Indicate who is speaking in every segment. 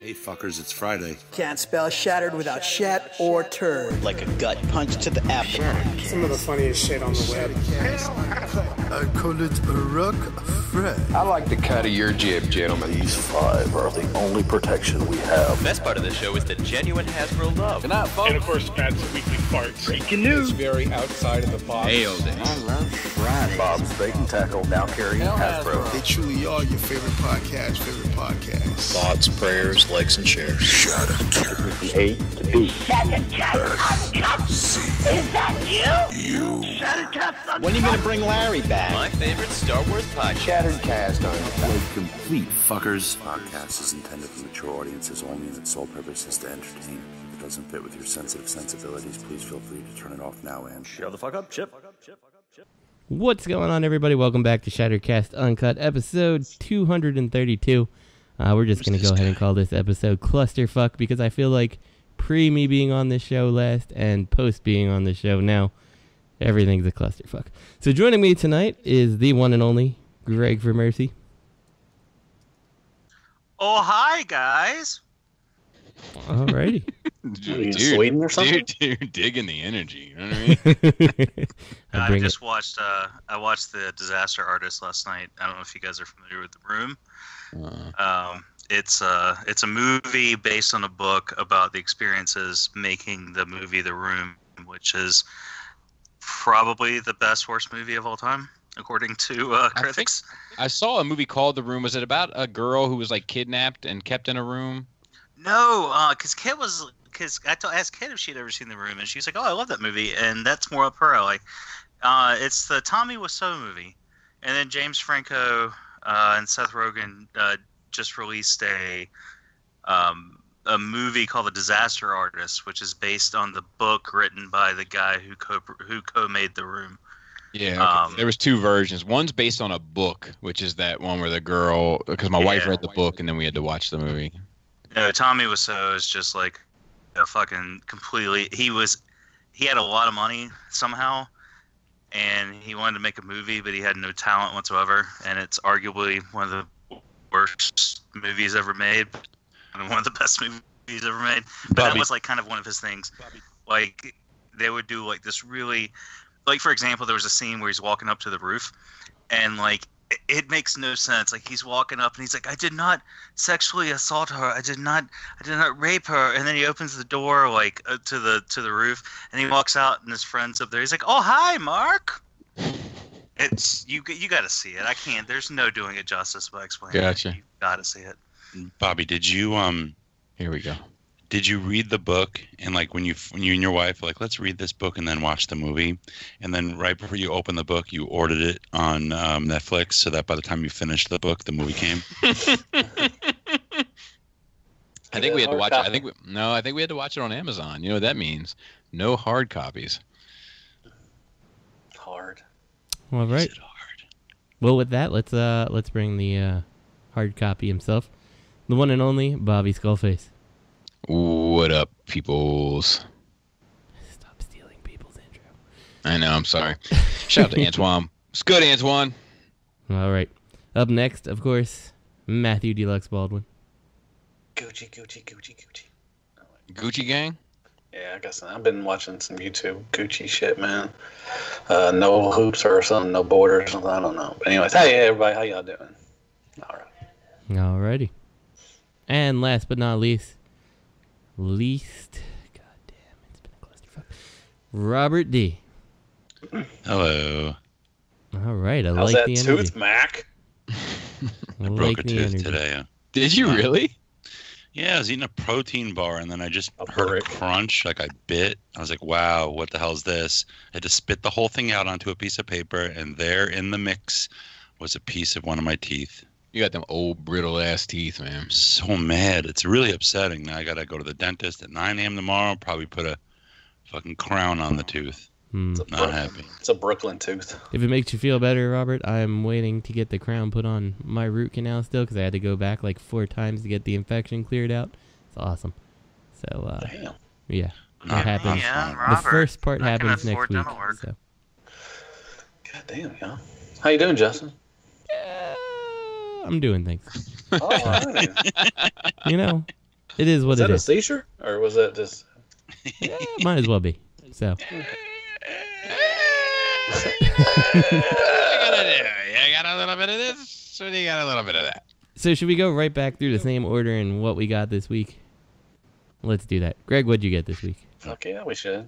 Speaker 1: Hey fuckers, it's Friday.
Speaker 2: Can't spell shattered without shat or turd.
Speaker 3: Like a gut punch to the abdomen.
Speaker 4: Some of the funniest shit on the web.
Speaker 5: I call it a rock Fred.
Speaker 6: I like the cut of your jib, gentlemen.
Speaker 7: These 5 are the only protection we have.
Speaker 8: The best part of the show is the genuine Hasbro love.
Speaker 6: Good night, folks.
Speaker 4: And of course, Pat's weekly farts.
Speaker 6: Breaking news. It's very outside of the box.
Speaker 8: Hail day.
Speaker 7: I love Friday. Bob's Bait and Tackle, now carrying Hasbro.
Speaker 5: They truly are your favorite podcast.
Speaker 7: Thoughts, prayers, likes, and shares. Shattered Cast. A to B.
Speaker 9: Shattered Cast Uncut. Is that you? Shattered Cast Uncut.
Speaker 3: When are you going to bring Larry back?
Speaker 8: My favorite Star Wars podcast.
Speaker 6: Shattered Cast Uncut.
Speaker 1: Like complete fuckers. Podcast is intended for mature audiences only, and its sole purpose is to entertain. If it doesn't fit with your sensitive sensibilities, please feel free to turn it off now and
Speaker 8: shut the fuck up, Chip.
Speaker 10: What's going on, everybody? Welcome back to Shatteredcast Uncut, episode 232. We're just going to go ahead and call this episode Clusterfuck because I feel like pre-me being on this show last and post being on the show now, everything's a clusterfuck. So joining me tonight is the one and only Greg for Mercy.
Speaker 11: Oh, hi, guys.
Speaker 10: Alrighty.
Speaker 7: Dude, Sweden or something?
Speaker 8: Dude, digging the energy. You know what I mean?
Speaker 11: I watched The Disaster Artist last night. I don't know if you guys are familiar with The Room. It's a movie based on a book about the experiences making the movie The Room, which is probably the best horse movie of all time, according to critics.
Speaker 8: I saw a movie called The Room. Was it about a girl who was like kidnapped and kept in a room?
Speaker 11: No, because I asked Kit if she'd ever seen The Room, and she's like, "Oh, I love that movie," and that's more up her alley. It's the Tommy Wiseau movie, and then James Franco and Seth Rogen just released a movie called The Disaster Artist, which is based on the book written by the guy who co-made The Room.
Speaker 8: Yeah, okay. There was two versions. One's based on a book, which is that one where the girl, because my wife read the book and then we had to watch the movie.
Speaker 11: No, Tommy Wiseau is just like a fucking completely. He had a lot of money somehow, and he wanted to make a movie, but he had no talent whatsoever. And it's arguably one of the worst movies ever made, and one of the best movies ever made. But that was like kind of one of his things. Like they would do like this really, like for example, there was a scene where he's walking up to the roof, and like. It makes no sense. Like he's walking up and he's like, "I did not sexually assault her. I did not rape her." And then he opens the door like to the roof, and he walks out, and his friend's up there. He's like, "Oh, hi, Mark." It's you got to see it. I can't. There's no doing it justice by explaining.
Speaker 8: Gotcha.
Speaker 11: You got to see it.
Speaker 1: Bobby, did you
Speaker 8: Here we go.
Speaker 1: Did you read the book and like when you and your wife were like, let's read this book and then watch the movie, and then right before you opened the book, you ordered it on Netflix so that by the time you finished the book, the movie came?
Speaker 8: I think we had to watch it. I think we had to watch it on Amazon. You know what that means? No hard copies.
Speaker 7: Hard.
Speaker 10: All right.
Speaker 1: Is it hard?
Speaker 10: Well, with that, let's bring the hard copy himself, the one and only Bobby Skullface.
Speaker 8: What up, peoples?
Speaker 10: Stop stealing people's intro.
Speaker 8: I know, I'm sorry. Shout out to Antoine. It's good, Antoine.
Speaker 10: All right. Up next, of course, Matthew Deluxe Baldwin.
Speaker 7: Gucci.
Speaker 8: Gucci gang?
Speaker 7: Yeah, I guess I've been watching some YouTube Gucci shit, man. No hoops or something, no borders or something, I don't know. But anyways, hey everybody, how y'all doing? All right.
Speaker 10: Alrighty. And last but not least, God damn, it's been a clusterfuck. Robert D.
Speaker 1: Hello.
Speaker 10: All right, I
Speaker 7: How's
Speaker 10: like
Speaker 7: that
Speaker 10: the
Speaker 7: tooth,
Speaker 10: energy.
Speaker 7: Mac?
Speaker 1: I broke a tooth today.
Speaker 8: Did you really?
Speaker 1: Yeah, I was eating a protein bar, and then I just heard a crunch, like I bit. I was like, wow, what the hell is this? I had to spit the whole thing out onto a piece of paper, and there in the mix was a piece of one of my teeth.
Speaker 8: You got them old brittle-ass teeth, man.
Speaker 1: I'm so mad. It's really upsetting. Now I got to go to the dentist at 9 a.m. tomorrow, probably put a fucking crown on the tooth. Not happy.
Speaker 7: It's a Brooklyn tooth.
Speaker 10: If it makes you feel better, Robert, I'm waiting to get the crown put on my root canal still because I had to go back like 4 times to get the infection cleared out. It's awesome. So,
Speaker 7: damn.
Speaker 10: Yeah, it happens.
Speaker 11: Yeah, Robert,
Speaker 10: the first part
Speaker 11: I can
Speaker 10: happens next
Speaker 11: afford
Speaker 10: week.
Speaker 11: dental work.
Speaker 10: So.
Speaker 7: God damn, y'all. How you doing, Justin?
Speaker 10: I'm doing things.
Speaker 7: Oh,
Speaker 10: You know, It is what it is.
Speaker 7: Was that a seizure, or was that just?
Speaker 10: Yeah, might as well be. So.
Speaker 8: I got a little bit of this. So you got a little bit of that.
Speaker 10: So should we go right back through the same order and what we got this week? Let's do that. Greg, what'd you get this week?
Speaker 7: Okay, yeah, we should.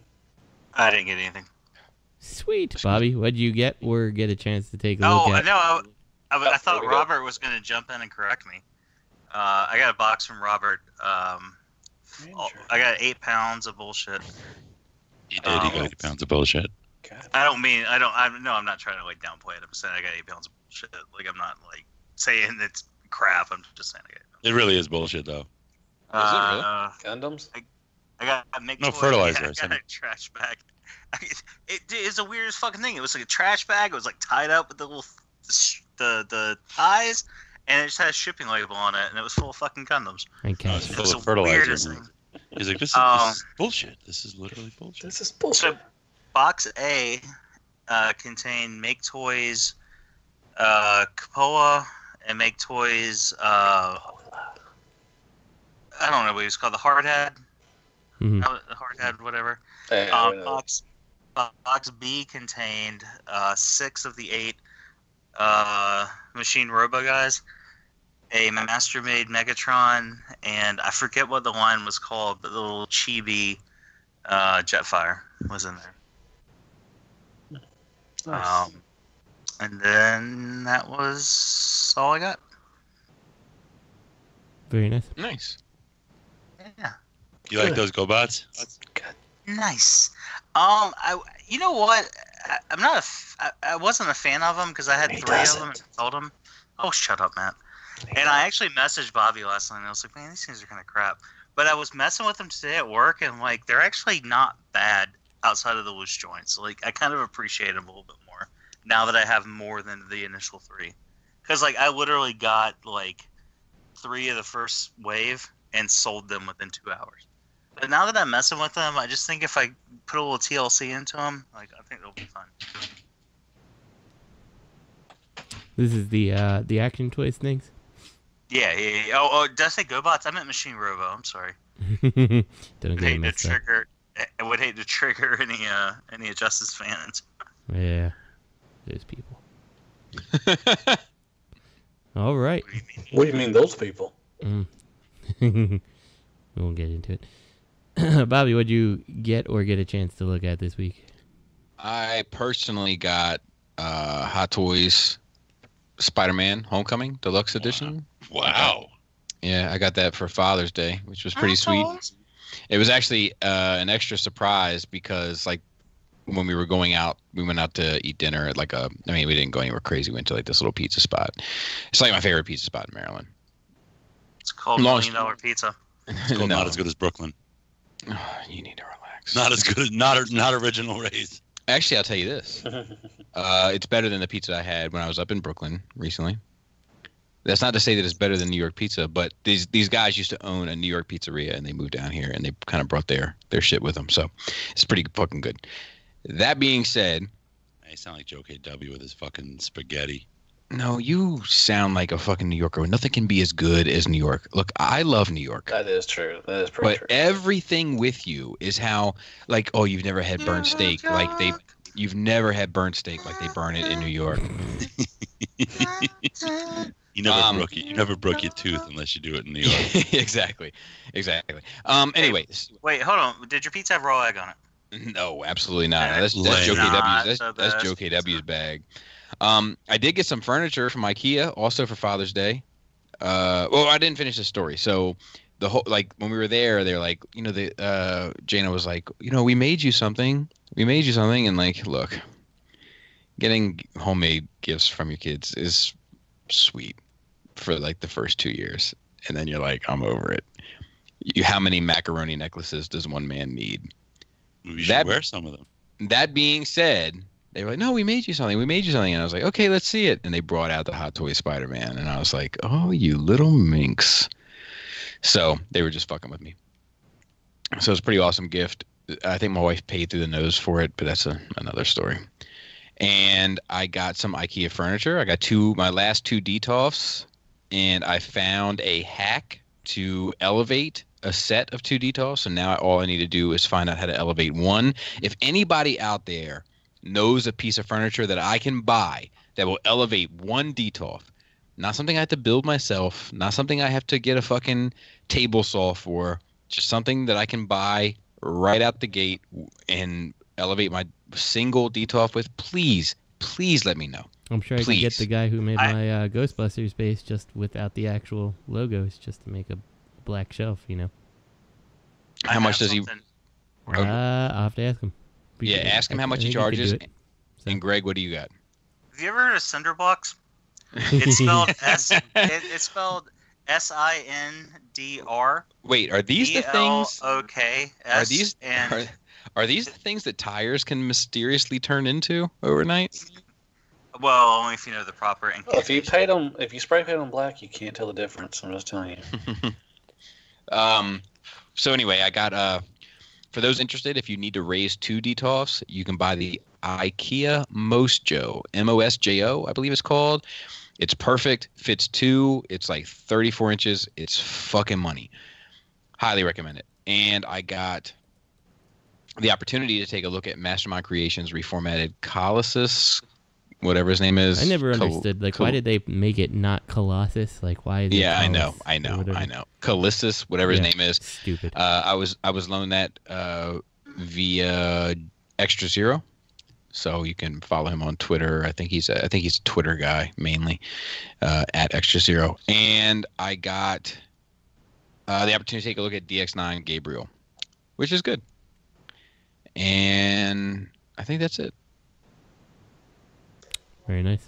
Speaker 11: I didn't get anything.
Speaker 10: Sweet. Bobby, what'd you get or get a chance to take a look at?
Speaker 11: I thought Robert was going to jump in and correct me. I got a box from Robert. I got 8 pounds of bullshit.
Speaker 1: You did. You got 8 pounds of bullshit.
Speaker 11: I'm not trying to like downplay it. I'm saying I got 8 pounds of bullshit. Like, I'm not like saying it's crap. I'm just saying I got 8 pounds.
Speaker 1: It really is bullshit, though.
Speaker 8: Is it really?
Speaker 7: Condoms?
Speaker 11: I got a mixed
Speaker 1: fertilizer.
Speaker 11: I got a trash bag. It's the weirdest fucking thing. It was like a trash bag. It was like tied up with the little the ties, and it just had a shipping label on it, and it was full of fucking condoms.
Speaker 10: Okay.
Speaker 1: It's full of fertilizer. He's like, this is bullshit. This is literally bullshit.
Speaker 7: This is bullshit.
Speaker 11: So, box A contained Make Toys, Capoa, and Make Toys. I don't know what it was called. The Hardhead.
Speaker 10: Mm-hmm.
Speaker 11: The Hardhead, whatever. Box B contained 6 of the 8 Machine Robo guys, a Master-Made Megatron, and I forget what the line was called, but the little chibi Jetfire was in there.
Speaker 7: Nice.
Speaker 11: And then that was all I got.
Speaker 10: Very nice.
Speaker 8: Nice.
Speaker 11: Yeah.
Speaker 1: You like those GoBots?
Speaker 11: Nice. You know what? I wasn't a fan of them because I had 3 of them and I told him. Oh, shut up, Matt. And I actually messaged Bobby last night and I was like, man, these things are kind of crap. But I was messing with them today at work and like they're actually not bad outside of the loose joints. Like I kind of appreciate them a little bit more now that I have more than the initial 3. Because like I literally got like 3 of the first wave and sold them within 2 hours. But now that I'm messing with them, I just think if I put a little TLC into them, like I think they'll be fun.
Speaker 10: This is the Action Toys things?
Speaker 11: Yeah. Oh, did I say GoBots? I meant Machine Robo. I'm sorry.
Speaker 10: Don't get messed up.
Speaker 11: I would hate to trigger any Justice fans.
Speaker 10: Yeah, those people. All right.
Speaker 7: What do you mean, those people?
Speaker 10: We won't get into it. Bobby, what'd you get or get a chance to look at this week?
Speaker 8: I personally got Hot Toys Spider-Man Homecoming Deluxe Edition.
Speaker 1: Wow.
Speaker 8: Yeah, I got that for Father's Day, which was pretty sweet. It was actually an extra surprise because, like, when we were going out, we went out to eat dinner at we didn't go anywhere crazy. We went to like this little pizza spot. It's like my favorite pizza spot in Maryland.
Speaker 11: It's called $1 Million Pizza.
Speaker 1: It's called Not As Good as Brooklyn.
Speaker 8: Oh, you need to relax.
Speaker 1: Not as good as not original Rays.
Speaker 8: Actually, I'll tell you this. It's better than the pizza I had when I was up in Brooklyn recently. That's not to say that it's better than New York pizza, but these guys used to own a New York pizzeria and they moved down here and they kind of brought their shit with them. So it's pretty fucking good. That being said,
Speaker 1: I sound like Joe KW with his fucking spaghetti.
Speaker 8: No, you sound like a fucking New Yorker. Nothing can be as good as New York. Look, I love New York.
Speaker 7: That is true. That is pretty true.
Speaker 8: But everything with you is how, like, oh, you've never had burnt steak. You've never had burnt steak like they burn it in New York.
Speaker 1: You never broke your tooth unless you do it in New York.
Speaker 8: Exactly. Anyways.
Speaker 11: Wait, hold on. Did your pizza have raw egg on it?
Speaker 8: No, absolutely not. That's Joe KW's. That's Joe KW's bag. I did get some furniture from IKEA also for Father's Day. Well, I didn't finish the story. So the whole, like, when we were there, they're like, Jana was like, we made you something. And like, look, getting homemade gifts from your kids is sweet for like the first 2 years. And then you're like, I'm over it. How many macaroni necklaces does one man need?
Speaker 1: We should wear some of them.
Speaker 8: That being said, they were like, no, we made you something. And I was like, okay, let's see it. And they brought out the Hot Toy Spider-Man. And I was like, oh, you little minx. So they were just fucking with me. So it's a pretty awesome gift. I think my wife paid through the nose for it, but that's another story. And I got some IKEA furniture. I got my last 2 Detox. And I found a hack to elevate a set of 2 Detox, so now all I need to do is find out how to elevate 1. If anybody out there knows a piece of furniture that I can buy that will elevate 1 Detox, not something I have to build myself, not something I have to get a fucking table saw for, just something that I can buy right out the gate and elevate my single Detox with, please let me know.
Speaker 10: I'm sure I can get the guy who made my Ghostbusters base just without the actual logos, just to make a black shelf, you know.
Speaker 8: How much does he?
Speaker 10: I'll have to ask him.
Speaker 8: Yeah, ask him how much he charges. And Greg, what do you got?
Speaker 11: Have you ever heard of Cinderblocks? It's spelled it's spelled SINDR.
Speaker 8: Wait, are these the things?
Speaker 11: Okay.
Speaker 8: Are these the things that tires can mysteriously turn into overnight?
Speaker 11: Well, only if you know the proper.
Speaker 7: Well, if you spray paint them black, you can't tell the difference. I'm just telling you.
Speaker 8: So anyway, I got for those interested, if you need to raise 2 Detox, you can buy the IKEA Mosjo, Mosjo, I believe it's called. It's perfect, fits 2. It's like 34 inches. It's fucking money. Highly recommend it. And I got the opportunity to take a look at Mastermind Creations reformatted Colossus, whatever his name is.
Speaker 10: I never understood. Why did they make it not Colossus? Like, why? Is it
Speaker 8: I know. Colossus, whatever his name is.
Speaker 10: Stupid.
Speaker 8: I was loaned that via Extra Zero, so you can follow him on Twitter. I think he's a Twitter guy mainly, at Extra Zero. And I got the opportunity to take a look at DX9 Gabriel, which is good. And I think that's it.
Speaker 10: Very nice.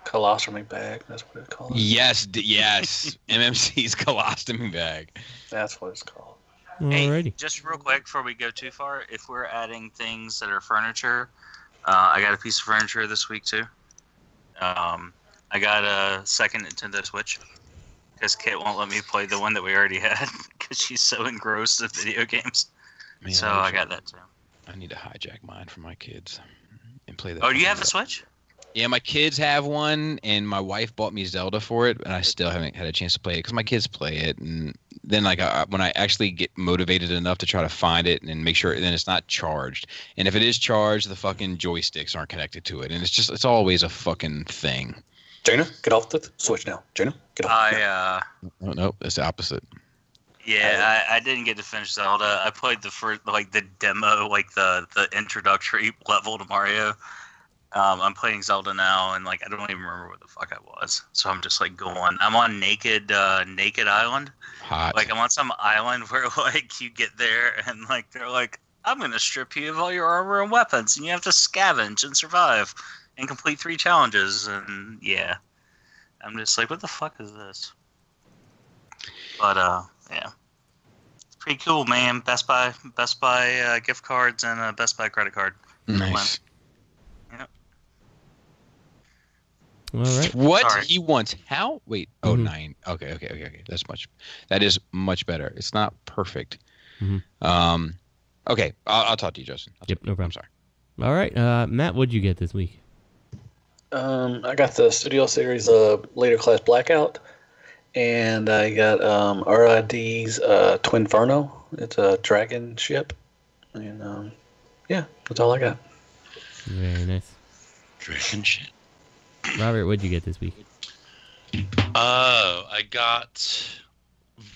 Speaker 7: Colostomy bag. That's what it's called.
Speaker 8: Yes. MMC's colostomy bag.
Speaker 7: That's what it's called.
Speaker 10: Alrighty.
Speaker 11: Hey, just real quick before we go too far, if we're adding things that are furniture, I got a piece of furniture this week too. I got a second Nintendo Switch because Kit won't let me play the one that we already had because she's so engrossed in video games. Man, so I got that too.
Speaker 8: I need to hijack mine for my kids and play that.
Speaker 11: Oh, do you have a Switch?
Speaker 8: Yeah, my kids have one, and my wife bought me Zelda for it, and I still haven't had a chance to play it because my kids play it. And then, when I actually get motivated enough to try to find it and make sure, then it's not charged. And if it is charged, the fucking joysticks aren't connected to it, and it's always a fucking thing.
Speaker 7: Jaina, get off the Switch now. Jaina, get off.
Speaker 8: Oh, no, it's the opposite.
Speaker 11: Yeah, I didn't get to finish Zelda. I played the first, the demo, the introductory level to Mario. I'm playing Zelda now, and I don't even remember where the fuck I was. So I'm just going. I'm on Naked Island.
Speaker 8: Hot.
Speaker 11: I'm on some island where you get there and they're like, I'm gonna strip you of all your armor and weapons, and you have to scavenge and survive and complete 3 challenges. And yeah, I'm just what the fuck is this? But yeah, it's pretty cool, man. Best Buy gift cards and a Best Buy credit card.
Speaker 8: Nice.
Speaker 11: Yep.
Speaker 10: All right.
Speaker 8: What he wants? How? Wait. Oh, 9. Okay. That is much better. It's not perfect.
Speaker 10: Mm-hmm.
Speaker 8: Okay. I'll talk to you, Justin.
Speaker 10: Yep. No problem.
Speaker 8: I'm sorry.
Speaker 10: All right. Matt, what'd you get this week?
Speaker 7: I got the Studio Series Later Class Blackout, and I got RID's Twinferno. It's a dragon ship, and yeah, that's all I got.
Speaker 10: Very nice.
Speaker 1: Dragon ship.
Speaker 10: Robert, what'd you get this week?
Speaker 1: I got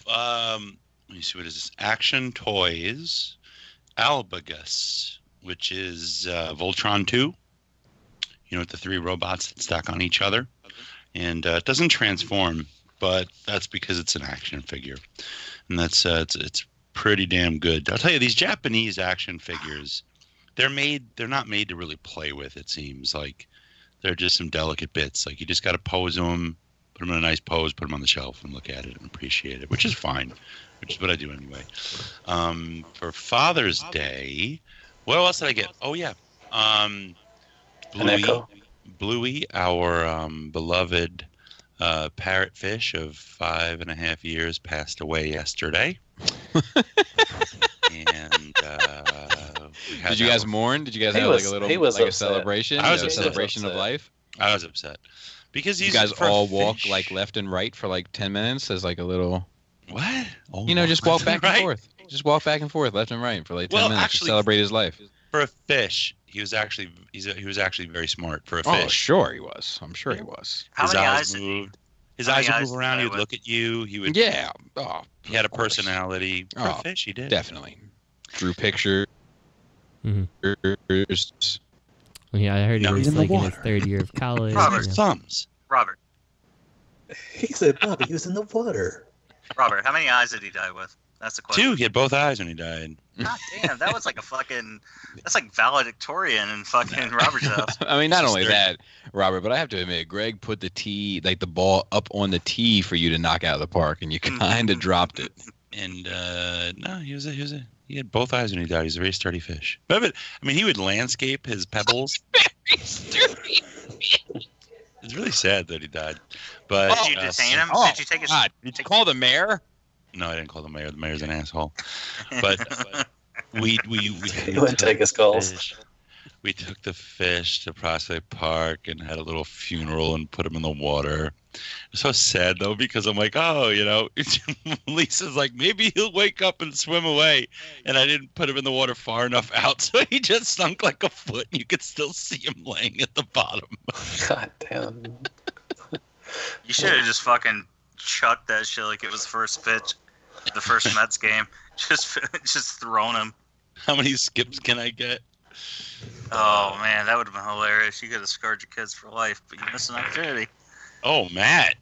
Speaker 1: let me see, what is this? Action Toys Albagus, which is Voltron 2. You know, with the 3 robots that stack on each other. And it doesn't transform, but that's because it's an action figure. And that's it's pretty damn good. I'll tell you, these Japanese action figures, they're not made to really play with, it seems. They're just some delicate bits. You just got to pose them, put them in a nice pose, put them on the shelf, and look at it and appreciate it, which is fine, which is what I do anyway. For Father's Day, what else did I get? Oh, yeah. Bluey, our beloved parrotfish of 5.5 years, passed away yesterday. And
Speaker 8: did you guys mourn? Did you guys have a celebration?
Speaker 1: I was
Speaker 8: a celebration of life.
Speaker 1: I was upset because
Speaker 8: you guys all walk left and right for 10 minutes as a little.
Speaker 1: What? Oh,
Speaker 8: you know, just walk back and forth. Just walk back and forth, left and right, for like 10 minutes to celebrate his life.
Speaker 1: For a fish, he was actually very smart for a fish.
Speaker 8: Oh, sure he was. I'm sure he was.
Speaker 11: His eyes
Speaker 1: moved. His eyes would move around. He would look at you. He would.
Speaker 8: Yeah. Oh,
Speaker 1: he had a personality. For a fish, he did.
Speaker 8: Definitely. Drew pictures.
Speaker 10: Yeah, I heard he was like in his third year of college.
Speaker 11: Robert,
Speaker 1: thumbs.
Speaker 11: Robert.
Speaker 7: He said, Bobby, he was in the water.
Speaker 11: Robert, how many eyes did he die with? That's the question.
Speaker 1: 2. He had both eyes when he died.
Speaker 11: God damn, that was like a fucking. That's like valedictorian in fucking Robert's house.
Speaker 8: I mean, not only that, Robert, but I have to admit, Greg put the tee, like the ball, up on the tee for you to knock out of the park, and you kind of dropped it.
Speaker 1: And no, he had both eyes when he died. He's a very sturdy fish. But I mean, he would landscape his pebbles.
Speaker 8: Very sturdy fish.
Speaker 1: It's really sad that he died. But
Speaker 11: did you detain him? Did you take his?
Speaker 8: Did you call the mayor?
Speaker 1: No, I didn't call the mayor. The mayor's an asshole. But we
Speaker 7: wouldn't take his calls.
Speaker 1: We took the fish to Prospect Park and had a little funeral and put him in the water. It's so sad though, because I'm like, oh, you know, Lisa's like, maybe he'll wake up and swim away, and I didn't put him in the water far enough out, so he just sunk like a foot, and you could still see him laying at the bottom.
Speaker 7: God damn.
Speaker 11: You should have just fucking chucked that shit like it was the first pitch, the first Mets game. Just thrown him.
Speaker 1: How many skips can I get?
Speaker 11: Oh man, that would have been hilarious. You could have scarred your kids for life, but you missed an opportunity.
Speaker 1: Oh, Matt!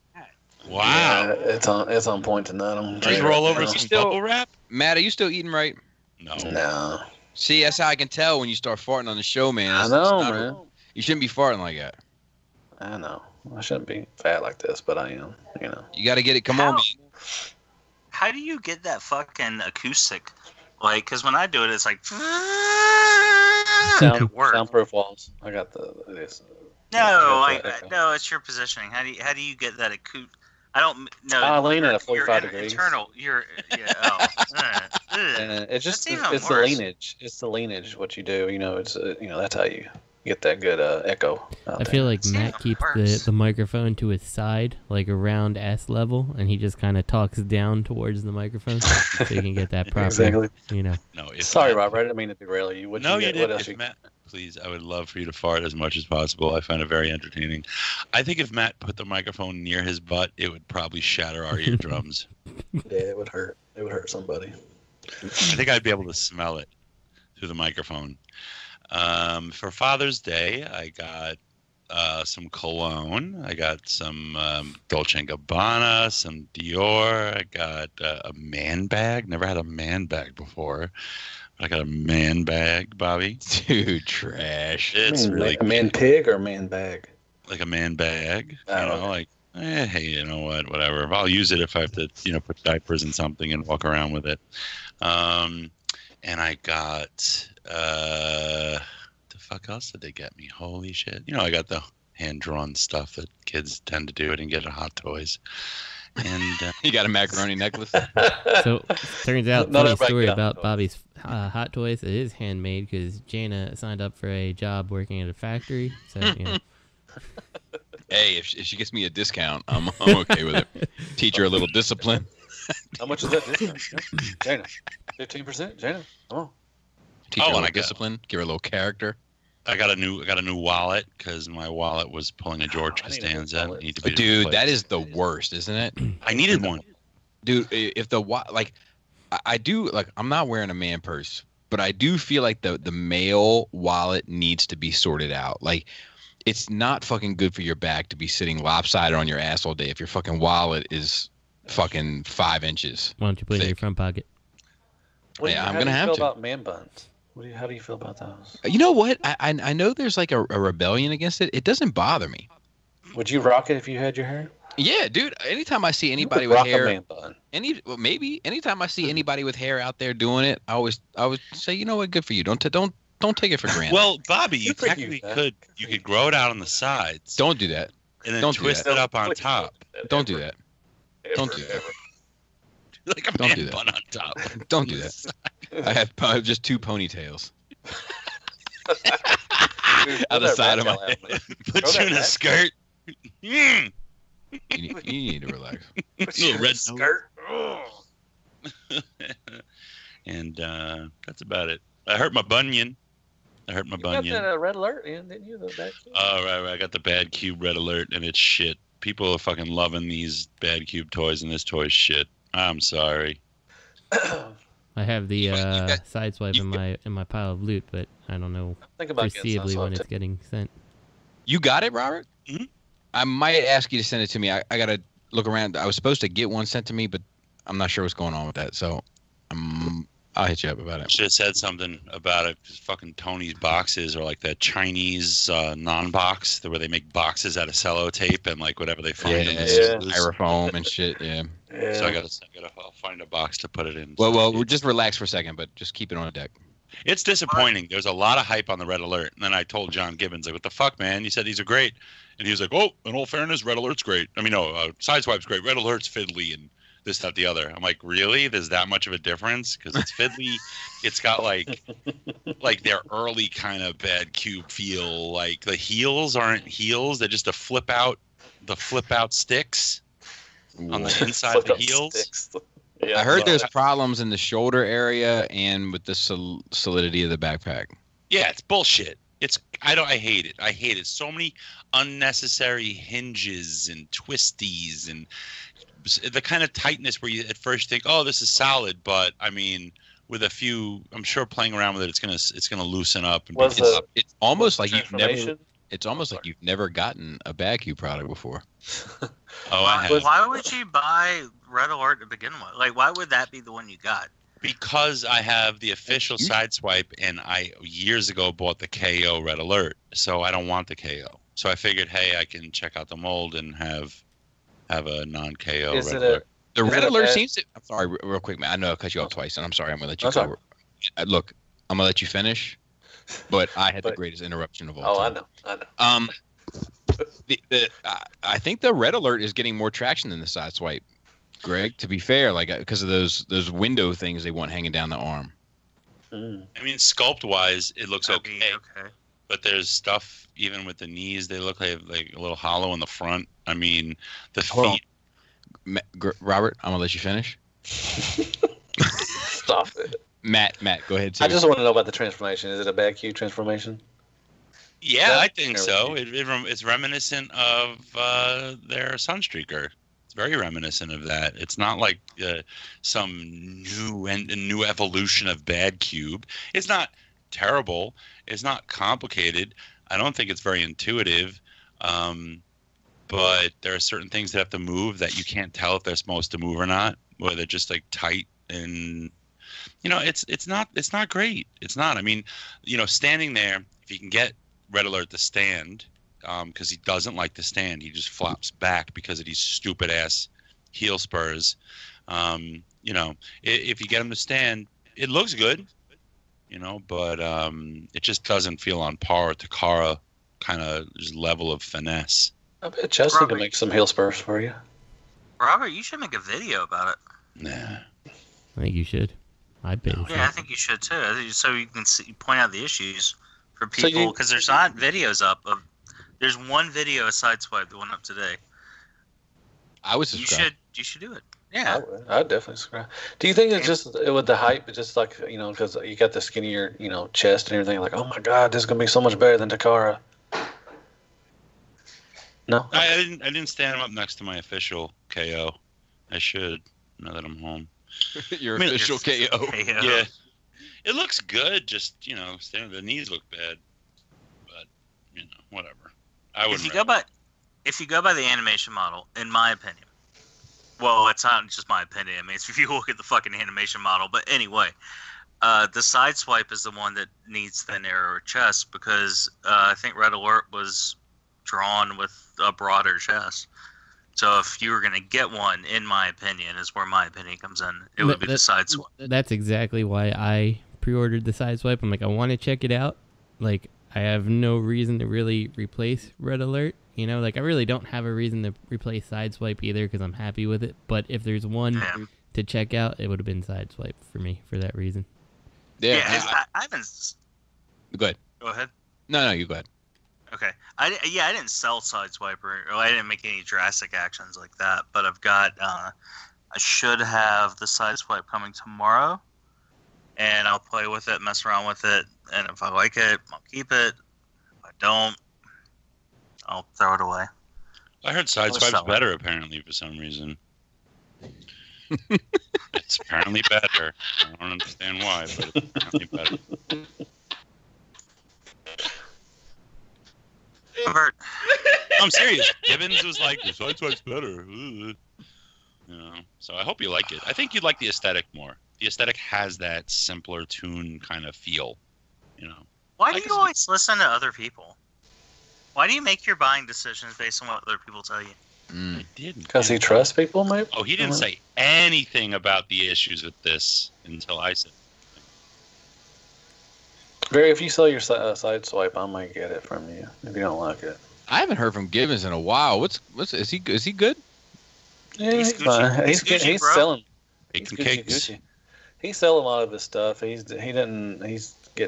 Speaker 1: Wow,
Speaker 7: yeah, it's on point tonight.
Speaker 1: Just roll over some bubble wrap.
Speaker 8: Matt, are you still eating right?
Speaker 7: No.
Speaker 8: See, that's how I can tell when you start farting on the show, man.
Speaker 7: I know, man.
Speaker 8: You shouldn't be farting like that.
Speaker 7: I know. I shouldn't be fat like this, but I am. You know.
Speaker 8: You got to get it. Come on, man.
Speaker 11: How do you get that fucking acoustic? Like, because when I do it, it's like.
Speaker 7: Soundproof walls. I got this.
Speaker 11: No, no, it's your positioning. How do you get that acoustic? I don't know.
Speaker 7: I lean at a 45 degrees. It's just it's the leanage. It's the leanage. What you do, you know, it's that's how you get that good echo.
Speaker 10: I feel like Matt keeps the microphone to his side, like around S level, and he just kind of talks down towards the microphone so you can get that proper.
Speaker 7: Exactly.
Speaker 10: You know.
Speaker 1: No,
Speaker 7: sorry, Robert. I didn't mean to derail you.
Speaker 1: You did. Matt, please, I would love for you to fart as much as possible. I find it very entertaining. I think if Matt put the microphone near his butt, it would probably shatter our eardrums.
Speaker 7: Yeah, it would hurt. It would hurt somebody.
Speaker 1: I think I'd be able to smell it through the microphone. For Father's Day, I got some cologne. I got some Dolce & Gabbana, some Dior. I got a man bag. Never had a man bag before. I got a man bag, Bobby.
Speaker 8: Dude, trash.
Speaker 1: It's really
Speaker 7: like a man pig or a man bag?
Speaker 1: Like a man bag. Like, hey, you know what? Whatever. I'll use it if I have to, put diapers in something and walk around with it. And I got the fuck else did they get me? Holy shit! I got the hand-drawn stuff that kids tend to do and get at Hot Toys. And
Speaker 8: you got a macaroni necklace.
Speaker 10: So turns out, funny story about Bobby's Hot Toys. It is handmade because Jana signed up for a job working at a factory. So
Speaker 8: Hey, if she gets me a discount, I'm okay with it. Teach her a little discipline.
Speaker 7: How much is that discount? Jana, 15%. Jana, come on.
Speaker 8: Teach her a little discipline. Give her a little character.
Speaker 1: I got a new wallet because my wallet was pulling a George Costanza.
Speaker 8: Dude, that is the worst, isn't it?
Speaker 1: I needed one.
Speaker 8: Dude, if I do, I'm not wearing a man purse, but I do feel like the male wallet needs to be sorted out. Like, it's not fucking good for your back to be sitting lopsided on your ass all day if your fucking wallet is fucking 5 inches.
Speaker 10: Why don't you put it in your front pocket?
Speaker 8: Yeah, I'm gonna have to.
Speaker 7: How do you feel about man buns? How do you feel about those?
Speaker 8: You know what? I know there's like a rebellion against it. It doesn't bother me.
Speaker 7: Would you rock it if you had your hair?
Speaker 8: Yeah, dude. Anytime I see anybody with hair, anytime I see anybody with hair out there doing it, I would say, you know what? Good for you. Don't take it for granted.
Speaker 1: Well, Bobby, you technically could. You could grow it out on the sides.
Speaker 8: Don't do that.
Speaker 1: And then twist it up on top.
Speaker 8: Don't do that. Don't do that.
Speaker 1: Like a man bun on top.
Speaker 8: Don't do that. I have just 2 ponytails. Out the side of my head.
Speaker 1: Put you in a skirt.
Speaker 8: You need to relax.
Speaker 1: Little red skirt. And that's about it. I hurt my bunion.
Speaker 7: You got that red alert in, didn't you? The bad cube?
Speaker 1: Oh, right. I got the Bad Cube red alert, and it's shit. People are fucking loving these Bad Cube toys, and this toy's shit. I'm sorry.
Speaker 10: I have the sideswipe in my pile of loot, but I don't know foreseeably when it's getting sent.
Speaker 8: You got it, Robert?
Speaker 1: Mm-hmm.
Speaker 8: I might ask you to send it to me. I gotta look around. I was supposed to get one sent to me, but I'm not sure what's going on with that. So I'll hit you up about it.
Speaker 1: Should have said something about it. Fucking Tony's boxes are like that Chinese non-box where they make boxes out of sellotape and like whatever they find in the
Speaker 8: styrofoam and shit. Yeah.
Speaker 1: So I'll find a box to put it in.
Speaker 8: Well, we'll just relax for a second, but just keep it on deck.
Speaker 1: It's disappointing. There's a lot of hype on the Red Alert, and then I told John Gibbons, like, "What the fuck, man? You said these are great," and he was like, "Oh, in all fairness, Red Alert's great. I mean, no, Sideswipe's great. Red Alert's fiddly and this, that, the other." I'm like, really? There's that much of a difference? Because it's fiddly. It's got like their early kind of Bad Cube feel. Like the heels aren't heels; they're just the flip out sticks on the inside of the heels.
Speaker 7: Yeah,
Speaker 8: I heard there's problems in the shoulder area and with the solidity of the backpack.
Speaker 1: Yeah, it's bullshit. I hate it. I hate it. So many unnecessary hinges and twisties and the kind of tightness where you at first think, "Oh, this is solid," but I mean, with a few, I'm sure playing around with it, it's gonna loosen up. And
Speaker 8: it's almost like you've never. It's almost like you've never gotten a Bad Cube product before.
Speaker 11: Why would you buy Red Alert to begin with? Like, why would that be the one you got?
Speaker 1: Because I have the official Sideswipe, and I years ago bought the KO Red Alert, so I don't want the KO. So I figured, hey, I can check out the mold and have a non-KO Red Alert.
Speaker 8: The Red Alert seems to... I'm sorry, real quick, man. I know I cut you off twice, and I'm sorry. I'm going to let you go. Look, I'm going to let you finish, but I had the greatest interruption of all time.
Speaker 7: I know.
Speaker 8: I think the Red Alert is getting more traction than the Sideswipe, Greg, to be fair, like because of those window things they want hanging down the arm.
Speaker 1: I mean, sculpt-wise, it looks okay. But there's stuff, even with the knees, they look like a little hollow in the front. I mean, the feet...
Speaker 8: Robert, I'm going to let you finish.
Speaker 7: Stop it.
Speaker 8: Matt, go ahead.
Speaker 7: I just want to know about the transformation. Is it a Bad Cube transformation?
Speaker 1: Yeah, I think so. It's reminiscent of their Sunstreaker. It's very reminiscent of that. It's not like some new evolution of Bad Cube. It's not terrible. It's not complicated. I don't think it's very intuitive. But there are certain things that have to move that you can't tell if they're supposed to move or not, or they're just like tight and it's not great. It's not. I mean, standing there, if you can get Red Alert to stand, because he doesn't like to stand, he just flops back because of these stupid ass heel spurs. If you get him to stand, it looks good, but it just doesn't feel on par with Takara kind of level of finesse.
Speaker 7: I bet Chelsea can make some heel spurs for you.
Speaker 11: Robert, you should make a video about it.
Speaker 1: Nah.
Speaker 10: I think you should. I'd pay.
Speaker 11: Yeah, I think you should too. So you can point out the issues for people, because there's not videos up. There's one video of Sideswipe that went up today.
Speaker 8: I would subscribe.
Speaker 11: You should do it. Yeah,
Speaker 7: I'd definitely subscribe. Do you think it's just with the hype? It's just like because you got the skinnier chest and everything. Like, oh my god, this is gonna be so much better than Takara. No,
Speaker 1: I didn't stand him up next to my official KO. I should, now that I'm home.
Speaker 8: Your official KO.
Speaker 1: Yeah, it looks good. Just the knees look bad, but whatever. I wouldn't.
Speaker 11: If you go by the animation model, in my opinion, well, it's not just my opinion. I mean, if you look at the fucking animation model, but anyway, the Sideswipe is the one that needs the narrower chest because I think Red Alert was drawn with a broader chest. So if you were going to get one, in my opinion, is where my opinion comes in, it would be the Sideswipe.
Speaker 10: That's exactly why I pre-ordered the Sideswipe. I'm like, I want to check it out. Like, I have no reason to really replace Red Alert. I really don't have a reason to replace Sideswipe either because I'm happy with it. But if there's one to check out, it would have been Sideswipe for me for that reason.
Speaker 11: Yeah, I haven't...
Speaker 8: Go ahead.
Speaker 11: Go ahead.
Speaker 8: No, you go ahead.
Speaker 11: Okay. I didn't sell Sideswipe or I didn't make any drastic actions like that, but I've got I should have the Sideswipe coming tomorrow, and I'll play with it, mess around with it, and if I like it, I'll keep it. If I don't, I'll throw it away.
Speaker 1: I heard Sideswipe's better, apparently, for some reason. It's apparently better. I don't understand why, but it's apparently better. I'm serious. Gibbons was like, Sideswipe's better. You know, so I hope you like it. I think you'd like the aesthetic more. The aesthetic has that simpler tune kind of feel, you know.
Speaker 11: Why do you always listen to other people? Why do you make your buying decisions based on what other people tell you?
Speaker 1: I didn't.
Speaker 7: Because he trusts people, maybe?
Speaker 1: Oh, he didn't say anything about the issues with this until I said.
Speaker 7: Barry, if you sell your Sideswipe, I might get it from you if you don't like it.
Speaker 8: I haven't heard from Gibbons in a while. Is he good?
Speaker 7: Yeah, he's fine. He's selling.
Speaker 1: Bacon cakes.
Speaker 7: He's selling a lot of his stuff. He's getting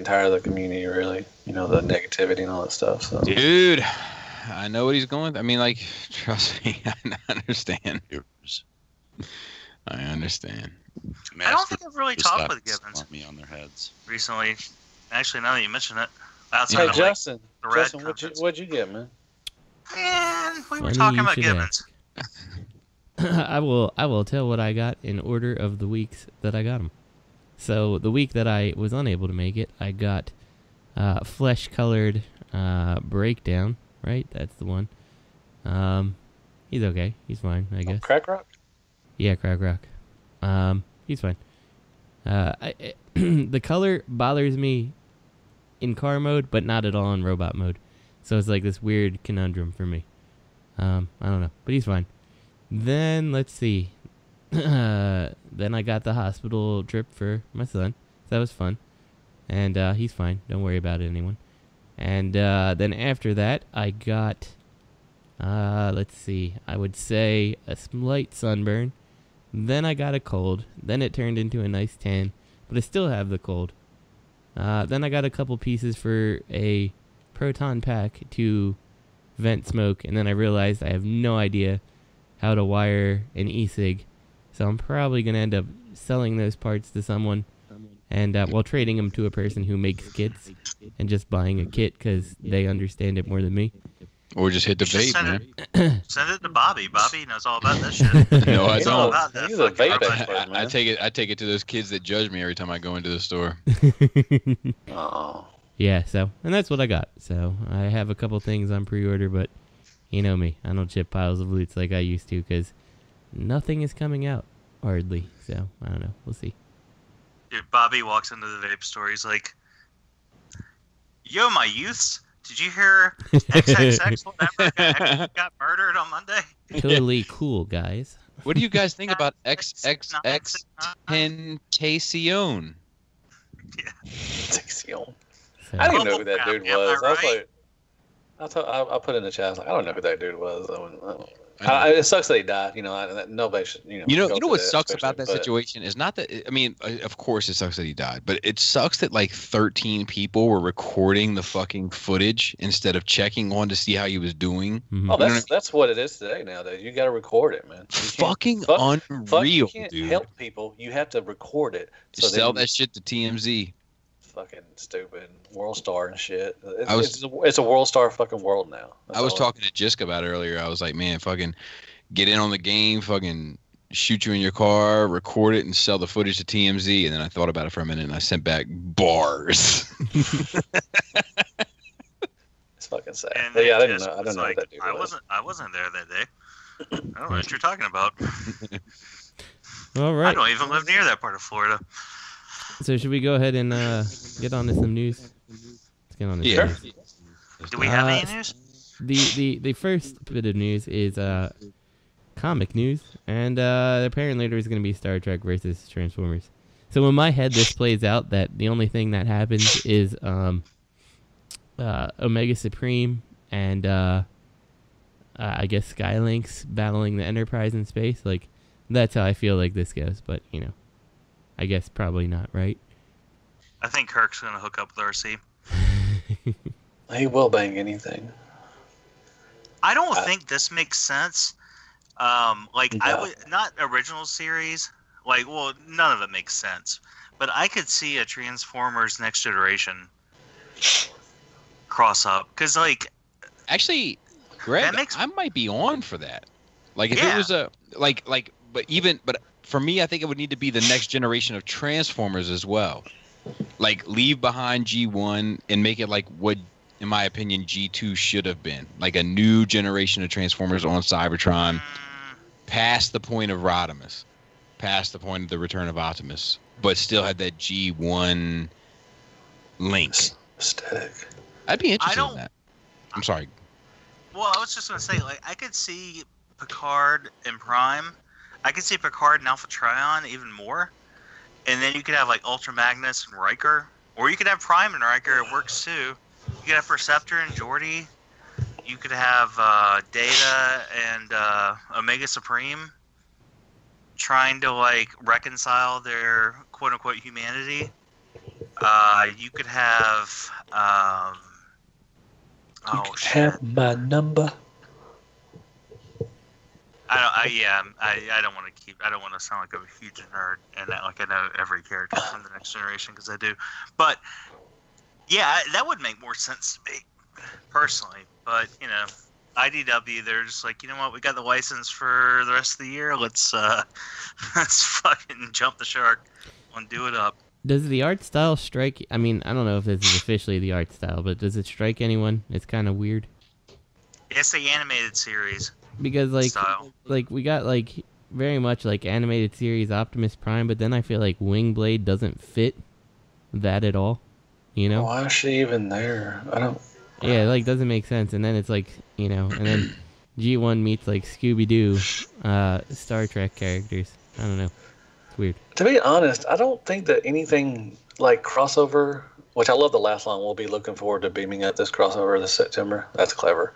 Speaker 7: tired of the community, really. You know, the negativity and all that stuff. So.
Speaker 8: Dude, I know what he's going. I mean, like, trust me, I understand. I understand.
Speaker 11: I don't think I've really talked with Gibbons
Speaker 1: me on their heads
Speaker 11: recently. Actually, now that you mention it, outside
Speaker 7: hey,
Speaker 11: of
Speaker 7: Justin,
Speaker 11: like, the
Speaker 7: Justin, what'd you get, man?
Speaker 11: Man, we were talking about Gibbons.
Speaker 10: I will tell what I got in order of the weeks that I got them. So the week that I was unable to make it, I got flesh-colored Breakdown. Right, that's the one. He's okay. He's fine, I guess.
Speaker 7: Crack Rock?
Speaker 10: Yeah, Crack Rock. He's fine. The color bothers me in car mode, but not at all in robot mode. So it's like this weird conundrum for me. I don't know, but he's fine. Then, let's see. Then I got the hospital trip for my son. So that was fun. And he's fine. Don't worry about it, anyone. And then after that, I got, let's see, I would say a slight sunburn. Then I got a cold. Then it turned into a nice tan. But I still have the cold. Then I got a couple pieces for a proton pack to vent smoke. And then I realized I have no idea how to wire an e-cig. So I'm probably going to end up selling those parts to someone. And while trading them to a person who makes kits. And just buying a kit because they understand it more than me.
Speaker 8: Or just hit the vape, man.
Speaker 11: Send it to Bobby. Bobby knows all about this shit.
Speaker 8: No, I don't.
Speaker 7: He's a vape expert, man.
Speaker 8: I take it to those kids that judge me every time I go into the store.
Speaker 7: Oh.
Speaker 10: Yeah, so, and that's what I got. So, I have a couple things on pre-order, but you know me. I don't chip piles of loots like I used to because nothing is coming out, hardly. So, I don't know. We'll see.
Speaker 11: Dude, Bobby walks into the vape store. He's like, yo, my youths. Did you hear XXX whatever got murdered on Monday?
Speaker 10: Totally cool, guys.
Speaker 8: What do you guys think about XXX Tentacion?
Speaker 11: Yeah.
Speaker 7: Tentacion. I didn't know who that dude was. I was like, I put in the chat. I was like, I don't know who that dude was. It sucks that he died. You know, nobody should. You know
Speaker 8: what sucks about that situation is not that. I mean, of course it sucks that he died, but it sucks that like 13 people were recording the fucking footage instead of checking on to see how he was doing.
Speaker 10: Mm-hmm.
Speaker 7: Oh, that's what it is today nowadays. You got to record it, man.
Speaker 8: Fucking unreal,
Speaker 7: you can't
Speaker 8: dude.
Speaker 7: help people. You have to record it.
Speaker 8: So sell that shit to TMZ.
Speaker 7: Fucking stupid. World Star and shit. It's a World Star fucking world now.
Speaker 8: I was talking to Jisk about it earlier. I was like, man, fucking get in on the game, fucking shoot you in your car, record it, and sell the footage to TMZ. And then I thought about it for a minute, and I sent back bars.
Speaker 7: It's fucking sad. But yeah, I don't know what that dude was.
Speaker 11: I wasn't there that day. I don't know what you're talking about.
Speaker 10: All right.
Speaker 11: I don't even live near that part of Florida.
Speaker 10: So should we go ahead and get on to some news? Let's get on to some news.
Speaker 11: Do we have any news?
Speaker 10: The first bit of news is comic news, and apparently there's going to be Star Trek versus Transformers. So in my head, this plays out that the only thing that happens is Omega Supreme and I guess Skylinks battling the Enterprise in space. Like that's how I feel like this goes, but you know. I guess probably not, right?
Speaker 11: I think Kirk's going to hook up with RC.
Speaker 7: He will bang anything.
Speaker 11: I don't think this makes sense I would not original series. Well, none of it makes sense. But I could see a Transformers Next Generation cross up because
Speaker 8: actually, Greg, I might be on for that. If it was but for me, I think it would need to be the next generation of Transformers as well. Leave behind G1 and make it what, in my opinion, G2 should have been. A new generation of Transformers on Cybertron, past the point of Rodimus, past the point of the Return of Optimus, but still had that G1 link.
Speaker 7: Aesthetic.
Speaker 8: I'd be interested in that. I'm sorry.
Speaker 11: Well, I was just going to say, I could see Picard and Prime. I could see Picard and Alpha Trion even more. And then you could have, Ultra Magnus and Riker. Or you could have Prime and Riker. It works, too. You could have Perceptor and Geordi. You could have Data and Omega Supreme trying to, reconcile their quote-unquote humanity. You could have...
Speaker 7: have my number.
Speaker 11: I don't want to I don't want to sound like I'm a huge nerd and that I know every character from the Next Generation because I do. But yeah, that would make more sense to me personally. But IDW, they're just you know what, we got the license for the rest of the year. Let's fucking jump the shark and do it up.
Speaker 10: Does the art style strike? I mean, I don't know if this is officially the art style, but does it strike anyone? It's kind of weird.
Speaker 11: It's the animated series.
Speaker 10: Because we got very much animated series Optimus Prime, but then I feel like Wingblade doesn't fit that at all.
Speaker 7: Why is she even there? I don't.
Speaker 10: Yeah, it doesn't make sense. And then it's and then G1 meets Scooby-Doo, Star Trek characters. I don't know. It's weird.
Speaker 7: To be honest, I don't think that anything crossover, which I love the last line, we'll be looking forward to beaming at this crossover this September. That's clever.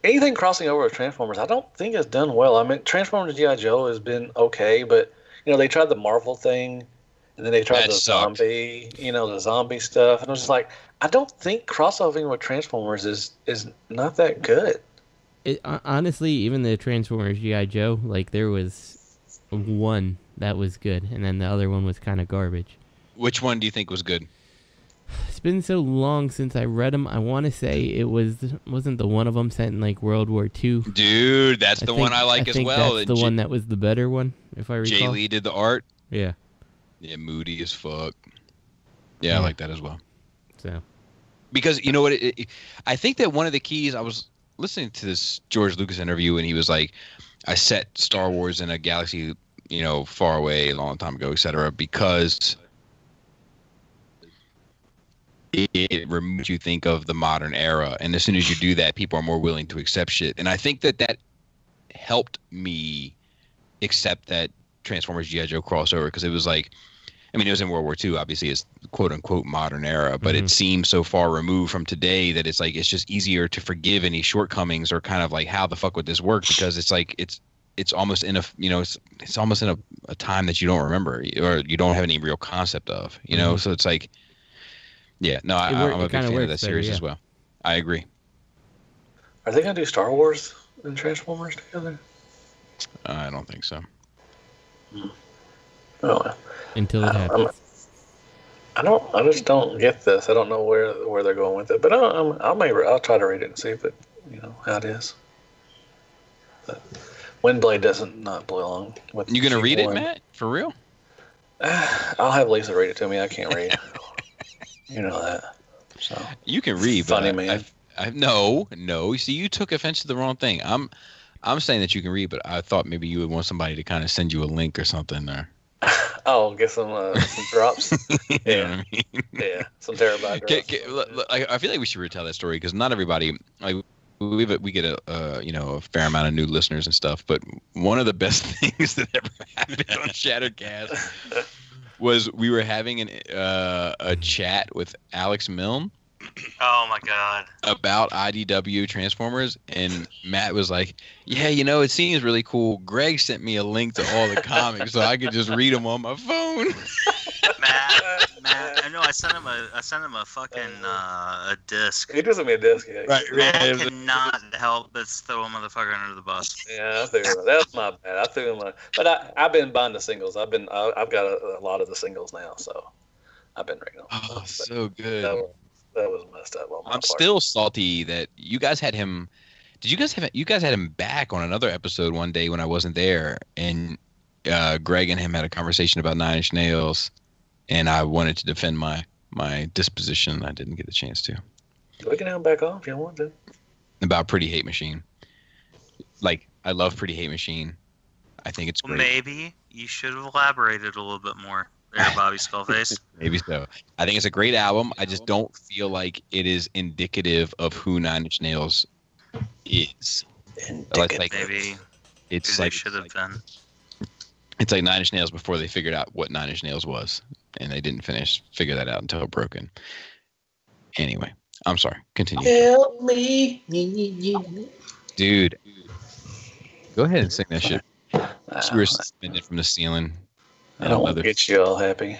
Speaker 7: Anything crossing over with Transformers, I don't think it's done well. I mean, Transformers G.I. Joe has been okay, but, they tried the Marvel thing, and then they tried the zombie, the zombie stuff. And I was just I don't think crossovering with Transformers is not that good.
Speaker 10: Honestly, even the Transformers G.I. Joe, there was one that was good, and then the other one was kind of garbage.
Speaker 8: Which one do you think was good?
Speaker 10: It's been so long since I read them. I want to say it wasn't the one of them set in World War II.
Speaker 8: Dude, that's the one I like as well.
Speaker 10: That's the one that was the better one, if I recall.
Speaker 8: Jay Lee did the art.
Speaker 10: Yeah.
Speaker 8: Yeah, moody as fuck. Yeah, I like that as well.
Speaker 10: So,
Speaker 8: because you know what, I think that one of the keys. I was listening to this George Lucas interview, and he was like, "I set Star Wars in a galaxy, far away, a long time ago, etc." Because it removes you think of the modern era, and as soon as you do that, people are more willing to accept shit. And I think that helped me accept that Transformers G.I. Joe crossover, because it was it was in World War II, obviously it's quote unquote modern era, but it seems so far removed from today that it's it's just easier to forgive any shortcomings or kind of how the fuck would this work, because it's almost in a it's almost in a time that you don't remember or you don't have any real concept of, so it's yeah, no, I'm a big fan of that series as well. I agree.
Speaker 7: Are they going to do Star Wars and Transformers together?
Speaker 8: I don't think so.
Speaker 7: Oh,
Speaker 10: until it happens.
Speaker 7: I just don't get this. I don't know where they're going with it, but I'll try to read it and see if it, how it is. But Windblade doesn't not belong with.
Speaker 8: You gonna read it, Matt? For real?
Speaker 7: I'll have Lisa read it to me. I can't read. You know that. So
Speaker 8: you can read,
Speaker 7: funny,
Speaker 8: but
Speaker 7: man.
Speaker 8: No. You see, you took offense to the wrong thing. I'm saying that you can read, but I thought maybe you would want somebody to kind of send you a link or something there.
Speaker 7: Oh, get some drops.
Speaker 8: You know what I mean?
Speaker 7: Yeah, some terabyte drops.
Speaker 8: I feel like we should retell that story, because not everybody we get a fair amount of new listeners and stuff. But one of the best things that ever happened on Shatteredcast was we were having a chat with Alex Milne.
Speaker 11: Oh my God!
Speaker 8: About IDW Transformers, and Matt was like, "Yeah, it seems really cool. Greg sent me a link to all the comics, so I could just read them on my phone."
Speaker 11: Matt, I know I sent him a fucking a disc.
Speaker 7: He doesn't mean a disc. Yeah.
Speaker 8: Right.
Speaker 11: Matt cannot help but throw a motherfucker under the bus.
Speaker 7: Yeah, I threw him. That was my bad. I threw him. But I've been buying the singles. I've got a lot of the singles now, so I've been reading them.
Speaker 8: Oh, so good.
Speaker 7: That was messed up. On my part.
Speaker 8: Still salty that you guys had him. Did you guys had him back on another episode one day when I wasn't there, and Greg and him had a conversation about Nine Inch Nails, and I wanted to defend my disposition. I didn't get the chance to.
Speaker 7: We can have him back on if you want to.
Speaker 8: About Pretty Hate Machine. Like, I love Pretty Hate Machine. I think it's great.
Speaker 11: Maybe you should have elaborated a little bit more there, Bobby Skullface.
Speaker 8: Maybe so. I think it's a great album. I just don't feel like it is indicative of who Nine Inch Nails is.
Speaker 7: Like,
Speaker 11: maybe
Speaker 8: it's
Speaker 11: they
Speaker 8: like
Speaker 11: should have been.
Speaker 8: It's like Nine Inch Nails before they figured out what Nine Inch Nails was, and they didn't figure that out until Broken. Anyway, I'm sorry. Continue.
Speaker 7: Help me,
Speaker 8: dude. Go ahead and sing that shit. You were suspended from the ceiling.
Speaker 7: I don't want to get you all happy.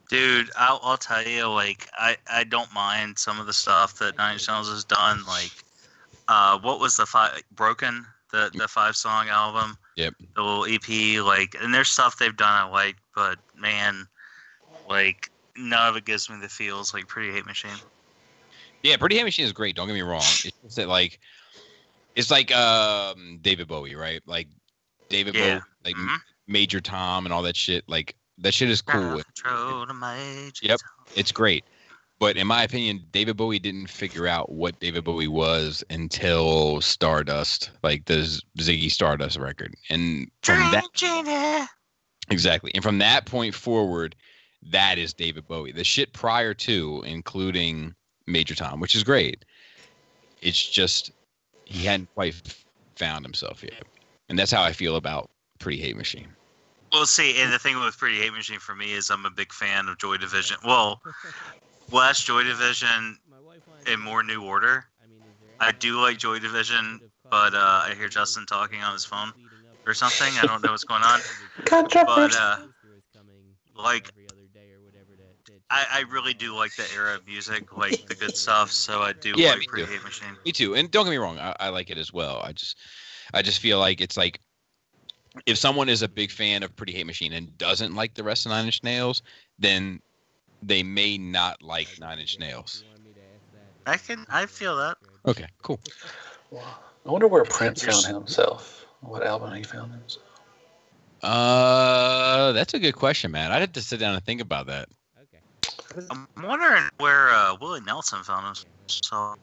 Speaker 11: Dude, I'll tell you, like, I don't mind some of the stuff that Nine Inch Nails has done. Like, what was the Broken, the 5-song album?
Speaker 8: Yep.
Speaker 11: The little EP, like, and there's stuff they've done I like, but man, like, none of it gives me the feels like Pretty Hate Machine.
Speaker 8: Yeah, Pretty Hate Machine is great. Don't get me wrong. It's just that, like, it's like David Bowie, right? Like David Bowie, like Major Tom and all that shit. Like, that shit is cool. Yep, it's great. But in my opinion, David Bowie didn't figure out what David Bowie was until Stardust, like the Ziggy Stardust record. And from that, exactly. And from that point forward, that is David Bowie. The shit prior to, including Major Tom, which is great. It's just he hadn't quite found himself yet. And that's how I feel about Pretty Hate Machine.
Speaker 11: Well, see, and the thing with Pretty Hate Machine for me is I'm a big fan of Joy Division. Well, less Joy Division in more New Order. I do like Joy Division, but I hear Justin talking on his phone or something. I don't know what's going on. But, like, I really do like the era of music, like the good stuff, so I do like Pretty Hate Machine.
Speaker 8: Me too. And don't get me wrong, I like it as well. I just feel like it's like, if someone is a big fan of Pretty Hate Machine and doesn't like the rest of Nine Inch Nails, then they may not like Nine Inch Nails.
Speaker 11: I feel that.
Speaker 8: Okay, cool.
Speaker 7: I wonder where Prince found himself. What album he found himself?
Speaker 8: That's a good question, man. I'd have to sit down and think about that.
Speaker 11: Okay. I'm wondering where Willie Nelson found himself.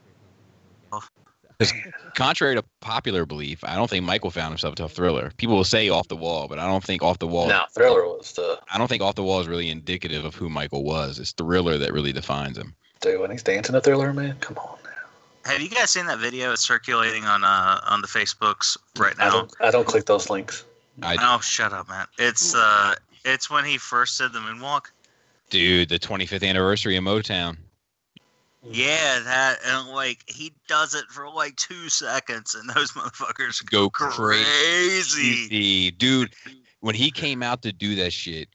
Speaker 8: Contrary to popular belief, I don't think Michael found himself until Thriller. People will say Off the Wall, but I don't think Off the Wall.
Speaker 7: No, Thriller was
Speaker 8: I don't think Off the Wall is really indicative of who Michael was. It's Thriller that really defines him.
Speaker 7: Dude, when he's dancing to Thriller, man, come on now.
Speaker 11: Have you guys seen that video? It's circulating on the Facebooks right now.
Speaker 7: I don't click those links.
Speaker 11: Oh, shut up, man. It's when he first did the moonwalk.
Speaker 8: Dude, the 25th anniversary of Motown.
Speaker 11: Yeah, that, and like he does it for like 2 seconds, and those motherfuckers
Speaker 8: go
Speaker 11: crazy.
Speaker 8: Dude, when he came out to do that shit,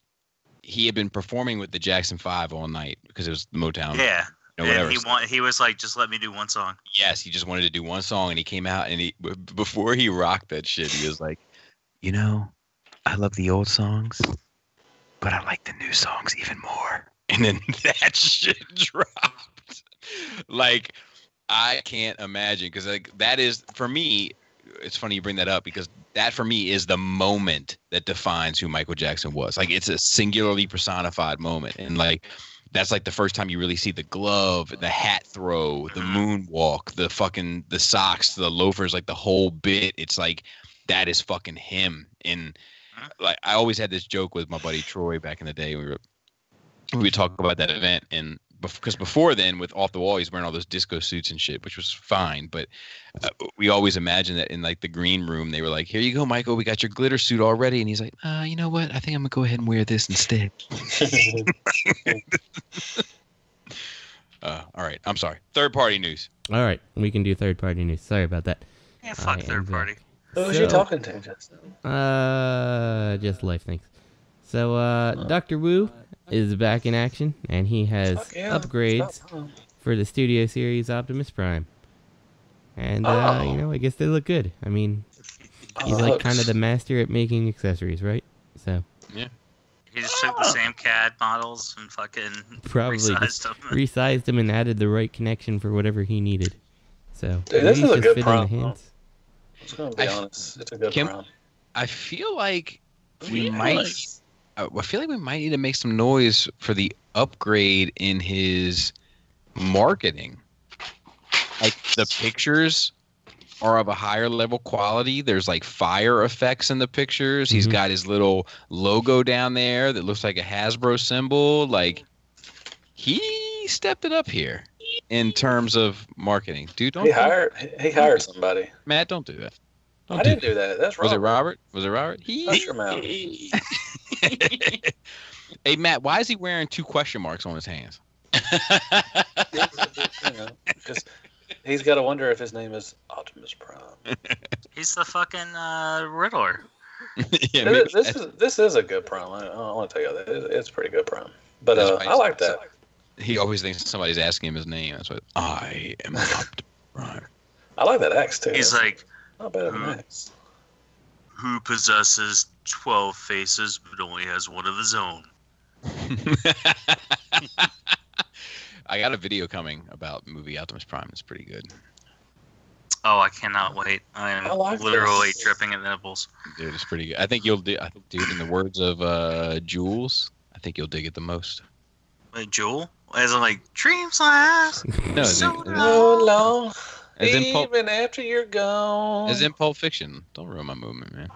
Speaker 8: he had been performing with the Jackson 5 all night because it was the Motown.
Speaker 11: Yeah,
Speaker 8: whatever.
Speaker 11: He was like, just let me do one song.
Speaker 8: Yes, he just wanted to do one song, and he came out, and before he rocked that shit, he was like, you know, I love the old songs, but I like the new songs even more. And then that shit dropped. Like, I can't imagine, because like that is, for me, it's funny you bring that up, because that for me is the moment that defines who Michael Jackson was. Like, it's a singularly personified moment, and like that's like the first time you really see the glove, the hat throw, the moonwalk, the socks, the loafers, like the whole bit. It's like that is fucking him. And like I always had this joke with my buddy Troy back in the day. We would talk about that event, and because before then, with Off the Wall, he's wearing all those disco suits and shit, which was fine. But we always imagined that in like the green room, they were like, "Here you go, Michael. We got your glitter suit already." And he's like, "You know what? I think I'm gonna go ahead and wear this instead." All right. I'm sorry. Third party news.
Speaker 10: All right, we can do third party news. Sorry about that.
Speaker 11: Yeah, fuck third party.
Speaker 7: Who was you talking to, Justin?
Speaker 10: Just life things. So, Dr. Wu is back in action, and he has upgrades for the Studio Series Optimus Prime. And, I guess they look good. I mean, he's like kind of the master at making accessories, right? So.
Speaker 8: Yeah.
Speaker 11: He just took the same CAD models and fucking
Speaker 10: resized them and added the right connection for whatever he needed. So,
Speaker 7: dude, this is a good prom.
Speaker 10: I'm
Speaker 7: just gonna be honest, it's a good prom.
Speaker 8: I feel like we might need to make some noise for the upgrade in his marketing. Like the pictures are of a higher level quality. There's like fire effects in the pictures. He's got his little logo down there that looks like a Hasbro symbol. Like he stepped it up here in terms of marketing. Dude, don't. He
Speaker 7: hired somebody.
Speaker 8: Matt, don't do that.
Speaker 7: I didn't do that. That's wrong.
Speaker 8: Was it Robert?
Speaker 7: Hush your mouth.
Speaker 8: Hey Matt, why is he wearing 2 question marks on his hands?
Speaker 7: Because he's got to wonder if his name is Optimus Prime.
Speaker 11: He's the fucking Riddler.
Speaker 7: Yeah, this is a good prom. I want to tell you that it's a pretty good prom. But I like that.
Speaker 8: He always thinks somebody's asking him his name. That's what I am Optimus Prime.
Speaker 7: I like that X too.
Speaker 11: He's like,
Speaker 7: not bad than X.
Speaker 11: Who possesses 12 faces but only has one of his own?
Speaker 8: I got a video coming about the movie Optimus Prime. It's pretty good.
Speaker 11: Oh, I cannot wait. I am literally dripping at nipples.
Speaker 8: Dude, it's pretty good. I think you'll do. Dude, in the words of Jules, I think you'll dig it the most.
Speaker 11: Like Jewel? As in like dreams last
Speaker 8: no,
Speaker 11: so
Speaker 7: long.
Speaker 8: As in
Speaker 7: even after you're gone.
Speaker 8: As in Pulp Fiction. Don't ruin my movement, man.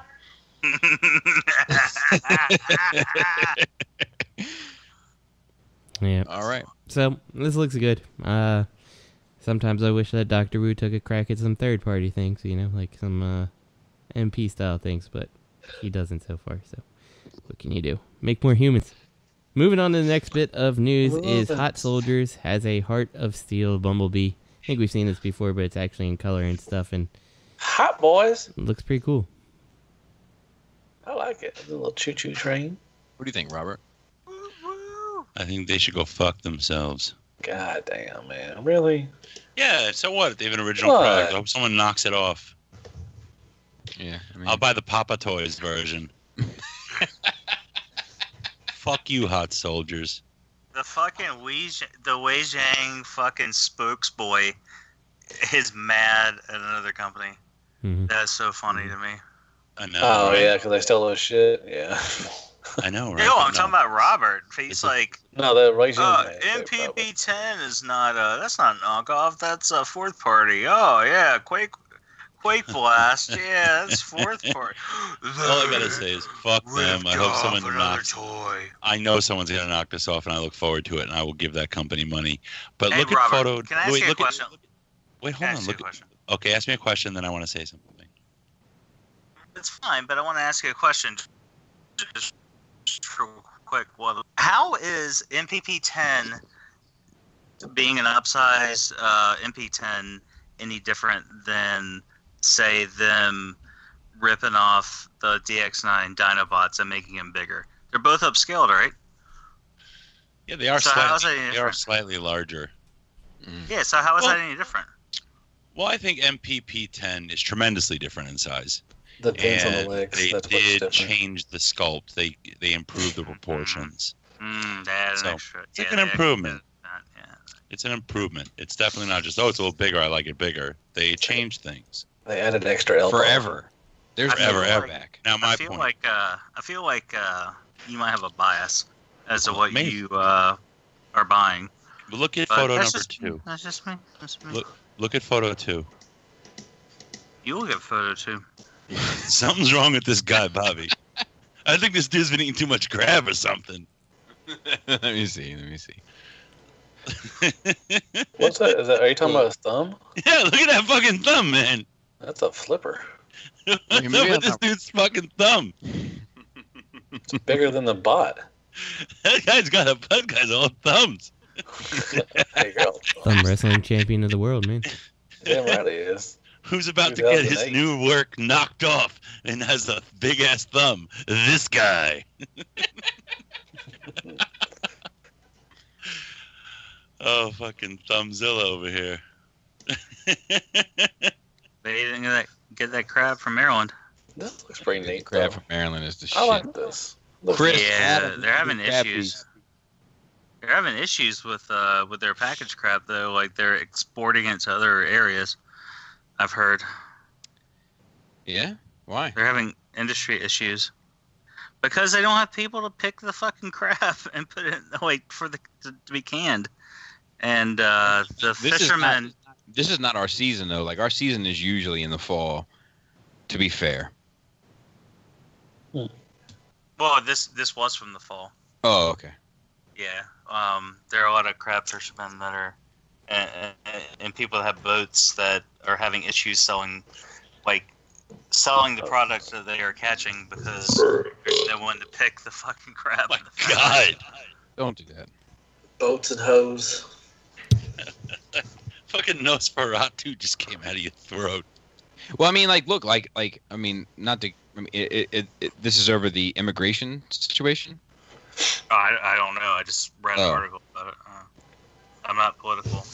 Speaker 10: Yeah.
Speaker 8: All right.
Speaker 10: So this looks good. Sometimes I wish that Dr. Wu took a crack at some third-party things, like some MP style things, but he doesn't so far. So what can you do? Make more humans. Moving on to the next bit of news is Hot Soldiers has a Heart of Steel Bumblebee. I think we've seen this before, but it's actually in color and stuff, and
Speaker 7: Hot Boys.
Speaker 10: It looks pretty cool.
Speaker 7: I like it. A little choo-choo train.
Speaker 8: What do you think, Robert?
Speaker 1: I think they should go fuck themselves.
Speaker 7: God damn, man. Really?
Speaker 1: Yeah, so what? They have an original product. I hope someone knocks it off.
Speaker 8: Yeah.
Speaker 1: I'll buy the Papa Toys version. Fuck you, Hot Soldiers.
Speaker 11: The fucking the Wei Zhang fucking spokesboy is mad at another company.
Speaker 10: Mm-hmm.
Speaker 11: That's so funny to me.
Speaker 1: I know.
Speaker 7: Oh,
Speaker 1: right?
Speaker 7: yeah, because they stole those shit. Yeah.
Speaker 1: I know, right?
Speaker 11: Yo, I'm talking about Robert. He's like,
Speaker 7: no, the Wei Zhang.
Speaker 11: MPP-10 is not that's not knockoff. That's a fourth party. Oh yeah, Quake Blast. Yeah, that's fourth party.
Speaker 1: All I gotta say is fuck them. I hope someone knocks. I know someone's gonna knock this off, and I look forward to it, and I will give that company money. But look
Speaker 11: Robert,
Speaker 1: at photo.
Speaker 11: Can I ask you a question?
Speaker 1: Wait, hold on. Okay, ask me a question, then I want to say something.
Speaker 11: It's fine, but I want to ask you a question. Just real quick. How is MPP-10 being an upsize MP-10 any different than, say, them ripping off the DX9 Dinobots and making them bigger? They're both upscaled, right?
Speaker 1: Yeah, they are slightly larger.
Speaker 11: Yeah, so how is that any different?
Speaker 1: Well, I think MPP-10 is tremendously different in size.
Speaker 7: The pins on the legs.
Speaker 1: They did change the sculpt. They improved the proportions.
Speaker 11: That's extra.
Speaker 1: It's like an improvement. It's an improvement. It's definitely not just, it's a little bigger, I like it bigger. They changed things.
Speaker 7: They added extra elbow.
Speaker 8: Forever. There's
Speaker 1: forever back. Now my point.
Speaker 11: I feel like you might have a bias as to what you are buying.
Speaker 1: But look at photo number 2.
Speaker 11: That's just me.
Speaker 1: Look at photo 2.
Speaker 11: You will get photo 2.
Speaker 1: Something's wrong with this guy, Bobby. I think this dude's been eating too much crab or something.
Speaker 8: Let me see.
Speaker 7: What's that? Are you talking about his thumb?
Speaker 1: Yeah, look at that fucking thumb, man.
Speaker 7: That's a flipper.
Speaker 1: What's up with this dude's fucking thumb?
Speaker 7: It's bigger than the bot.
Speaker 1: That guy's all thumbs.
Speaker 7: There you go.
Speaker 10: Thumb wrestling champion of the world, man.
Speaker 7: Damn right he is.
Speaker 1: Who's about to get his new work knocked off and has a big ass thumb? This guy. Oh, fucking Thumbzilla over here.
Speaker 11: They didn't get that crab from Maryland.
Speaker 7: That looks pretty neat.
Speaker 8: Crab from Maryland is the shit.
Speaker 7: I like this.
Speaker 8: Chris,
Speaker 11: yeah, they're having
Speaker 8: crab
Speaker 11: issues.
Speaker 8: piece.
Speaker 11: They're having issues with their packaged crab though. Like they're exporting it to other areas. I've heard.
Speaker 8: Yeah? Why?
Speaker 11: They're having industry issues because they don't have people to pick the fucking crab and put it like to be canned. And the fishermen.
Speaker 8: This is not our season though. Like our season is usually in the fall. To be fair.
Speaker 11: Well, this was from the fall.
Speaker 8: Oh, okay.
Speaker 11: Yeah. There are a lot of crab fishermen that are, and people that have boats that are having issues selling the product that they are catching because there's no one to pick the fucking crab.
Speaker 1: Oh my God.
Speaker 8: Don't do that.
Speaker 7: Boats and hoes.
Speaker 1: Fucking Nosferatu just came out of your throat.
Speaker 8: Well, I mean, like, look, like, I mean, not to. I mean, this is over the immigration situation.
Speaker 11: I don't know. I just read an article about it. I'm not political,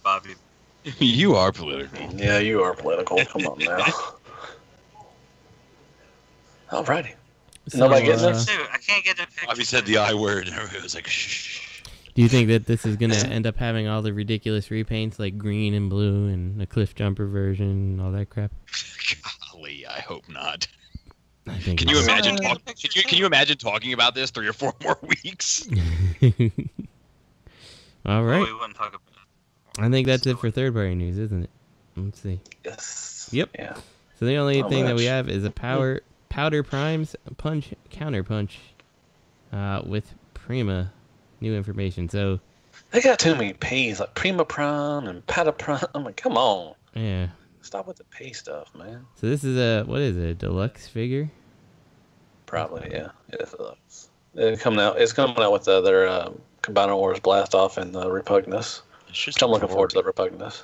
Speaker 11: Bobby.
Speaker 8: You are political.
Speaker 7: Yeah, you are political. Come on now. Alrighty.
Speaker 10: So,
Speaker 7: Nobody getting this?
Speaker 11: Dude, I can't get the picture.
Speaker 1: Bobby said the I word, and everybody was like, shh.
Speaker 10: Do you think that this is going to end up having all the ridiculous repaints like green and blue and a cliff jumper version and all that crap?
Speaker 8: Golly, I hope not.
Speaker 10: I think
Speaker 8: Can you imagine? Can you imagine talking about this 3 or 4 more weeks?
Speaker 10: All right.
Speaker 11: Well, we wouldn't talk about it.
Speaker 10: I think that's it for third-party news, isn't it? Let's see.
Speaker 7: Yes.
Speaker 10: Yep.
Speaker 7: Yeah.
Speaker 10: So the only thing that we have is a Powder Primes Punch Counterpunch with Prima new information. So
Speaker 7: They got too many P's, like Prima Prime and Pataprime. I'm like, come on.
Speaker 10: yeah.
Speaker 7: Stop with the P stuff, man.
Speaker 10: So this is a deluxe figure?
Speaker 7: Probably, yeah. It is Deluxe. It's coming out with their Combiner Wars Blast Off and Repugnus. Which I'm looking forward to the Repugnus.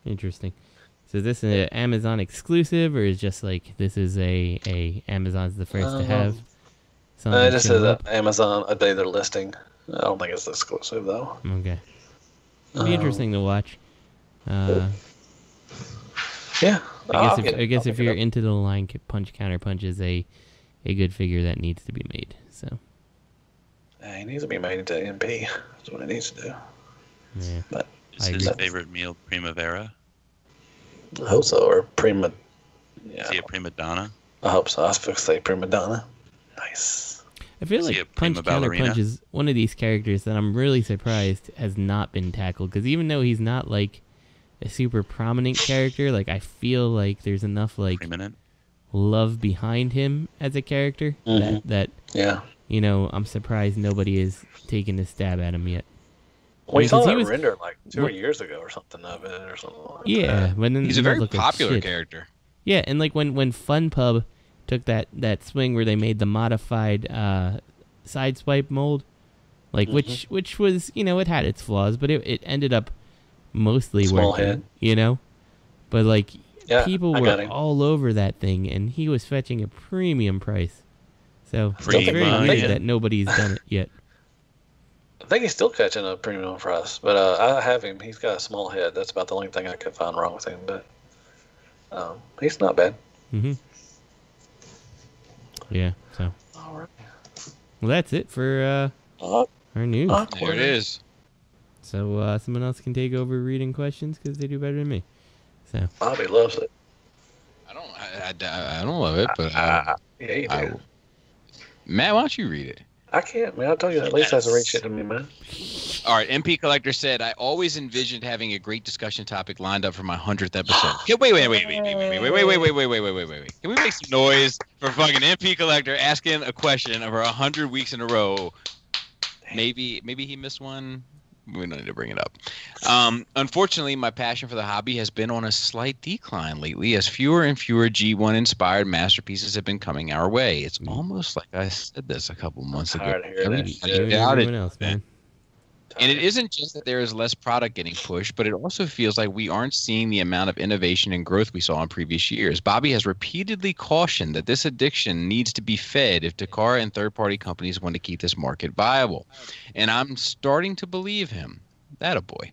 Speaker 10: Interesting. So is this an Amazon exclusive, or is just like this is a Amazon's the first to have?
Speaker 7: It just says Amazon a day they're listing. I don't think it's exclusive though.
Speaker 10: Okay. It'll be interesting to watch.
Speaker 7: Yeah.
Speaker 10: I guess if you're into the line, Punch Counterpunch is a good figure that needs to be made. So.
Speaker 7: He needs to be made into MP. That's what it needs to do.
Speaker 10: Yeah.
Speaker 7: But
Speaker 1: is his favorite meal Primavera?
Speaker 7: I hope so. Or Prima. Yeah.
Speaker 1: Is he a prima donna?
Speaker 7: I hope so. I was supposed to say Prima Donna. Nice.
Speaker 10: I feel like Punch Counterpunch is one of these characters that I'm really surprised has not been tackled. Because even though he's not like a super prominent character, like I feel like there's enough like love behind him as a character that
Speaker 7: yeah,
Speaker 10: you know, I'm surprised nobody has taken a stab at him yet.
Speaker 7: Well, he saw that render like 2 years ago or something of it or something like that.
Speaker 10: Yeah, but then
Speaker 8: he's a very popular character.
Speaker 10: Yeah, and like when FunPub took that swing where they made the modified sideswipe mold, like which was, you know, it had its flaws, but it ended up mostly
Speaker 7: Small
Speaker 10: working,
Speaker 7: head.
Speaker 10: you know. But like people
Speaker 7: I
Speaker 10: were all over that thing, and he was fetching a premium price. So it's very weird that nobody's done it yet.
Speaker 7: I think he's still catching a premium price, but I have him. He's got a small head. That's about the only thing I could find wrong with him, but he's not bad.
Speaker 10: Yeah, so.
Speaker 7: All right.
Speaker 10: Well, that's it for our news.
Speaker 8: There it is.
Speaker 10: So someone else can take over reading questions because they do better than me. So
Speaker 7: Bobby loves it.
Speaker 8: I don't love it, but
Speaker 7: yeah, you do.
Speaker 8: Matt, why don't you read it?
Speaker 7: I can't, man. I told you at least has to reach it to me, man.
Speaker 8: All right, MP Collector said, I always envisioned having a great discussion topic lined up for my 100th episode. Wait. Can we make some noise for fucking MP Collector asking a question over 100 weeks in a row? Maybe he missed one. We don't need to bring it up. Unfortunately, my passion for the hobby has been on a slight decline lately as fewer and fewer G1-inspired masterpieces have been coming our way. It's almost like I said this a couple months ago. And it isn't just that there is less product getting pushed, but it also feels like we aren't seeing the amount of innovation and growth we saw in previous years. Bobby has repeatedly cautioned that this addiction needs to be fed if Takara and third-party companies want to keep this market viable. And I'm starting to believe him. Attaboy.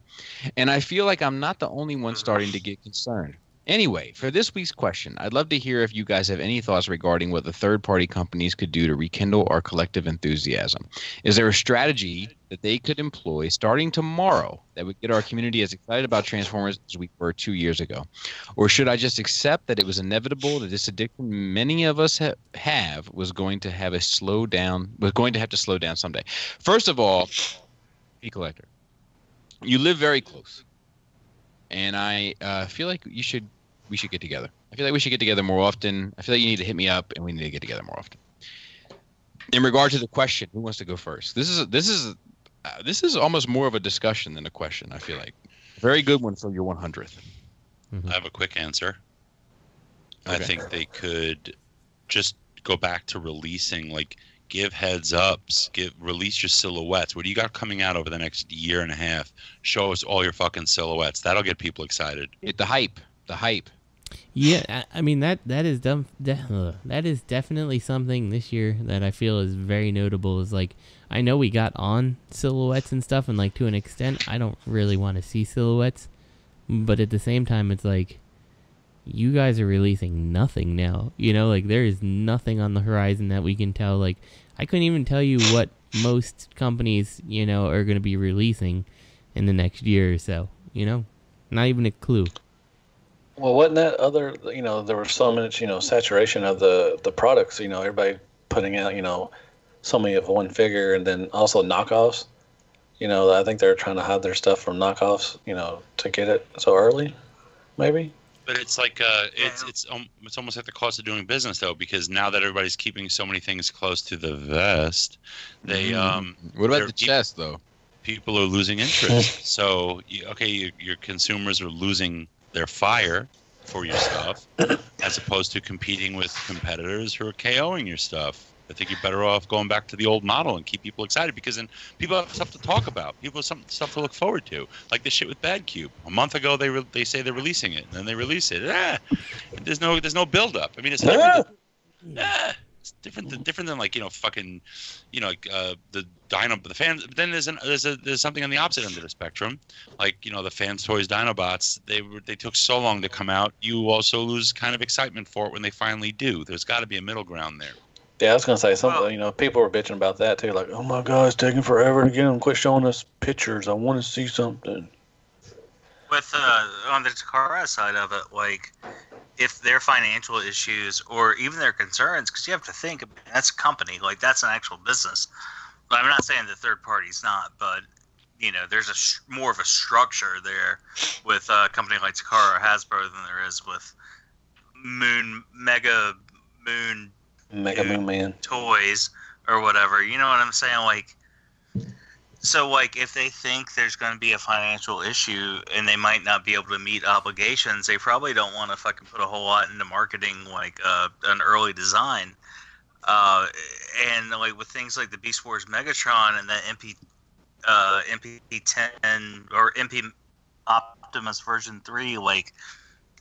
Speaker 8: And I feel like I'm not the only one starting to get concerned. Anyway, for this week's question, I'd love to hear if you guys have any thoughts regarding what the third-party companies could do to rekindle our collective enthusiasm. Is there a strategy that they could employ starting tomorrow that would get our community as excited about Transformers as we were 2 years ago? Or should I just accept that it was inevitable that this addiction many of us have was going to have to slow down someday? First of all, P Collector, you live very close. And I feel like we should get together. I feel like we should get together more often. I feel like you need to hit me up, and we need to get together more often. In regard to the question, who wants to go first? This is almost more of a discussion than a question. I feel like very good one for your 100th.
Speaker 1: I have a quick answer. Okay. I think they could just go back to releasing, like, give heads ups, release your silhouettes. What do you got coming out over the next year and a half? Show us all your fucking silhouettes. That'll get people excited.
Speaker 8: The hype.
Speaker 10: Yeah, I mean that is definitely something this year that I feel is very notable. Is like, I know we got on silhouettes and stuff, and like to an extent, I don't really want to see silhouettes, but at the same time, it's like, you guys are releasing nothing now. You know, like, there is nothing on the horizon that we can tell. Like, I couldn't even tell you what most companies, you know, are going to be releasing in the next year or so. You know, not even a clue.
Speaker 7: Well, wasn't that other, you know, there was so much, you know, saturation of the products, you know, everybody putting out, you know, so many of one figure, and then also knockoffs. You know, I think they're trying to hide their stuff from knockoffs, you know, to get it so early, maybe.
Speaker 1: But it's like it's almost like the cost of doing business, though, because now that everybody's keeping so many things close to the vest, they
Speaker 8: what about the chest, though?
Speaker 1: People are losing interest. So your consumers are losing their fire for your stuff, as opposed to competing with competitors who are KOing your stuff. I think you're better off going back to the old model and keep people excited, because then people have stuff to talk about. People have stuff to look forward to. Like the shit with Bad Cube. A month ago, they say they're releasing it, and then they release it. There's no build up. I mean, it's different. It's different than like, you know, fucking, you know, like the fans. But then there's something on the opposite end of the spectrum, like, you know, the Fans Toys Dinobots. They took so long to come out. You also lose kind of excitement for it when they finally do. There's got to be a middle ground there.
Speaker 7: Yeah, I was gonna say something. You know, people were bitching about that too. Like, oh my God, it's taking forever to get them. Quit showing us pictures. I want to see something.
Speaker 11: With on the Takara side of it, like, if their financial issues or even their concerns, because you have to think, that's a company, like, that's an actual business. I'm not saying the third party's not, but, you know, there's more of a structure there with a company like Takara or Hasbro than there is with Mega Moon Man toys or whatever. You know what I'm saying? Like, so, like, if they think there's going to be a financial issue and they might not be able to meet obligations, they probably don't want to fucking put a whole lot into marketing, like an early design. And like with things like the Beast Wars Megatron and the MP10 or MP Optimus version 3, like,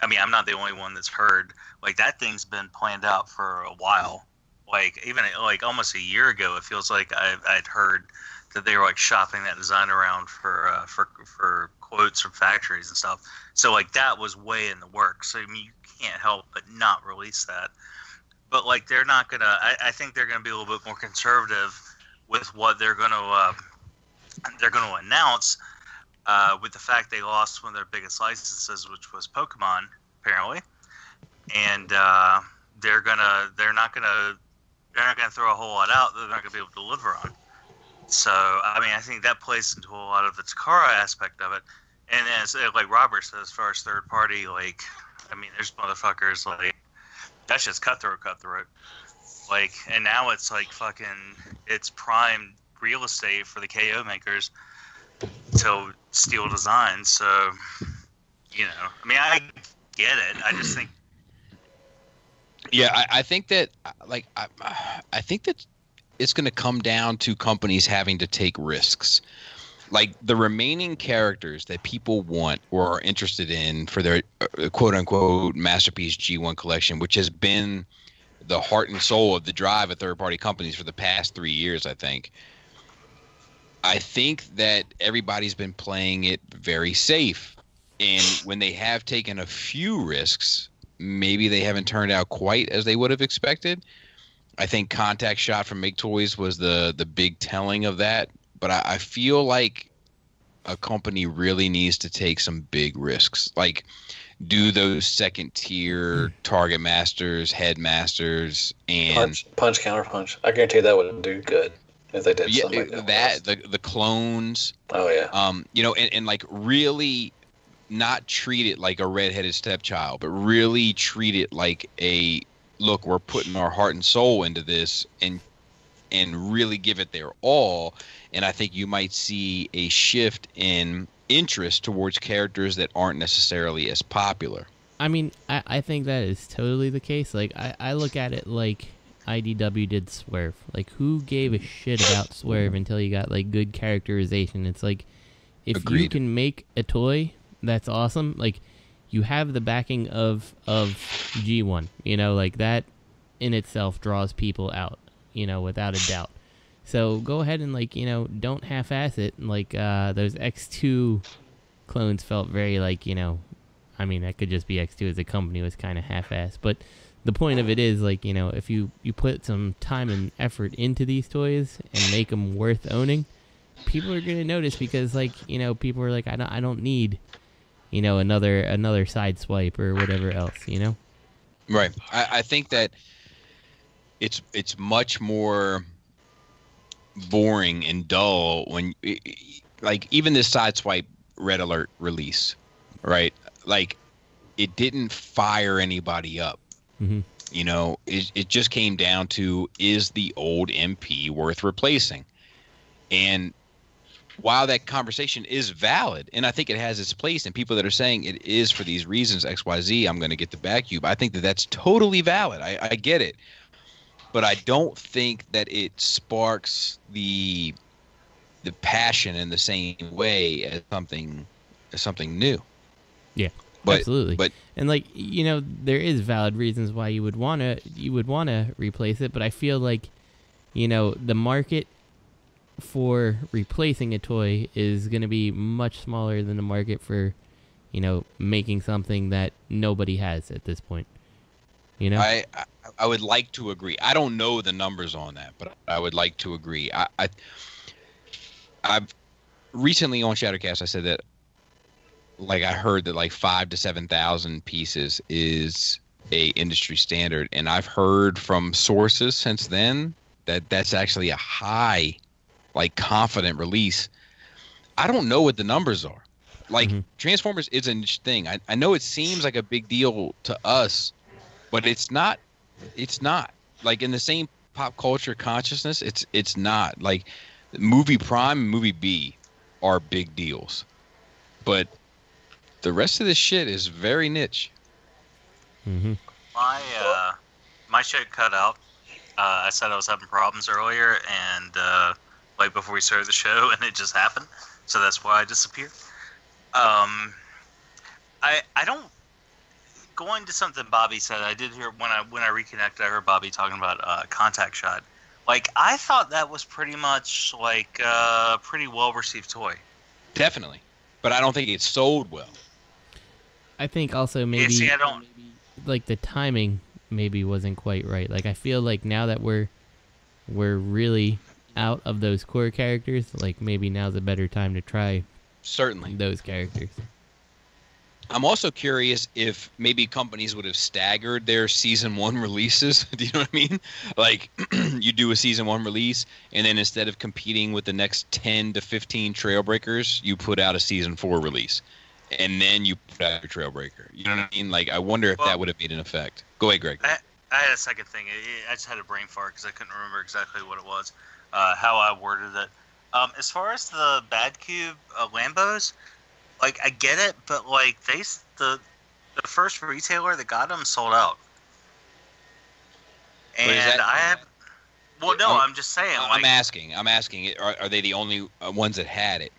Speaker 11: I mean, I'm not the only one that's heard. Like, that thing's been planned out for a while. Like, even like almost a year ago, it feels like I'd heard that they were like shopping that design around for quotes from factories and stuff. So like that was way in the works. So I mean, you can't help but not release that. But like they're not gonna. I think they're gonna be a little bit more conservative with what they're gonna announce. With the fact they lost one of their biggest licenses, which was Pokemon, apparently, and they're not gonna throw a whole lot out that they're not gonna be able to deliver on. So I mean, I think that plays into a lot of the Takara aspect of it. And as like Robert said, as far as third party, like, I mean, there's motherfuckers like that's just cutthroat. Like, and now it's like fucking, it's prime real estate for the KO makers to steal designs. So, you know, I mean, I get it. I just think.
Speaker 8: Yeah, I think that, like, I think that it's going to come down to companies having to take risks. Like, the remaining characters that people want or are interested in for their quote-unquote masterpiece G1 collection, which has been the heart and soul of the drive of third-party companies for the past 3 years, I think. I think that everybody's been playing it very safe. And when they have taken a few risks, maybe they haven't turned out quite as they would have expected. I think Contact Shot from Make Toys was the big telling of that. But I feel like a company really needs to take some big risks. Like, do those second tier Target Masters, Headmasters, and
Speaker 7: punch Counterpunch. I guarantee that would do good if they did something like that.
Speaker 8: The clones.
Speaker 7: Oh yeah.
Speaker 8: You know, and like really not treat it like a redheaded stepchild, but really treat it like a look. We're putting our heart and soul into this, and really give it their all. And I think you might see a shift in interest towards characters that aren't necessarily as popular.
Speaker 10: I mean, I think that is totally the case. Like, I look at it like IDW did Swerve. Like, who gave a shit about Swerve until you got, like, good characterization? It's like, if
Speaker 8: Agreed.
Speaker 10: you can make a toy that's awesome, like, you have the backing of G1. You know, like, that in itself draws people out, you know, without a doubt. So go ahead and, like, you know, don't half-ass it. Like, those X2 clones felt very, like, you know, I mean, that could just be X2 as a company was kind of half-assed. But the point of it is, like, you know, if you put some time and effort into these toys and make them worth owning, people are going to notice because, like, you know, people are like, I don't need, you know, another side swipe or whatever else, you know?
Speaker 8: Right. I think that it's much more boring and dull when, like, even this Sideswipe Red Alert release, right? Like, it didn't fire anybody up.
Speaker 10: Mm-hmm.
Speaker 8: You know, it just came down to, is the old MP worth replacing? And while that conversation is valid, and I think it has its place, and people that are saying it is for these reasons, XYZ, I'm going to get the Batcube, I think that that's totally valid. I get it. But I don't think that it sparks the passion in the same way as something new.
Speaker 10: Yeah, absolutely. But and, like, you know, there is valid reasons why you would wanna replace it. But I feel like, you know, the market for replacing a toy is going to be much smaller than the market for, you know, making something that nobody has at this point. You know,
Speaker 8: I would like to agree. I don't know the numbers on that, but I would like to agree. I've recently on Shattercast, I said that, like, I heard that like 5,000 to 7,000 pieces is a industry standard, and I've heard from sources since then that that's actually a high, like, confident release. I don't know what the numbers are. Like, Transformers is a niche thing. I know it seems like a big deal to us, but it's not. It's not. Like, in the same pop culture consciousness, it's not. Like, movie Prime and movie B are big deals, but the rest of this shit is very niche.
Speaker 10: Mm-hmm.
Speaker 11: My shit cut out. I said I was having problems earlier, and like before we started the show, and it just happened. So that's why I disappeared. I don't. Going to something Bobby said, I did hear when I reconnected, I heard Bobby talking about Contact Shot. Like, I thought that was pretty much like a pretty well received toy.
Speaker 8: Definitely, but I don't think it sold well.
Speaker 10: I think also maybe,
Speaker 11: yeah, see, I don't,
Speaker 10: like, the timing maybe wasn't quite right. Like, I feel like now that we're really out of those core characters, like, maybe now's a better time to try
Speaker 8: certainly
Speaker 10: those characters.
Speaker 8: I'm also curious if maybe companies would have staggered their season 1 releases. Do you know what I mean? Like, you do a season 1 release, and then instead of competing with the next 10 to 15 Trailbreakers, you put out a season 4 release, and then you put out your Trailbreaker. You know what I mean? Like, I wonder if that would have made an effect. Go ahead, Greg.
Speaker 11: I had a second thing. I just had a brain fart because I couldn't remember exactly what it was, how I worded it. As far as the Batcube Lambos, like, I get it, but, like, the first retailer that got them sold out. And I have... Well, no, I'm just saying. Like,
Speaker 8: I'm asking. Are they the only ones that had it?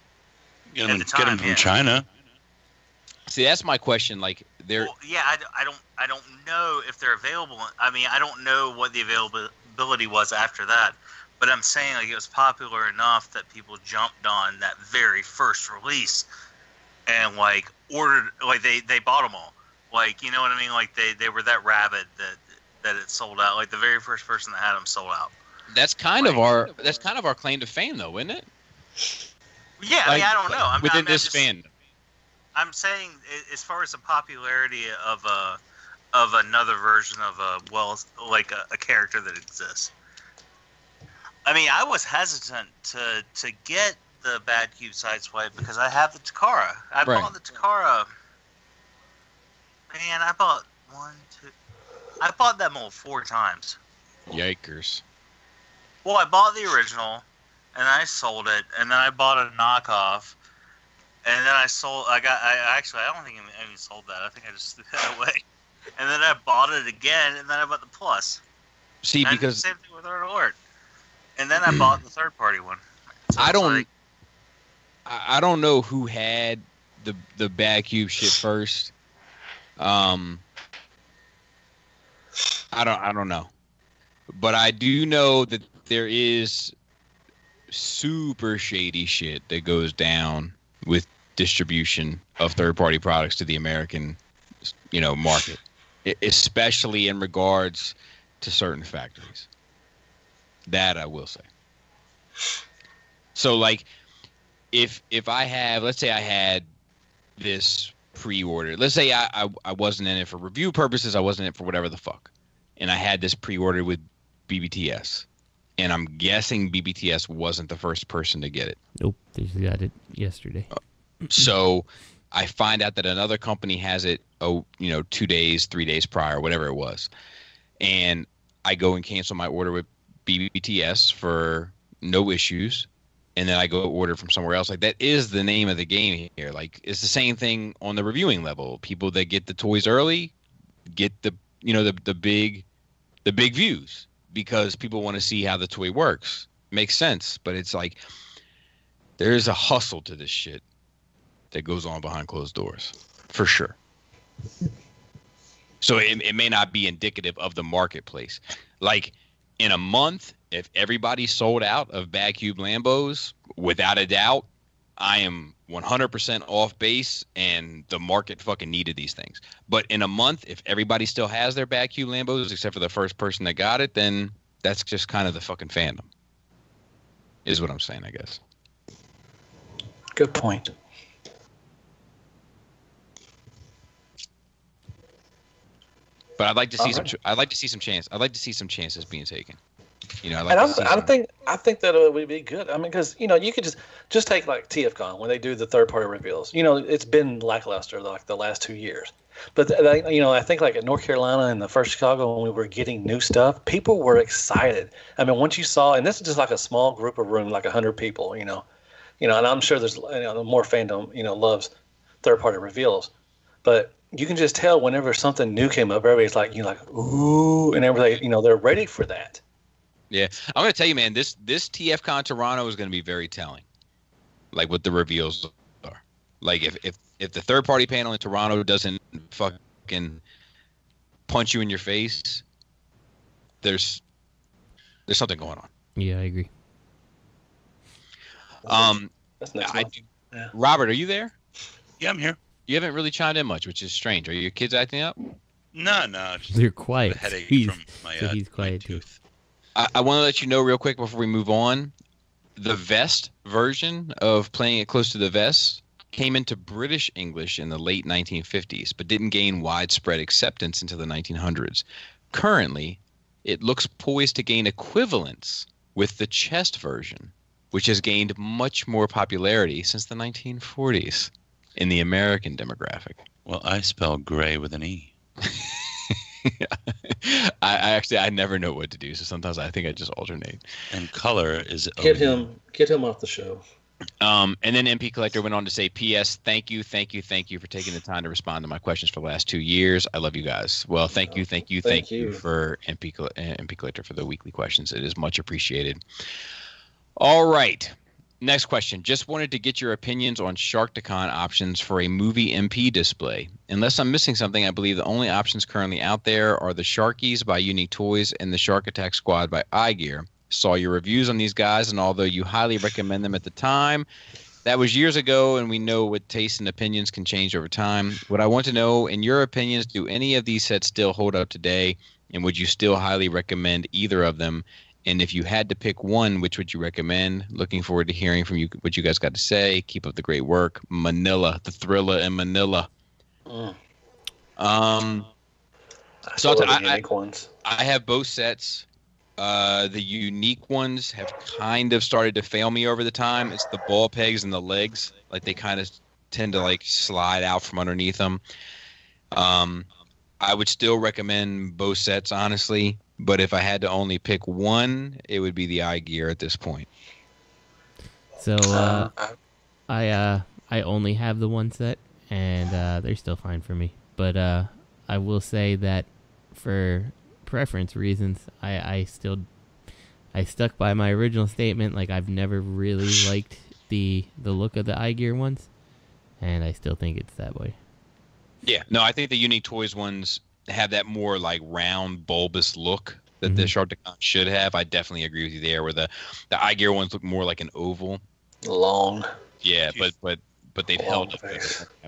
Speaker 1: Get them from China.
Speaker 8: See, that's my question. Like, they're...
Speaker 11: Well, yeah, I don't know if they're available. I mean, I don't know what the availability was after that. But I'm saying, like, it was popular enough that people jumped on that very first release and, like, ordered, like, they bought them all. Like, you know what I mean? Like, they were that rabid that it sold out. Like, the very first person that had them sold out.
Speaker 8: That's kind of our claim to fame, though, isn't it?
Speaker 11: Yeah, I mean, I don't know.
Speaker 8: Within this fandom.
Speaker 11: I'm saying, as far as the popularity of another version of a character that exists. I mean, I was hesitant to get the Bad Cube Sideswipe because I have the Takara. I bought the Takara. Man, I bought I bought that mold 4 times.
Speaker 8: Yikers.
Speaker 11: Well, I bought the original, and I sold it, and then I bought a knockoff, and then I don't think I even sold that. I think I just threw that away. And then I bought it again, and then I bought the Plus.
Speaker 8: See,
Speaker 11: and
Speaker 8: because
Speaker 11: same thing with Art Alert. And then I bought the third-party one. So
Speaker 8: I don't know who had the Bad Cube shit first. I don't know, but I do know that there is super shady shit that goes down with distribution of third-party products to the American, market, especially in regards to certain factories. That I will say. So, like, if I have, let's say I had this pre-ordered. Let's say I wasn't in it for review purposes. I wasn't in it for whatever the fuck. And I had this pre-ordered with BBTS. And I'm guessing BBTS wasn't the first person to get it.
Speaker 10: Nope. They just got it yesterday.
Speaker 8: So I find out that another company has it, 2 days, 3 days prior, whatever it was. And I go and cancel my order with BBTS for no issues. And then I go order from somewhere else. Like, that is the name of the game here. Like, it's the same thing on the reviewing level. People that get the toys early get the big views because people want to see how the toy works. Makes sense, but it's like there is a hustle to this shit that goes on behind closed doors, for sure. So it may not be indicative of the marketplace. Like, in a month, if everybody sold out of Bad Cube Lambos, without a doubt, I am 100% off base, and the market fucking needed these things. But in a month, if everybody still has their Bad Cube Lambos, except for the first person that got it, then that's just kind of the fucking fandom, is what I'm saying, I guess.
Speaker 7: Good point.
Speaker 8: But I'd like to see I'd like to see some chances being taken.
Speaker 7: I think that it would be good. I mean, because you could just take like TFCon when they do the third party reveals. It's been lackluster like the last 2 years. But I think like at North Carolina and the first Chicago when we were getting new stuff, people were excited. I mean, once you saw, and this is just like a small group of room, like 100 people. And I'm sure there's more fandom loves third party reveals, but you can just tell whenever something new came up, everybody's like, ooh, and everybody, they're ready for that.
Speaker 8: Yeah, I'm gonna tell you, man. This TFCon Toronto is gonna be very telling, like what the reveals are. Like if the third party panel in Toronto doesn't fucking punch you in your face, there's something going on.
Speaker 10: Yeah, I agree.
Speaker 7: That's next month. Yeah.
Speaker 8: Robert, are you there?
Speaker 1: Yeah, I'm here.
Speaker 8: You haven't really chimed in much, which is strange. Are your kids acting up?
Speaker 1: No.
Speaker 10: They're quiet.
Speaker 1: He's from my,
Speaker 10: he's quiet
Speaker 1: too.
Speaker 8: I want to let you know real quick before we move on. The Vest version of Playing It Close to the Vest came into British English in the late 1950s, but didn't gain widespread acceptance until the 1900s. Currently, it looks poised to gain equivalence with the chest version, which has gained much more popularity since the 1940s in the American demographic.
Speaker 1: Well, I spell gray with an E.
Speaker 8: I never know what to do, so sometimes I think I just alternate.
Speaker 1: And color is
Speaker 7: get him off the show.
Speaker 8: And then MP Collector went on to say, P.S. Thank you for taking the time to respond to my questions for the last 2 years. I love you guys. Well, thank you for MP Collector for the weekly questions. It is much appreciated. All right. Next question. Just wanted to get your opinions on Sharkticon options for a movie MP display. Unless I'm missing something, I believe the only options currently out there are the Sharkies by Unique Toys and the Shark Attack Squad by iGear. Saw your reviews on these guys, and although you highly recommend them at the time, that was years ago, and we know what tastes and opinions can change over time. What I want to know, in your opinions, do any of these sets still hold up today, and would you still highly recommend either of them? And if you had to pick one, which would you recommend? Looking forward to hearing from you what you guys got to say. Keep up the great work. Manila, the Thriller in Manila.
Speaker 7: Mm.
Speaker 8: So
Speaker 7: unique ones.
Speaker 8: I have both sets. The unique ones have kind of started to fail me over the time. It's the ball pegs and the legs. Like they kind of tend to like slide out from underneath them. I would still recommend both sets, honestly. But if I had to only pick one, it would be the eye gear at this point.
Speaker 10: So I only have the one set, and they're still fine for me. But I will say that for preference reasons, I stuck by my original statement. Like, I've never really liked the look of the eye gear ones, and I still think it's that way.
Speaker 8: Yeah, no, I think the Unique Toys ones have that more like round, bulbous look that the Shardouts should have. I definitely agree with you there. Where the eye gear ones look more like an oval,
Speaker 7: long.
Speaker 8: Yeah, but they've held up.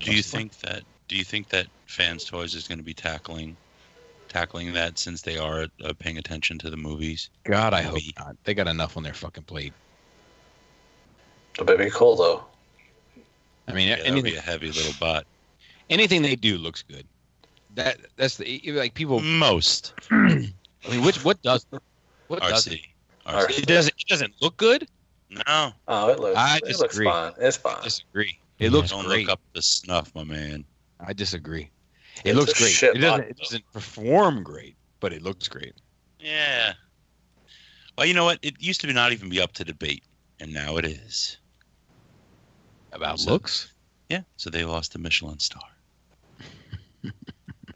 Speaker 1: Do you think that Fans Toys is going to be tackling that, since they are paying attention to the movies?
Speaker 8: God, I hope not. They got enough on their fucking plate.
Speaker 7: That'd be cool though.
Speaker 8: I mean,
Speaker 1: that would be a heavy little butt.
Speaker 8: Anything they do looks good. That's the like people.
Speaker 1: Most.
Speaker 8: I mean, what does it? It doesn't look good.
Speaker 1: No.
Speaker 7: Oh, it looks fine. It's fine.
Speaker 8: I disagree. It looks
Speaker 1: Don't
Speaker 8: great.
Speaker 1: look up the snuff, my man.
Speaker 8: I disagree. It looks great. It doesn't perform great, but it looks great.
Speaker 1: Yeah. Well, you know what? It used to not even be up to debate, and now it is.
Speaker 8: About looks?
Speaker 1: Yeah. So they lost a Michelin star.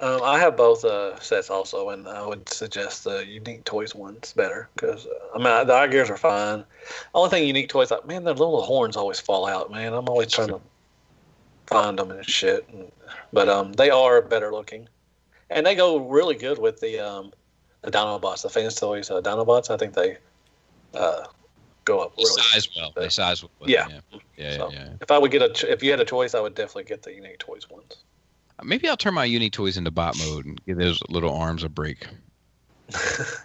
Speaker 7: I have both sets also, and I would suggest the Unique Toys ones better because I mean the eye gears are fine. Only thing Unique Toys, like, man, their little horns always fall out. Man, I'm always trying to find them and shit. But they are better looking, and they go really good with the Dinobots, the Fans Toys Dinobots. I think they go up really.
Speaker 8: They size well.
Speaker 7: Yeah.
Speaker 8: Yeah.
Speaker 7: If I would if you had a choice, I would definitely get the Unique Toys ones.
Speaker 8: Maybe I'll turn my Unique Toys into bot mode and give those little arms a break.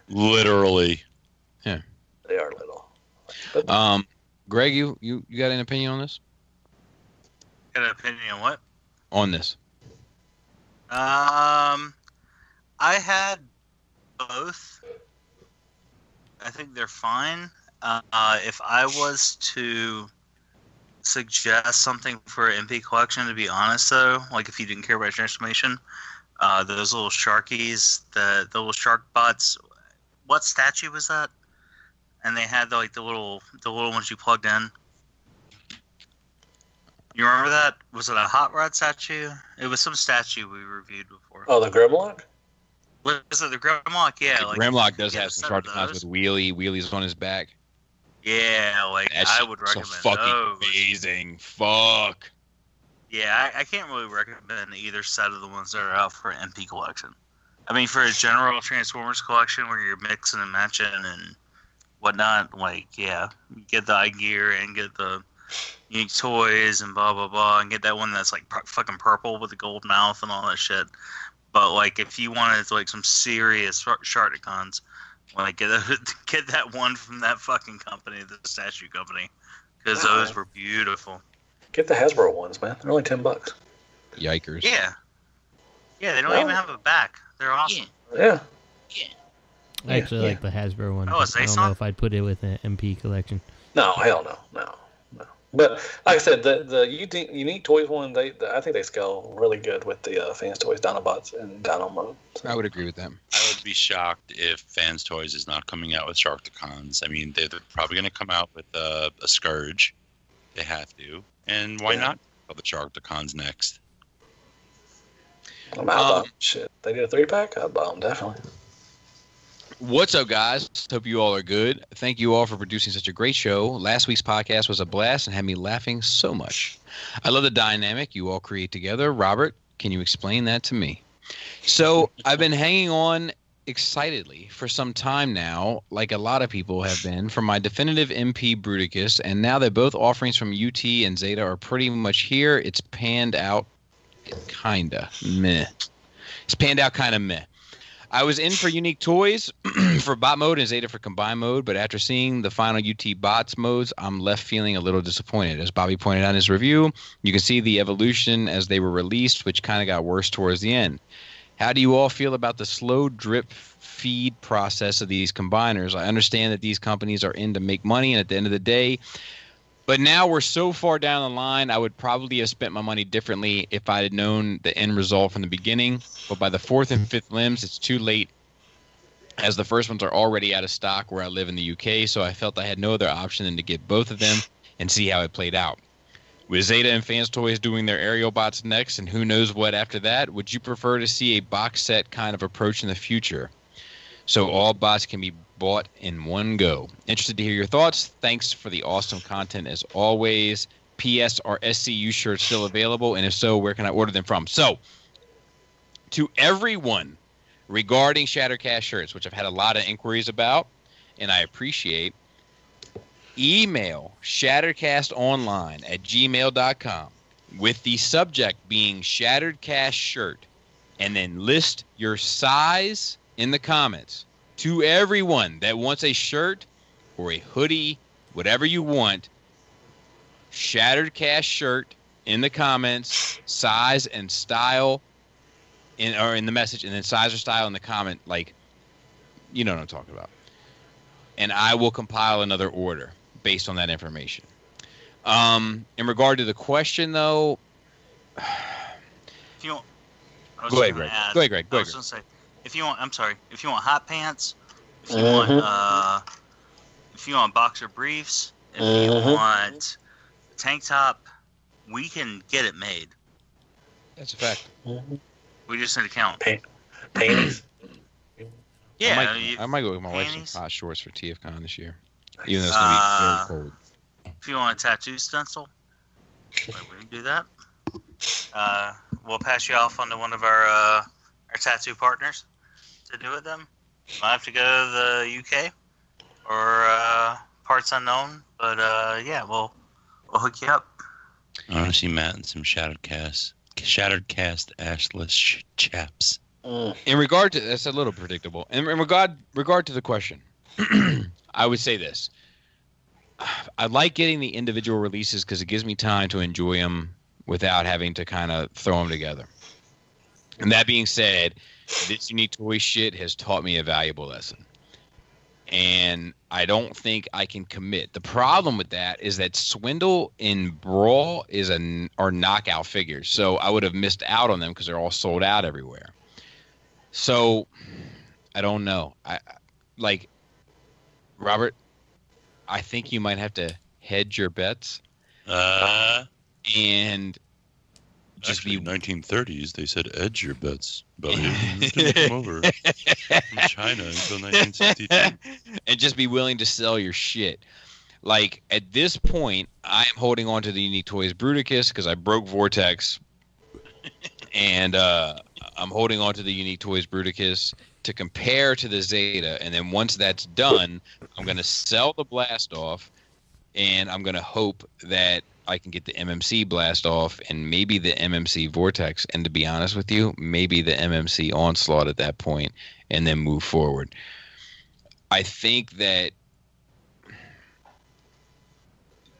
Speaker 1: Literally.
Speaker 7: Yeah. They are little.
Speaker 8: But, Greg, you got an opinion on this?
Speaker 11: Got an opinion on what?
Speaker 8: On this.
Speaker 11: I had both. I think they're fine. If I was to suggest something for an MP collection, to be honest though, like if you didn't care about transformation, those little sharkies, the little shark bots, what statue was that? And they had the little ones you plugged in. You remember that? Was it a hot rod statue? It was some statue we reviewed before.
Speaker 7: Oh, the Grimlock?
Speaker 11: Was it the Grimlock? Yeah.
Speaker 8: Like, Grimlock does have some Shardouts with wheelies on his back.
Speaker 11: Yeah, like I would recommend
Speaker 8: fucking amazing. Fuck.
Speaker 11: Yeah, I can't really recommend either set of the ones that are out for an MP collection. I mean, for a general Transformers collection where you're mixing and matching and whatnot, like, yeah, get the eye gear and get the Unique Toys and blah, blah, blah, and get that one that's like fucking purple with the gold mouth and all that shit. But, like, if you wanted like some serious Shardouts, like, get that one from that fucking company, the statue company, because those were beautiful.
Speaker 7: Get the Hasbro ones, man. They're only $10.
Speaker 8: Yikers.
Speaker 11: Yeah. Yeah, they don't even have a back. They're awesome.
Speaker 7: Yeah.
Speaker 10: I actually like the Hasbro one.
Speaker 11: Oh,
Speaker 10: I don't know if I'd put it with an MP collection.
Speaker 7: No, hell no. But like I said, the Unique Toys one, I think they scale really good with the Fans Toys Dinobots and Dino mode. So.
Speaker 8: I would agree with them.
Speaker 1: I would be shocked if Fans Toys is not coming out with Sharkticons. I mean, they're probably going to come out with a Scourge. They have to. And why not put the Sharkticons next?
Speaker 7: I'm out shit. They did a 3-pack? I'd buy them, definitely.
Speaker 8: What's up, guys? Hope you all are good. Thank you all for producing such a great show. Last week's podcast was a blast and had me laughing so much. I love the dynamic you all create together. Robert, can you explain that to me? So I've been hanging on excitedly for some time now, like a lot of people have been, for my definitive MP Bruticus, and now that both offerings from UT and Zeta are pretty much here, it's panned out kinda meh. It's panned out kinda meh. I was in for unique toys for bot mode and Zeta for combined mode, but after seeing the final UT bots modes, I'm left feeling a little disappointed. As Bobby pointed out in his review, you can see the evolution as they were released, which kind of got worse towards the end. How do you all feel about the slow drip feed process of these combiners? I understand that these companies are in to make money, and at the end of the day, but now we're so far down the line, I would probably have spent my money differently if I had known the end result from the beginning. But by the 4th and 5th limbs, it's too late, as the first ones are already out of stock where I live in the UK, so I felt I had no other option than to get both of them and see how it played out. With Zeta and Fans Toys doing their aerial bots next, and who knows what after that, would you prefer to see a box set kind of approach in the future, so all bots can be bought in one go? Interested to hear your thoughts. Thanks for the awesome content as always. PS, are SCU shirts still available? And if so, where can I order them from? So, to everyone regarding Shattercast shirts, which I've had a lot of inquiries about, and I appreciate, email shatteredcastonline@gmail.com with the subject being Shatteredcast shirt, and then list your size in the comments. To everyone that wants a shirt or a hoodie, whatever you want, Shatteredcast shirt in the comments, size and style in the message, and then size or style in the comment, like, you know what I'm talking about. And I will compile another order based on that information. In regard to the question, though,
Speaker 11: If you want,
Speaker 8: go ahead, Greg. Go ahead, Greg.
Speaker 11: I was going to say, if you want hot pants, if you want boxer briefs, if you want tank top, we can get it made.
Speaker 8: That's a fact.
Speaker 11: We just need to count.
Speaker 7: Panties.
Speaker 11: Yeah,
Speaker 8: I might go with my wife some hot shorts for TFCon this year, even though it's gonna be very cold.
Speaker 11: If you want a tattoo stencil, we can do that. We'll pass you off onto one of our tattoo partners to do it. Then might have to go to the UK or parts unknown, but yeah, we'll hook you up.
Speaker 1: I want to see Matt in some Shatteredcast ashless chaps.
Speaker 8: In regard to that's a little predictable. In regard to the question, I would say this: I like getting the individual releases because it gives me time to enjoy them without having to kind of throw them together. And that being said, this unique toy shit has taught me a valuable lesson. And I don't think I can commit. The problem with that is that Swindle and Brawl are knockout figures. So I would have missed out on them because they're all sold out everywhere. So I don't know. Like Robert, I think you might have to hedge your bets. And just
Speaker 1: actually, 1930s, they said edge your bets. But it didn't come over from China until 1962.
Speaker 8: And just be willing to sell your shit. Like, at this point, I am holding on to the Unique Toys Bruticus because I broke Vortex. And I'm holding on to the Unique Toys Bruticus to compare to the Zeta. And then once that's done, I'm going to sell the Blast Off. And I'm going to hope that I can get the MMC Blast Off and maybe the MMC Vortex. And to be honest with you, maybe the MMC Onslaught at that point, and then move forward. I think that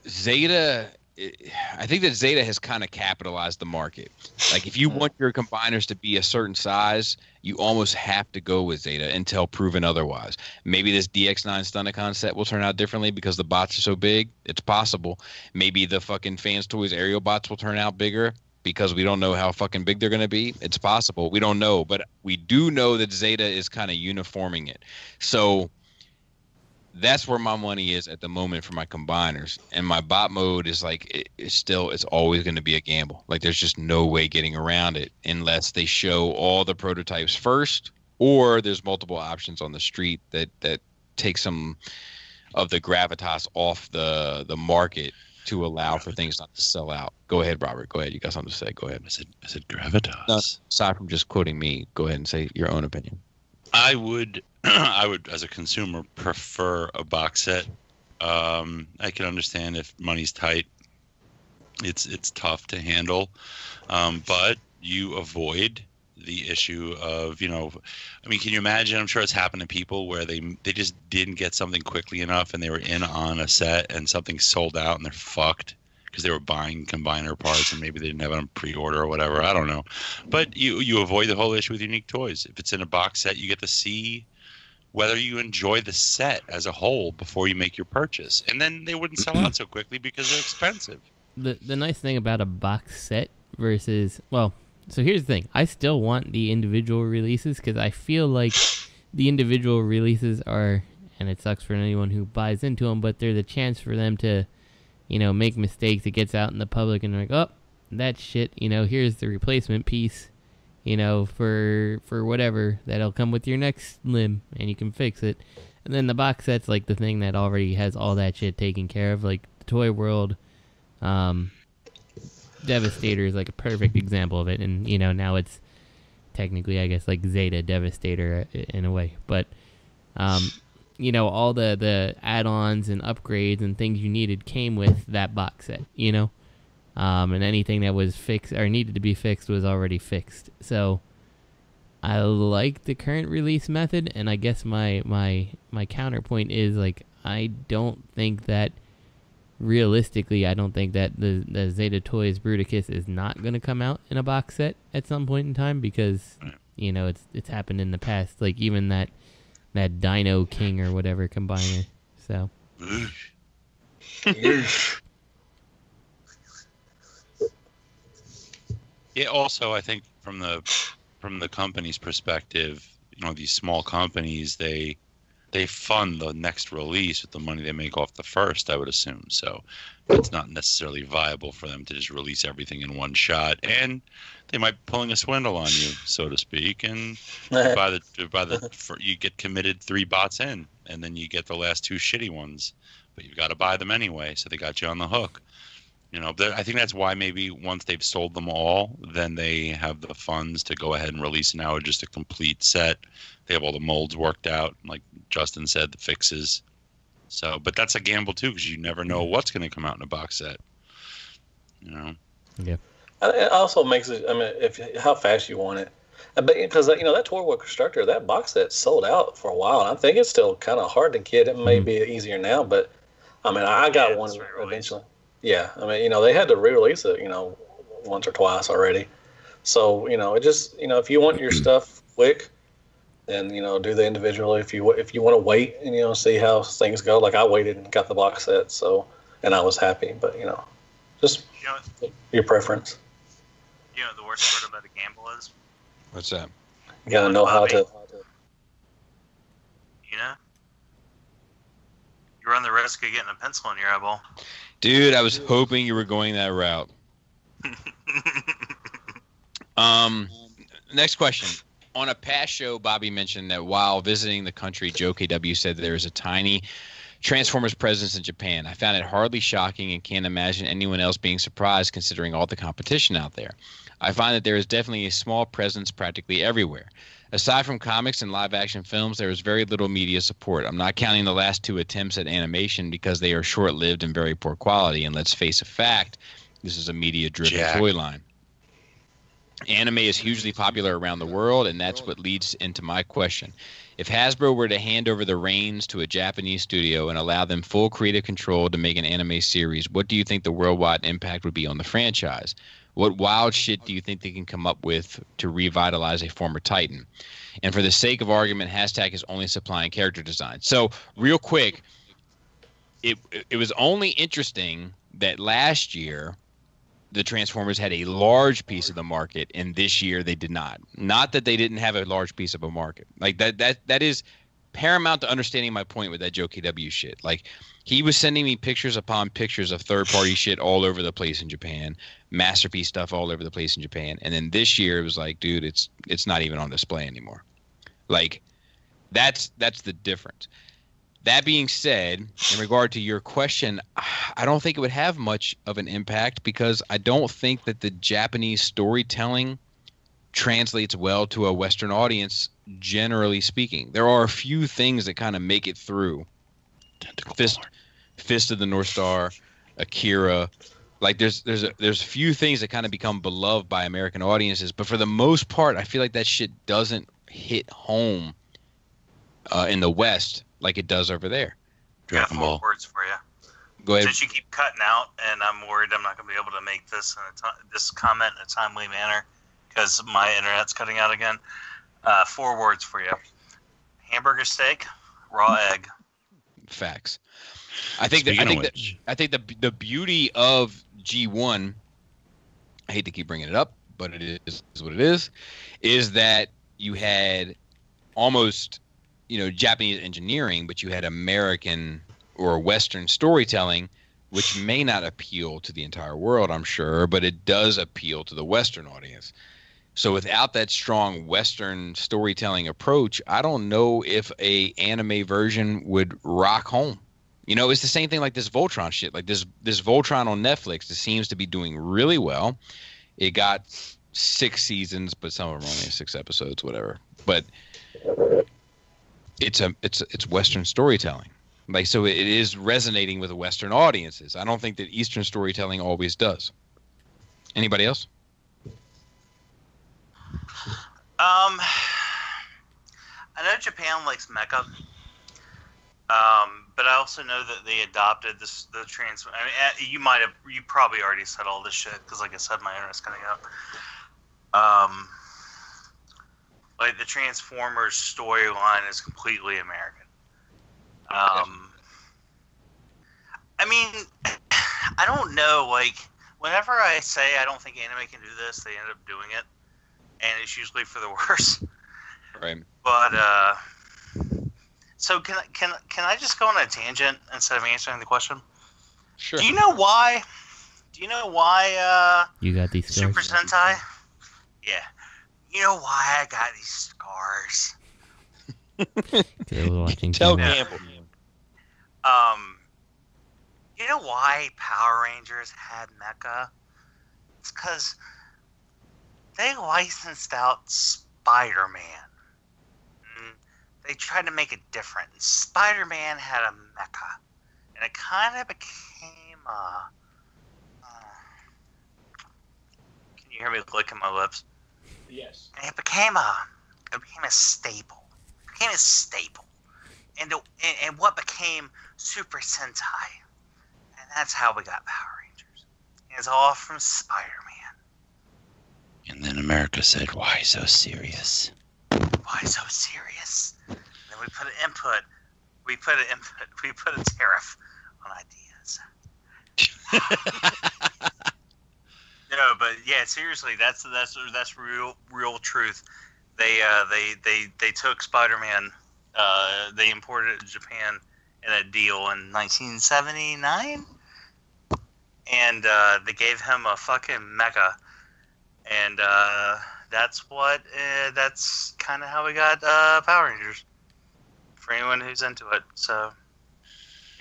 Speaker 8: Zeta has kind of capitalized the market. Like, if you want your combiners to be a certain size, you almost have to go with Zeta until proven otherwise. Maybe this DX9 Stunticon set will turn out differently because the bots are so big. It's possible. Maybe the fucking Fans Toys aerial bots will turn out bigger because we don't know how fucking big they're going to be. It's possible. We don't know. But we do know that Zeta is kind of uniforming it. So that's where my money is at the moment for my combiners. And my bot mode is like, it's always going to be a gamble. Like, there's just no way getting around it unless they show all the prototypes first, or there's multiple options on the street that take some of the gravitas off the market to allow for things not to sell out. Go ahead, Robert. Go ahead. You got something to say. Go ahead.
Speaker 1: I said gravitas.
Speaker 8: No, aside from just quoting me, go ahead and say your own opinion.
Speaker 1: I would, as a consumer, prefer a box set. I can understand if money's tight, it's tough to handle, but you avoid the issue of, I mean, can you imagine? I'm sure it's happened to people where they just didn't get something quickly enough, and they were in on a set, and something sold out, and they're fucked because they were buying combiner parts, and maybe they didn't have it on pre-order or whatever. I don't know, but you avoid the whole issue with unique toys. If it's in a box set, you get to see whether you enjoy the set as a whole before you make your purchase, and then they wouldn't sell out so quickly because they're expensive.
Speaker 10: The nice thing about a box set versus, well, so here's the thing. I still want the individual releases because I feel like the individual releases are, and it sucks for anyone who buys into them, but they're the chance for them to, make mistakes. It gets out in the public and they're like, oh, that shit, here's the replacement piece, for whatever, that'll come with your next limb and you can fix it. And then the box set's like the thing that already has all that shit taken care of, like the Toy World. Devastator is like a perfect example of it, and now it's technically, I guess, like Zeta Devastator in a way, but all the add-ons and upgrades and things you needed came with that box set, and anything that was fixed or needed to be fixed was already fixed. So I like the current release method, and I guess my counterpoint is, like, I don't think that realistically, I don't think that the Zeta Toys Bruticus is not going to come out in a box set at some point in time because, it's happened in the past. Like, even that Dino King or whatever combiner. So.
Speaker 1: Yeah, also, I think from the company's perspective, these small companies, they fund the next release with the money they make off the first, I would assume. So it's not necessarily viable for them to just release everything in one shot. And they might be pulling a swindle on you, so to speak. And you get committed 3 bots in, and then you get the last 2 shitty ones. But you've got to buy them anyway, so they got you on the hook. I think that's why maybe once they've sold them all, then they have the funds to go ahead and release now just a complete set. They have all the molds worked out, like Justin said, the fixes. So, but that's a gamble too, because you never know what's going to come out in a box set.
Speaker 10: Yeah.
Speaker 7: It also makes it. I mean, how fast you want it, because that Toy World Constructor, that box set sold out for a while. And I think it's still kind of hard to get. It may be easier now, but I mean, I got one eventually. Yeah, I mean, they had to re-release it, once or twice already. So, it just, if you want your stuff quick, then, do the individual. If you want to wait and, see how things go, like I waited and got the box set, so, and I was happy, but, just your preference.
Speaker 11: The worst part about a gamble is?
Speaker 8: What's that?
Speaker 7: You got to know how to.
Speaker 11: You run the risk of getting a pencil in your eyeball.
Speaker 8: Dude, I was hoping you were going that route. Next question. On a past show, Bobby mentioned that while visiting the country, Joe KW said there is a tiny Transformers presence in Japan. I found it hardly shocking and can't imagine anyone else being surprised considering all the competition out there. I find that there is definitely a small presence practically everywhere. Aside from comics and live-action films, there is very little media support. I'm not counting the last 2 attempts at animation because they are short-lived and very poor quality. And let's face a fact, this is a media-driven toy line. Anime is hugely popular around the world, and that's what leads into my question. If Hasbro were to hand over the reins to a Japanese studio and allow them full creative control to make an anime series, what do you think the worldwide impact would be on the franchise? What wild shit do you think they can come up with to revitalize a former Titan? And for the sake of argument, Hashtag is only supplying character design. So real quick, it was only interesting that last year the Transformers had a large piece of the market, and this year they did not. Not that they didn't have a large piece of a market. Like that is paramount to understanding my point with that Joe KW shit. Like, he was sending me pictures upon pictures of third-party shit all over the place in Japan, Masterpiece stuff all over the place in Japan, and then this year it was like, dude, it's not even on display anymore. Like, that's the difference. That being said, in regard to your question, I don't think it would have much of an impact because I don't think that the Japanese storytelling translates well to a Western audience, generally speaking. There are a few things that kind of make it through. Fist of the North Star, Akira. Like there's a few things that kind of become beloved by American audiences, but for the most part, I feel like that shit doesn't hit home in the West like it does over there.
Speaker 11: Got 4 words for you.
Speaker 8: Go ahead.
Speaker 11: Since you keep cutting out, and I'm worried I'm not going to be able to make this this comment in a timely manner because my internet's cutting out again. 4 words for you: hamburger steak, raw egg.
Speaker 8: Facts. I think the beauty of G1, I hate to keep bringing it up, but it is what it is that you had almost, Japanese engineering, but you had American or Western storytelling, which may not appeal to the entire world, I'm sure, but it does appeal to the Western audience. So without that strong Western storytelling approach, I don't know if a anime version would rock home. It's the same thing like this Voltron shit. Like this Voltron on Netflix, it seems to be doing really well. It got 6 seasons, but some of them are only 6 episodes, whatever. But it's Western storytelling. Like, so it is resonating with the Western audiences. I don't think that Eastern storytelling always does. Anybody else?
Speaker 11: I know Japan likes mecha. But I also know that they adopted the trans. I mean, you probably already said all this shit because, like I said, my internet's cutting out. Like the Transformers storyline is completely American. I mean, I don't know. Like, whenever I say I don't think anime can do this, they end up doing it, and it's usually for the worse.
Speaker 8: Right.
Speaker 11: But so can I just go on a tangent instead of answering the question?
Speaker 8: Sure.
Speaker 11: Do you know why?
Speaker 10: You got these scars?
Speaker 11: Super Sentai? Yeah. You know why I got these scars?
Speaker 8: Tell Campbell.
Speaker 11: You know why Power Rangers had mecha? It's because they licensed out Spider-Man. They tried to make it different. Spider-Man had a mecha, and it kind of became a... can you hear me licking my lips?
Speaker 4: Yes.
Speaker 11: And it became a staple. It became a staple. And what became Super Sentai. And that's how we got Power Rangers. It's all from Spider-Man.
Speaker 1: And then America said, "Why so serious?
Speaker 11: Why so serious?" And then we put an input. We put a tariff on ideas. No, but yeah, seriously, that's real truth. They took Spider-Man. They imported it to Japan in a deal in 1979, and they gave him a fucking mecha, and that's kind of how we got Power Rangers. For anyone who's into it, so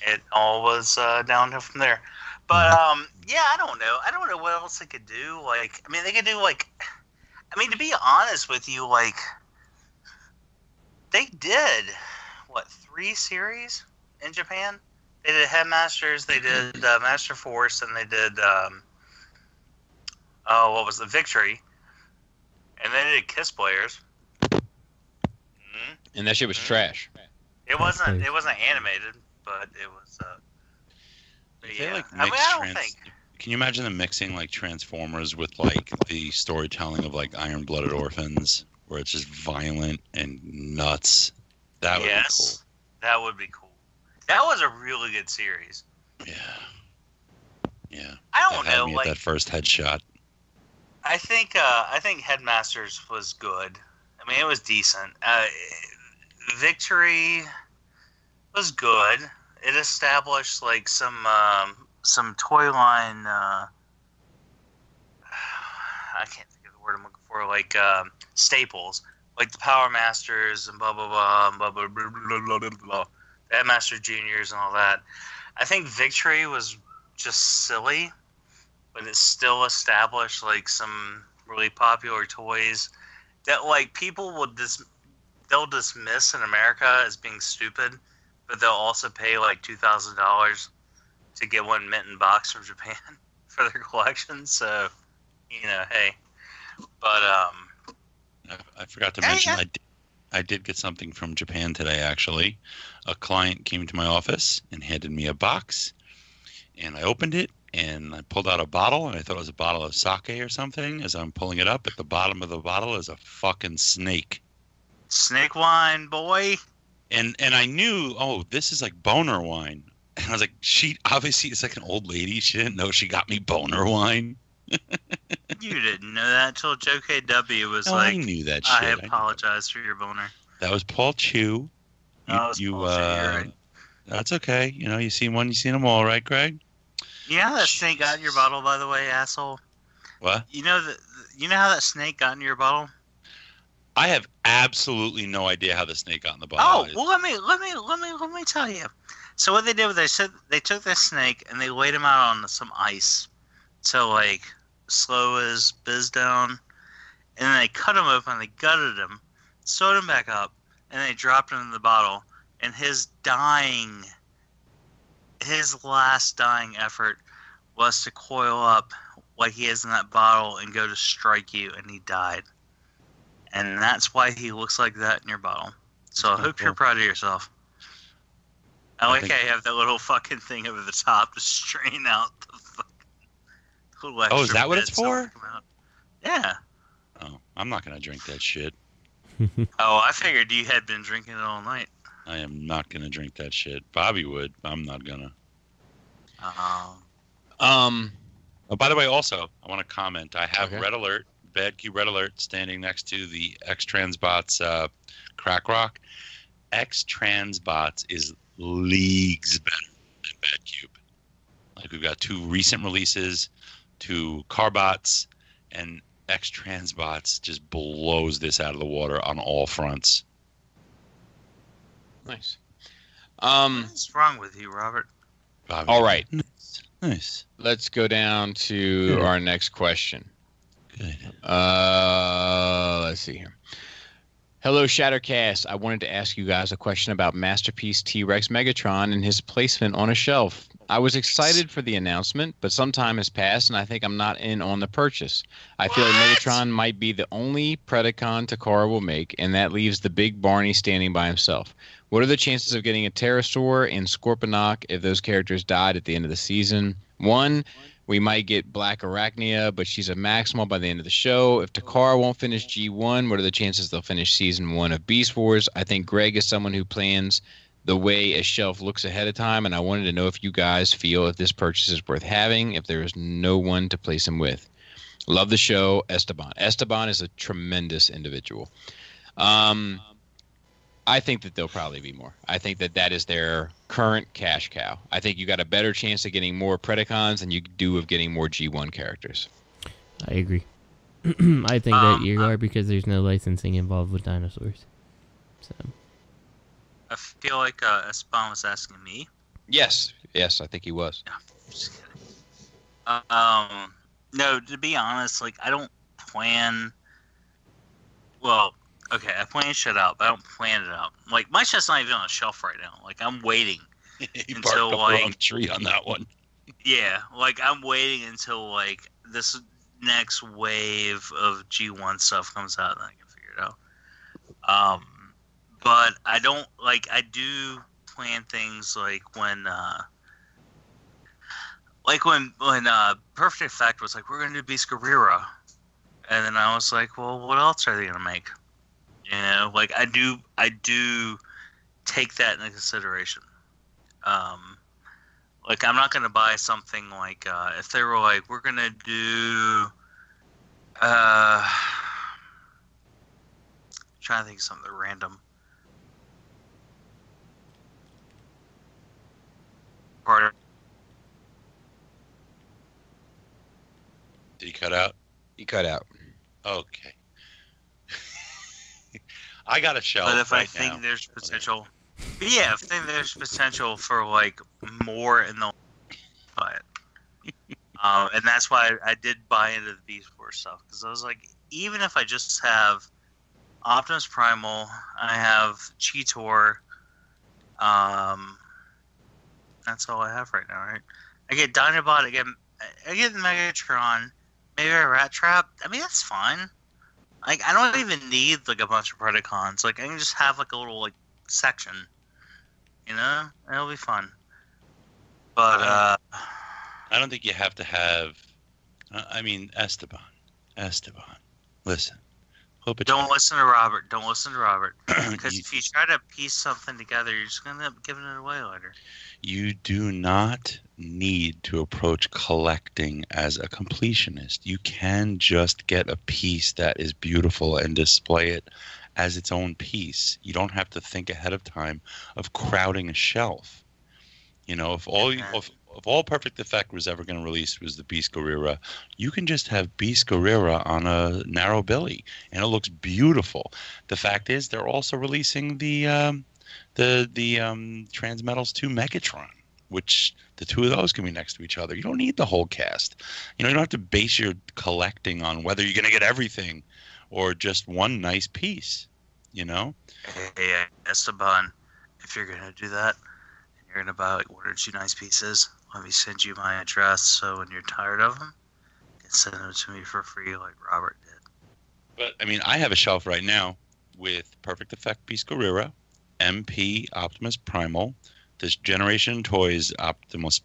Speaker 11: it all was downhill from there. But yeah, I don't know what else they could do. Like, I mean, they could do to be honest with you, like, they did 3 series in Japan. They did Headmasters, they did Master Force, and they did what was the Victory, and they did Kiss Players. Mm-hmm.
Speaker 8: And that shit was trash.
Speaker 11: It wasn't animated, but it was. Yeah. I don't think.
Speaker 1: Can you imagine them mixing like Transformers with like the storytelling of like Iron-Blooded Orphans, where it's just violent and nuts? That would be cool.
Speaker 11: That would be cool. That was a really good series.
Speaker 1: Yeah.
Speaker 11: I don't know.
Speaker 1: Like that first headshot.
Speaker 11: I think Headmasters was good. I mean, it was decent. Victory was good. It established like some toy line. I can't think of the word I'm looking for. Like staples, like the Power Masters and blah blah blah blah blah blah blah blah blah. Headmaster Juniors and all that. I think Victory was just silly, but it still established like some really popular toys. that like people will they'll dismiss in America as being stupid, but they'll also pay like $2,000 to get one mint in box from Japan for their collection. So, hey. But
Speaker 1: I forgot to mention I did get something from Japan today. Actually, a client came to my office and handed me a box, and I opened it and I pulled out a bottle, and I thought it was a bottle of sake or something. As I'm pulling it up, at the bottom of the bottle is a fucking snake.
Speaker 11: Snake wine, boy.
Speaker 1: And I knew, this is like boner wine. And I was like, she obviously is like an old lady. She didn't know she got me boner wine.
Speaker 11: You didn't know that until Joe KW was like,
Speaker 1: I knew that shit.
Speaker 11: I apologize for your boner.
Speaker 1: That was Paul Chew.
Speaker 11: Paul Chew, you're right.
Speaker 1: That's okay. You seen one, you seen them all, right, Greg?
Speaker 11: You know how that snake got in your bottle, by the way, asshole?
Speaker 1: What?
Speaker 11: You know how that snake got in your bottle?
Speaker 1: I have absolutely no idea how the snake got in the bottle.
Speaker 11: Oh, well, let me tell you. So what they did was they took this snake and they laid him out on some ice to like slow his biz down, and then they cut him open, they gutted him, sewed him back up, and they dropped him in the bottle. And his last dying effort was to coil up like he is in that bottle and go to strike you, and he died. And that's why he looks like that in your bottle. So I hope you're proud of yourself. I like how you have that little fucking thing over the top to strain out the fucking little extra.
Speaker 1: Oh, is that what it's for?
Speaker 11: Yeah.
Speaker 1: Oh, I'm not going to drink that shit.
Speaker 11: Oh, I figured you had been drinking it all night.
Speaker 1: I am not going to drink that shit. Bobby would. I'm not going to. Oh, by the way, also, I want to comment. I have Red Alert, Bad Cube Red Alert, standing next to the X-Transbots Crack Rock. X-Transbots is leagues better than Bad Cube. Like, we've got 2 recent releases, 2 Carbots, and X-Transbots just blows this out of the water on all fronts.
Speaker 8: Nice.
Speaker 11: What's wrong with you, Robert?
Speaker 1: Bobby.
Speaker 8: All right.
Speaker 1: Nice.
Speaker 8: Let's go down to our next question.
Speaker 1: Good.
Speaker 8: Let's see here. Hello, Shattercast. I wanted to ask you guys a question about Masterpiece T-Rex Megatron and his placement on a shelf. I was excited for the announcement, but some time has passed, and I think I'm not in on the purchase. I feel like Megatron might be the only Predacon Takara will make, and that leaves the big Barney standing by himself. What are the chances of getting a Pterosaur and Scorponok if those characters died at the end of the season? 1, we might get Black Arachnia, but she's a maximal by the end of the show. If Takara won't finish G1, what are the chances they'll finish Season 1 of Beast Wars? I think Greg is someone who plans the way a shelf looks ahead of time, and I wanted to know if you guys feel if this purchase is worth having, if there is no one to place him with. Love the show, Esteban. Esteban is a tremendous individual. I think that there'll probably be more. I think that is their current cash cow. I think you got a better chance of getting more Predacons than you do of getting more G1 characters.
Speaker 10: I agree. I think that you are, because there's no licensing involved with dinosaurs. So
Speaker 11: I feel like Esteban was asking me.
Speaker 8: Yes, I think he was.
Speaker 11: No, I'm just kidding. No, to be honest, like I don't plan. Well, okay, I plan shit out, but I don't plan it out. Like my shit's not even on a shelf right now. Like I'm waiting
Speaker 1: until the wrong tree on that one.
Speaker 11: Yeah, like I'm waiting until like this next wave of G1 stuff comes out and I can figure it out. But I don't like. I do plan things like when Perfect Effect was like, we're gonna do Beast Guerrero, and then I was like, well, what else are they gonna make? You know, like I do take that into consideration. Like I'm not gonna buy something like if they were like, we're gonna do trying to think of something random.
Speaker 1: Did he cut out?
Speaker 8: He cut out.
Speaker 1: Okay. I got a shelf.
Speaker 11: But if
Speaker 1: right
Speaker 11: I think
Speaker 1: now.
Speaker 11: there's potential, yeah, if I think there's potential for like more in the buy it. And that's why I did buy into the Beast Wars stuff, because I was like, even if I just have Optimus Primal. I have Cheetor. That's all I have right now, right? I get Dinobot. I get Megatron. Maybe a Rat Trap. I mean, that's fine. Like, I don't even need like a bunch of Predacons. Like, I can just have like a little like section. You know, it'll be fun. But
Speaker 1: I don't think you have to have. I mean, Esteban. Listen.
Speaker 11: Don't listen to Robert. Don't listen to Robert. Because if you try to piece something together, you're just going to end up giving it away later.
Speaker 1: You do not need to approach collecting as a completionist. You can just get a piece that is beautiful and display it as its own piece. You don't have to think ahead of time of crowding a shelf. You know, if all Perfect Effect was ever going to release was the Beast Guerrera, you can just have Beast Guerrera on a narrow billy, and it looks beautiful. The fact is, they're also releasing the Transmetals 2 Megatron, which the two of those can be next to each other. You don't need the whole cast. You know, you don't have to base your collecting on whether you're going to get everything or just one nice piece. You know.
Speaker 11: Hey, Esteban, if you're going to do that, and you're going to buy like 1 or 2 nice pieces, let me send you my address so when you're tired of them, you can send them to me for free like Robert did.
Speaker 1: But, I mean, I have a shelf right now with Perfect Effect Beast Guerrera, MP Optimus Primal, this Generation Toys Optimus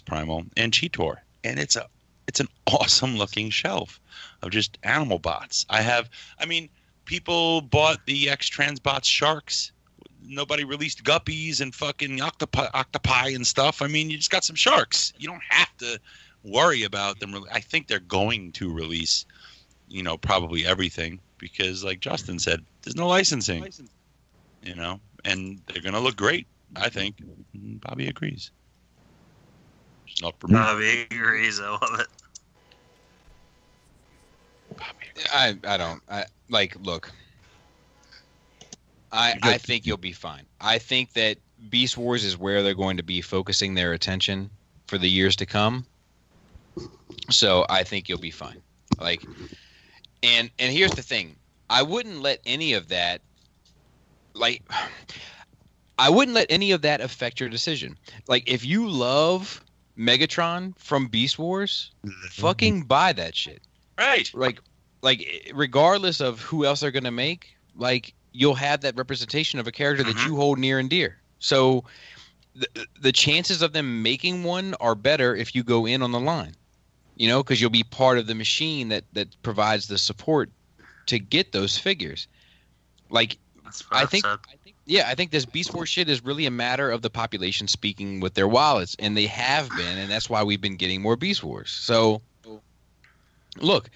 Speaker 1: Primal, and Cheetor. And it's an awesome looking shelf of just animal bots. People bought the X-Transbots Sharks. Nobody released guppies and fucking octopi and stuff. I mean, you just got some sharks. You don't have to worry about them. I think they're going to release, you know, probably everything because, like Justin said, there's no licensing. You know, and they're gonna look great. I think. Bobby agrees. It's not for me.
Speaker 11: Bobby agrees. I love it.
Speaker 8: I don't. Look. I think you'll be fine. I think that Beast Wars is where they're going to be focusing their attention for the years to come. So I think you'll be fine. And here's the thing. I wouldn't let any of that affect your decision. Like, if you love Megatron from Beast Wars, fucking buy that shit.
Speaker 1: Right.
Speaker 8: Like regardless of who else they're going to make, you'll have that representation of a character that you hold near and dear. So the chances of them making one are better if you go in on the line, you know, because you'll be part of the machine that provides the support to get those figures. I think this Beast Wars shit is really a matter of the population speaking with their wallets, and they have been, and that's why we've been getting more Beast Wars. So, look,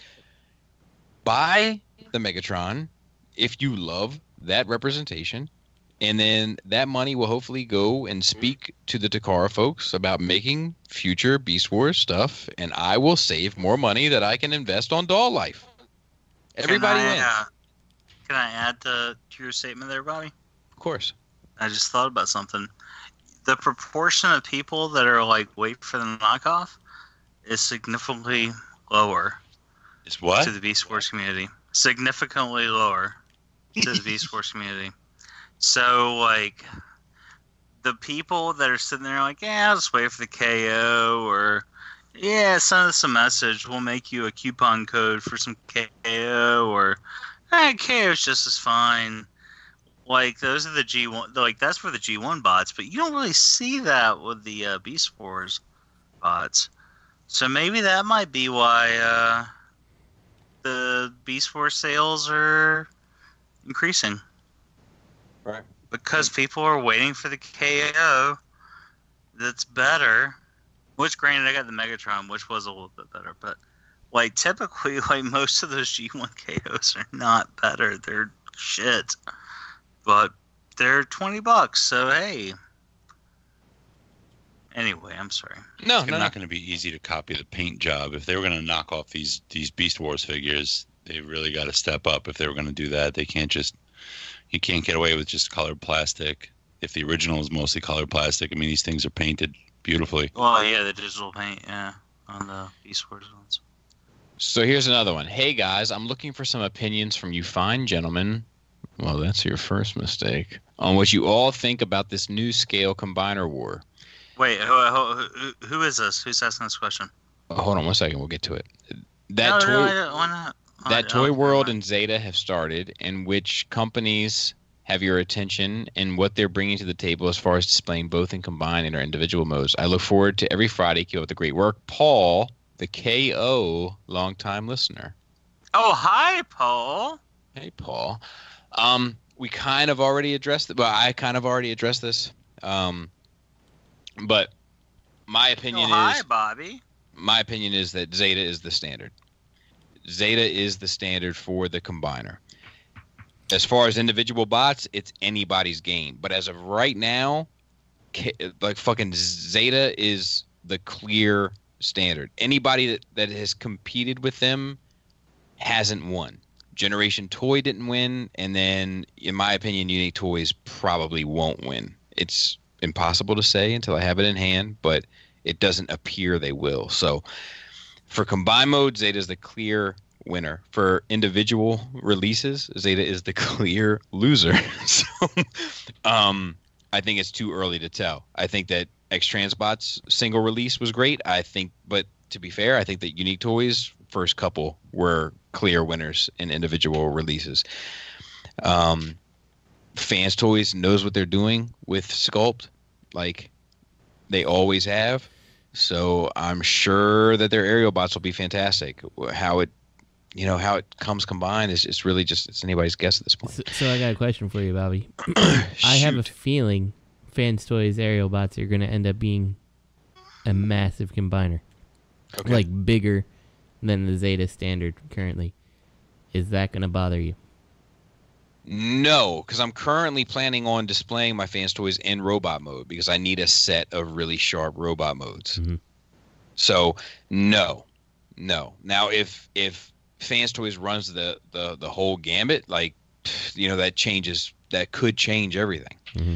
Speaker 8: buy the Megatron if you love that representation, and then that money will hopefully go and speak to the Takara folks about making future Beast Wars stuff, and I will save more money that I can invest on Doll Life. Everybody wins.
Speaker 11: Can I add to your statement there, Bobby?
Speaker 8: Of course.
Speaker 11: I just thought about something. The proportion of people that are wait for the knockoff is significantly lower.
Speaker 1: Is what?
Speaker 11: To the Beast Wars community. Significantly lower to the Beast Wars community. So, the people that are sitting there I'll just wait for the KO, or, send us a message. We'll make you a coupon code for some KO, or, KO's just as fine. Those are the G1, that's for the G1 bots, but you don't really see that with the Beast Wars bots. So maybe that might be why the Beast Wars sales are increasing.
Speaker 8: Right.
Speaker 11: Because people are waiting for the KO that's better. Which, granted, I got the Megatron, which was a little bit better, but typically, most of those G1 KOs are not better. They're shit. But they're $20, so hey. Anyway, I'm sorry.
Speaker 1: It's not going to be easy to copy the paint job. If they were going to knock off these Beast Wars figures, they really got to step up. If they were going to do that, you can't get away with just colored plastic. If the original is mostly colored plastic, these things are painted beautifully.
Speaker 11: Well, yeah, the digital paint, on the Beast Wars ones.
Speaker 8: So here's another one. Hey guys, I'm looking for some opinions from you fine gentlemen Well, that's your first mistake. On what you all think about this new scale combiner war.
Speaker 11: Wait, who is this? Who's asking this question?
Speaker 8: Oh, hold on 1 second. We'll get to it. Toy World and Zeta have started, in which companies have your attention and what they're bringing to the table as far as displaying both in combined and our individual modes. I look forward to every Friday. Keep up the great work. Paul, the KO, longtime listener.
Speaker 11: Oh, hi, Paul.
Speaker 8: Hey, Paul. We kind of already addressed it. Well, I kind of already addressed this. But my opinion is...
Speaker 11: Hi, Bobby.
Speaker 8: My opinion is that Zeta is the standard. Zeta is the standard for the combiner. As far as individual bots, it's anybody's game. But as of right now, like fucking Zeta is the clear standard. Anybody that has competed with them hasn't won. Generation Toy didn't win, and then, in my opinion, Unique Toys probably won't win. It's impossible to say until I have it in hand, but it doesn't appear they will. So, for combined mode, Zeta is the clear winner. For individual releases, Zeta is the clear loser. So, I think it's too early to tell. I think that X-Transbot's single release was great. But to be fair, I think that Unique Toys' first couple were clear winners in individual releases. Fans Toys knows what they're doing with Sculpt, like they always have. So I'm sure that their aerial bots will be fantastic. How it comes combined is really it's anybody's guess at this point.
Speaker 10: So I got a question for you, Bobby. I have a feeling Fans Toys aerial bots are going to end up being a massive combiner, like bigger than the Zeta standard currently. Is that going to bother you?
Speaker 8: No, because I'm currently planning on displaying my Fans Toys in robot mode because I need a set of really sharp robot modes. Mm-hmm. So no. Now if Fans Toys runs the whole gambit, that could change everything. Mm-hmm.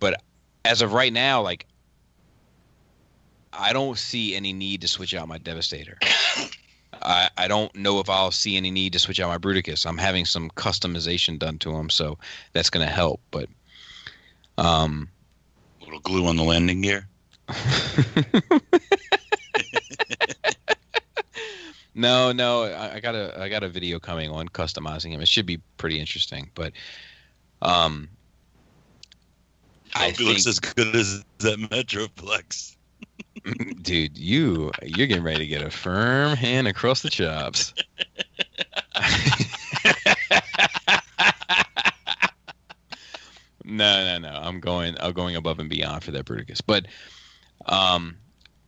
Speaker 8: But as of right now, I don't see any need to switch out my Devastator. I don't know if I'll see any need to switch out my Bruticus. I'm having some customization done to him, so that's going to help. But
Speaker 1: a little glue on the landing gear.
Speaker 8: No, I got a video coming on customizing him. It should be pretty interesting. But I
Speaker 1: think he looks as good as that Metroplex.
Speaker 8: Dude, you're getting ready to get a firm hand across the chops. No. I'm going above and beyond for that Bruticus. But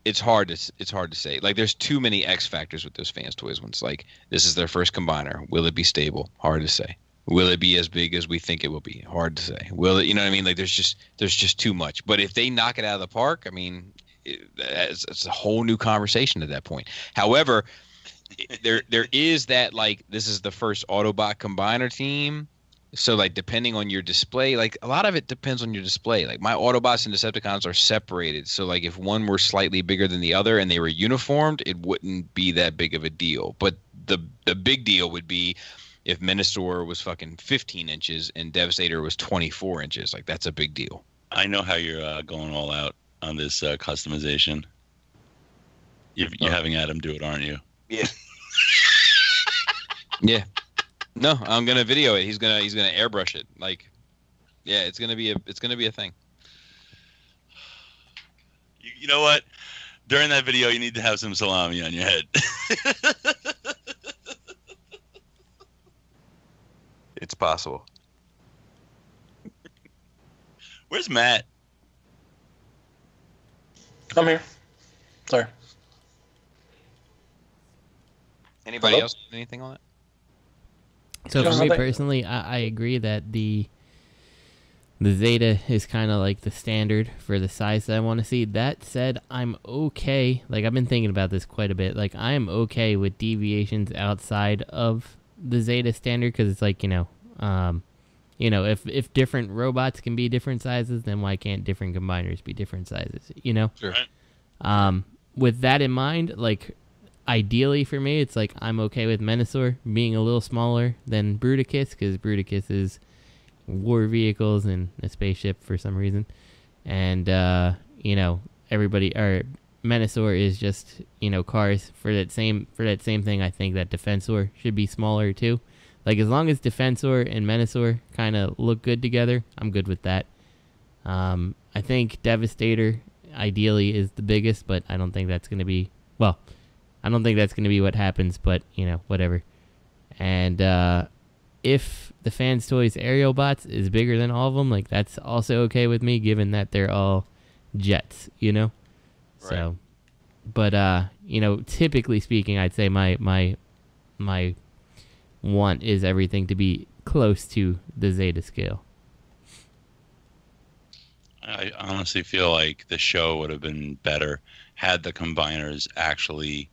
Speaker 8: it's hard to say. Like, there's too many X factors with those Fans Toys ones. Like, this is their first combiner. Will it be stable? Hard to say. Will it be as big as we think it will be? Hard to say. Will it? You know what I mean? Like, there's just too much. But if they knock it out of the park, I mean, it's a whole new conversation at that point. However, there is that, like, this is the first Autobot combiner team. So, like, depending on your display, like, a lot of it depends on your display. Like, my Autobots and Decepticons are separated. So, like, if one were slightly bigger than the other and they were uniformed, it wouldn't be that big of a deal. But the big deal would be if Menasor was fucking 15 inches and Devastator was 24 inches. Like, that's a big deal.
Speaker 1: I know how you're going all out on this customization. You're having Adam do it, aren't you?
Speaker 8: Yeah. Yeah. No, I'm gonna video it. He's gonna airbrush it. Like, yeah, it's gonna be a thing.
Speaker 1: You know what? During that video, you need to have some salami on your head.
Speaker 8: It's possible.
Speaker 1: Where's Matt?
Speaker 7: I'm here. Sorry.
Speaker 8: Anybody else have anything on that?
Speaker 10: So for me personally, I agree that the Zeta is kind of like the standard for the size that I want to see. That said, I'm okay. Like, I've been thinking about this quite a bit. Like, I am okay with deviations outside of the Zeta standard because it's like, if different robots can be different sizes, then why can't different combiners be different sizes?
Speaker 8: Sure.
Speaker 10: With that in mind, like, ideally for me, it's like I'm okay with Menasor being a little smaller than Bruticus because Bruticus is war vehicles and a spaceship for some reason. And, everybody, or Menasor is just, cars. For that same thing, I think that Defensor should be smaller too. Like, as long as Defensor and Menasor kind of look good together, I'm good with that. I think Devastator ideally is the biggest, but I don't think that's going to be, what happens, but, whatever. And if the Fans Toys Aerial Bots is bigger than all of them, like, that's also okay with me, given that they're all jets, Right. So, but, typically speaking, I'd say my want is everything to be close to the Zeta scale.
Speaker 1: I honestly feel like the show would have been better had the combiners actually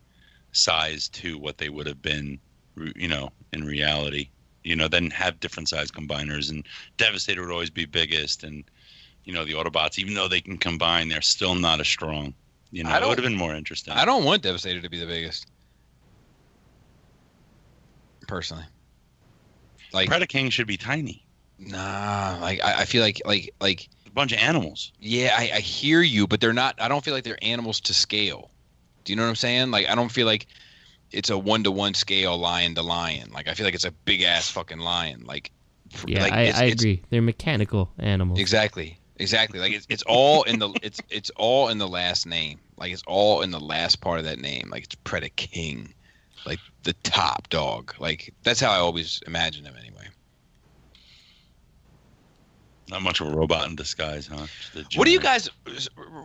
Speaker 1: sized to what they would have been, in reality. Then have different size combiners, and Devastator would always be biggest, and the Autobots, even though they can combine, they're still not as strong. It would have been more interesting.
Speaker 8: I don't want Devastator to be the biggest, personally. Like,
Speaker 1: Predaking should be tiny.
Speaker 8: Nah, I feel like a
Speaker 1: bunch of animals.
Speaker 8: Yeah, I hear you, but they're not. I don't feel like they're animals to scale. Do you know what I'm saying? Like, I don't feel like it's a 1-to-1 scale lion to lion. Like, I feel like it's a big ass fucking lion. Like,
Speaker 10: yeah, I agree. They're mechanical animals.
Speaker 8: Exactly. Like, it's all in the it's all in the last name. Like, it's all in the last part of that name. Like, it's Predaking, like the top dog. Like, that's how I always imagine them anyway.
Speaker 1: Not much of a robot in disguise, huh?
Speaker 8: What do you guys,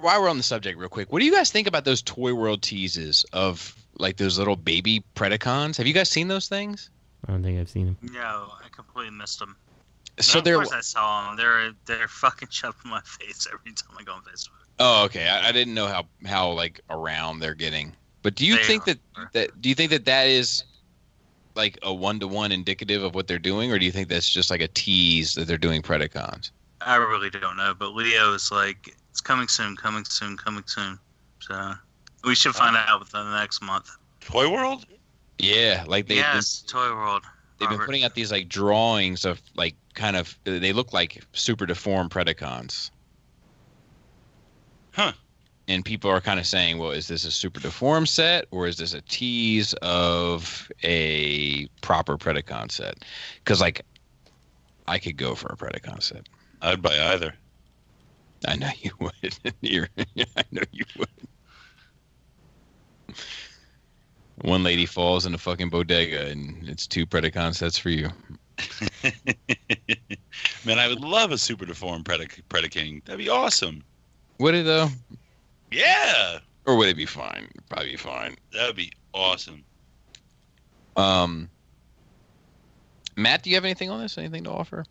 Speaker 8: while we're on the subject real quick, what do you guys think about those Toy World teases of, like, those little baby Predacons? Have you guys seen those things?
Speaker 10: I don't think I've seen them.
Speaker 11: No, I completely missed them.
Speaker 8: So
Speaker 11: of course I saw them. They're fucking shoved in my face every time I go on Facebook.
Speaker 8: Oh, okay. I didn't know how like around they're getting. But do you think that is like a 1-to-1 indicative of what they're doing, or do you think that's just like a tease that they're doing Predacons?
Speaker 11: I really don't know, but Leo is like, it's coming soon. So we should find out within the next month.
Speaker 1: Toy World?
Speaker 8: Yeah, like
Speaker 11: Toy World.
Speaker 8: They've been putting out these like drawings of like kind of, they look like super deformed Predacons.
Speaker 1: Huh.
Speaker 8: And people are kind of saying, well, is this a super deformed set, or is this a tease of a proper Predacon set? Because, like, I could go for a Predacon set.
Speaker 1: I'd buy either.
Speaker 8: I know you would. I know you would. One lady falls in a fucking bodega, and it's 2 Predacon sets for you.
Speaker 1: Man, I would love a super deformed Predaking. That'd be awesome.
Speaker 8: Would it, though?
Speaker 1: Yeah.
Speaker 8: Or would it be fine? Probably be fine.
Speaker 1: That would be awesome.
Speaker 8: Matt, do you have anything on this? Anything to offer?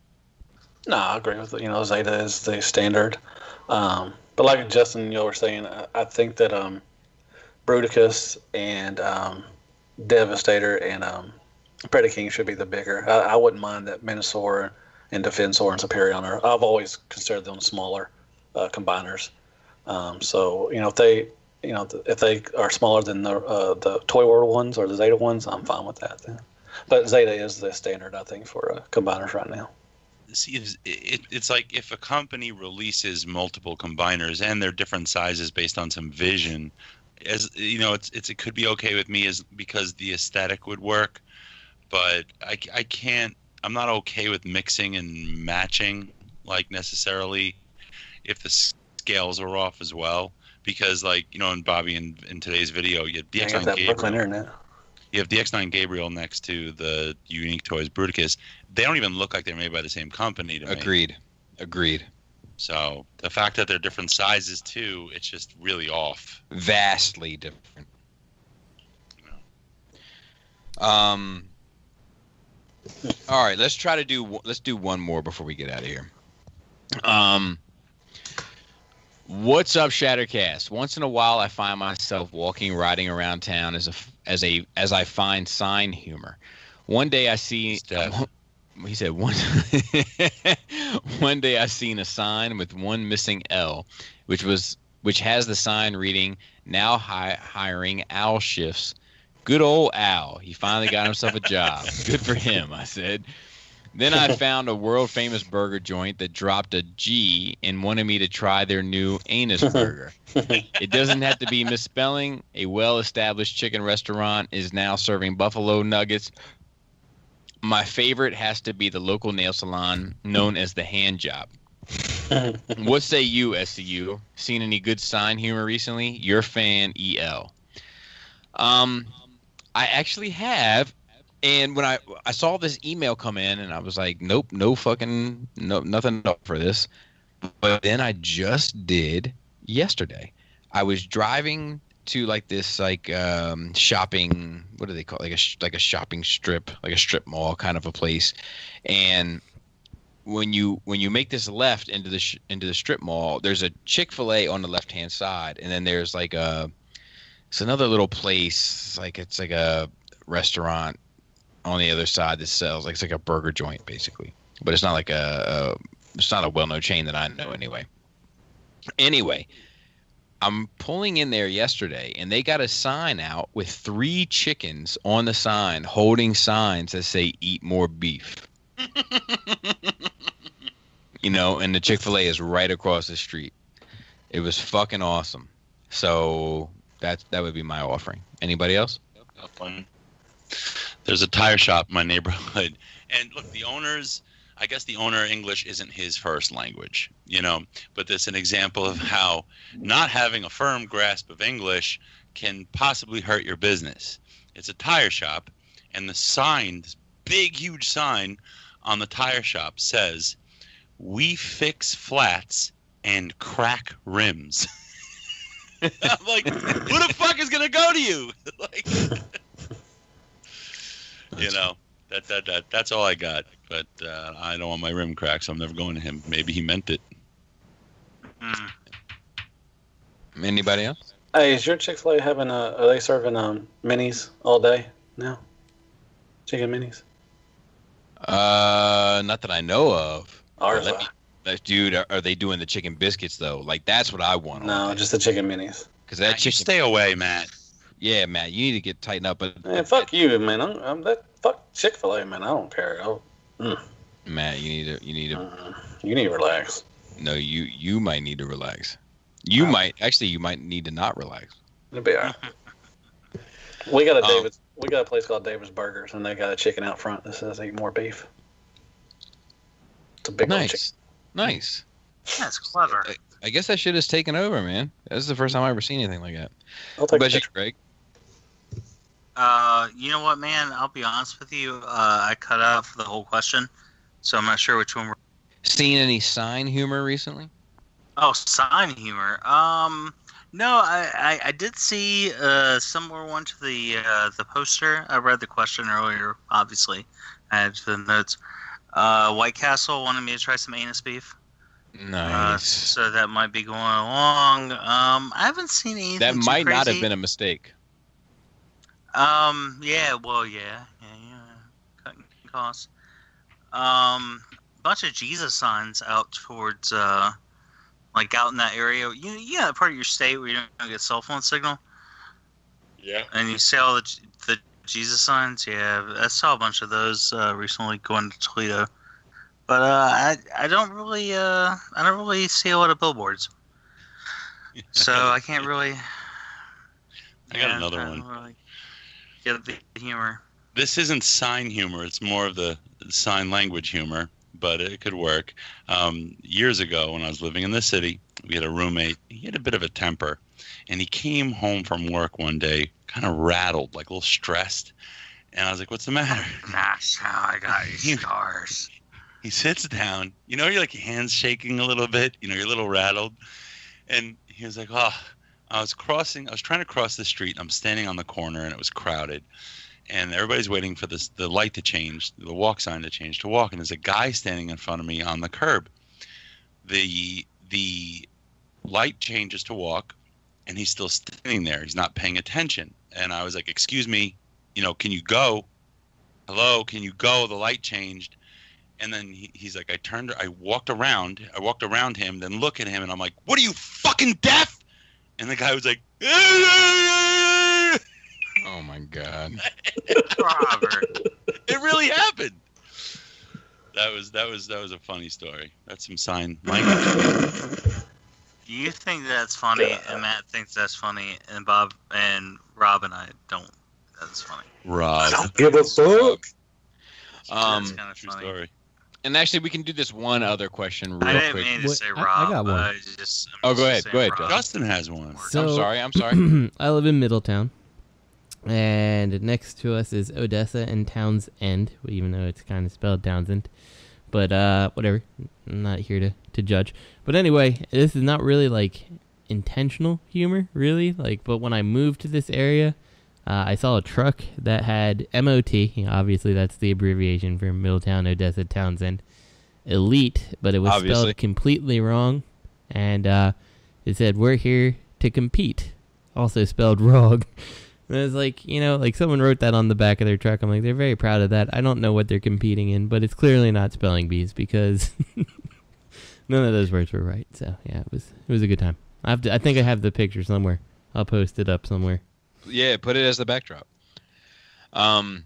Speaker 7: No, I agree with it. Zeta is the standard. But like Justin, you were saying, I think that Bruticus and Devastator and Predaking should be the bigger. I wouldn't mind that Menasor and Defensor and Superion are. I've always considered them smaller combiners. So if they are smaller than the Toy World ones or the Zeta ones, I'm fine with that. Then. But Zeta is the standard, I think, for combiners right now.
Speaker 1: See, it's like if a company releases multiple combiners and they're different sizes based on some vision, as it could be okay with me, because the aesthetic would work, but I can't. I'm not okay with mixing and matching, like, necessarily if the scales are off as well, because, like, in Bobby in today's video, you have DX9 Gabriel. You have DX9 Gabriel next to the Unique Toys Bruticus. They don't even look like they're made by the same company to me. Agreed. So the fact that they're different sizes too, it's just really off.
Speaker 8: Vastly different. All right, let's do one more before we get out of here. What's up, Shattercast? Once in a while, I find myself riding around town as I find sign humor. One day I see. He said one. One day I seen a sign with one missing L, which has the sign reading "Now hiring owl shifts." Good old Al. He finally got himself a job. Good for him, I said. Then I found a world-famous burger joint that dropped a G and wanted me to try their new anus burger. It doesn't have to be misspelling. A well-established chicken restaurant is now serving buffalo nuggets. My favorite has to be the local nail salon known as the Hand Job. What say you, SCU? Seen any good sign humor recently? Your fan, EL. I actually have. And when I saw this email come in, and I was like, nope, nothing up for this. But then I just did yesterday. I was driving to like this shopping, what do they call it? like a shopping strip, like a strip mall kind of a place. And when you make this left into the strip mall, there's a Chick-fil-A on the left hand side, and then there's it's another little place, it's like a restaurant on the other side that sells it's like a burger joint basically, but it's not it's not a well-known chain that I know anyway. Anyway, I'm pulling in there yesterday, and they got a sign out with 3 chickens on the sign holding signs that say "Eat more beef." And the Chick-fil-A is right across the street. It was fucking awesome. So that would be my offering. Anybody else?
Speaker 1: There's a tire shop in my neighborhood, and look, I guess the owner English isn't his first language, but there's an example of how not having a firm grasp of English can possibly hurt your business. It's a tire shop, and the sign, this big, huge sign on the tire shop says, "We fix flats and crack rims." I'm like, who the fuck is gonna go to you? That's all I got. But I don't want my rim cracked, so I'm never going to him. Maybe he meant it.
Speaker 8: Anybody else?
Speaker 7: Hey, is your Chick-fil-A having are they serving minis all day now? Chicken minis?
Speaker 8: Not that I know of.
Speaker 7: Ours
Speaker 8: Dude, are they doing the chicken biscuits though? That's what I want.
Speaker 7: No, just the chicken minis.
Speaker 8: Because that chicken.
Speaker 1: Stay away, Matt.
Speaker 8: Yeah, Matt, you need to get tightened up. But
Speaker 7: man, fuck you, man. I'm that fuck Chick-fil-A, man. I don't care.
Speaker 8: Matt, you need to.
Speaker 7: You need to relax.
Speaker 8: No, you might need to relax. You might need to not relax.
Speaker 7: It'll be all right. We got a place called David's Burgers, and they got a chicken out front that says "Eat more beef." It's a big old chicken.
Speaker 8: Nice.
Speaker 11: That's clever.
Speaker 8: I guess that shit has taken over, man. This is the first time I've ever seen anything like that.
Speaker 7: I'll take
Speaker 8: a picture, Greg.
Speaker 11: You know what, man? I'll be honest with you. I cut out for the whole question, so I'm not sure which one we're.
Speaker 8: Seen any sign humor recently?
Speaker 11: Oh, sign humor. No, I did see a similar one to the poster. I read the question earlier. Obviously, I had the notes. White Castle wanted me to try some anus beef.
Speaker 8: Nice.
Speaker 11: So that might be going along. I haven't seen anything.
Speaker 8: That might
Speaker 11: too crazy.
Speaker 8: not have been a mistake.
Speaker 11: Yeah. Well, yeah. Cutting costs. Bunch of Jesus signs out towards out in that area. You know, that part of your state where you don't get cell phone signal.
Speaker 1: Yeah.
Speaker 11: And you see all the Jesus signs. Yeah, I saw a bunch of those recently going to Toledo. But I don't really see a lot of billboards. So I can't really.
Speaker 1: I got another one.
Speaker 11: Really get the humor.
Speaker 1: This isn't sign humor. It's more of the sign language humor, but it could work. Years ago, when I was living in the city, we had a roommate. He had a bit of a temper, and he came home from work one day, kind of rattled, like a little stressed. And I was like, "What's the matter?"
Speaker 11: That's how I got these scars.
Speaker 1: He sits down. You're like hands shaking a little bit. You're a little rattled. And he was like, "Oh, I was trying to cross the street. I'm standing on the corner, and it was crowded. And everybody's waiting for the light to change, the walk sign to change to walk. And there's a guy standing in front of me on the curb. The light changes to walk, and he's still standing there. He's not paying attention. And I was like, "Excuse me, can you go? Hello, can you go? The light changed." And then he's like, I walked around him, then look at him, and I'm like, "What are you, fucking deaf?" And the guy was like,
Speaker 8: "Oh my God."
Speaker 11: Robert.
Speaker 1: It really happened. That was a funny story. That's some sign.
Speaker 11: You think that's funny, and Matt thinks that's funny, and Bob and Rob and I don't. That's funny.
Speaker 1: Rob,
Speaker 7: I don't give a fuck.
Speaker 11: That's kind of
Speaker 1: true
Speaker 11: funny.
Speaker 1: story.
Speaker 8: And actually, we can do this one other question real
Speaker 11: I didn't
Speaker 8: quick.
Speaker 11: mean to say Rob.
Speaker 10: I got one.
Speaker 8: Go ahead. Go ahead,
Speaker 11: Rob.
Speaker 1: Justin has one.
Speaker 10: So,
Speaker 8: I'm sorry.
Speaker 10: I live in Middletown, and next to us is Odessa and Townsend, even though it's kind of spelled Townsend. But whatever. I'm not here to judge. But anyway, this is not really like intentional humor, really. But when I moved to this area, I saw a truck that had MOT. Obviously, that's the abbreviation for Middletown, Odessa, Townsend. Elite, but it was spelled completely wrong. And it said, "We're here to compete." Also spelled wrong. And it's like, someone wrote that on the back of their truck. I'm like, they're very proud of that. I don't know what they're competing in, but it's clearly not spelling bees because none of those words were right. So yeah, it was a good time. I think I have the picture somewhere. I'll post it up somewhere.
Speaker 8: Yeah, put it as the backdrop. I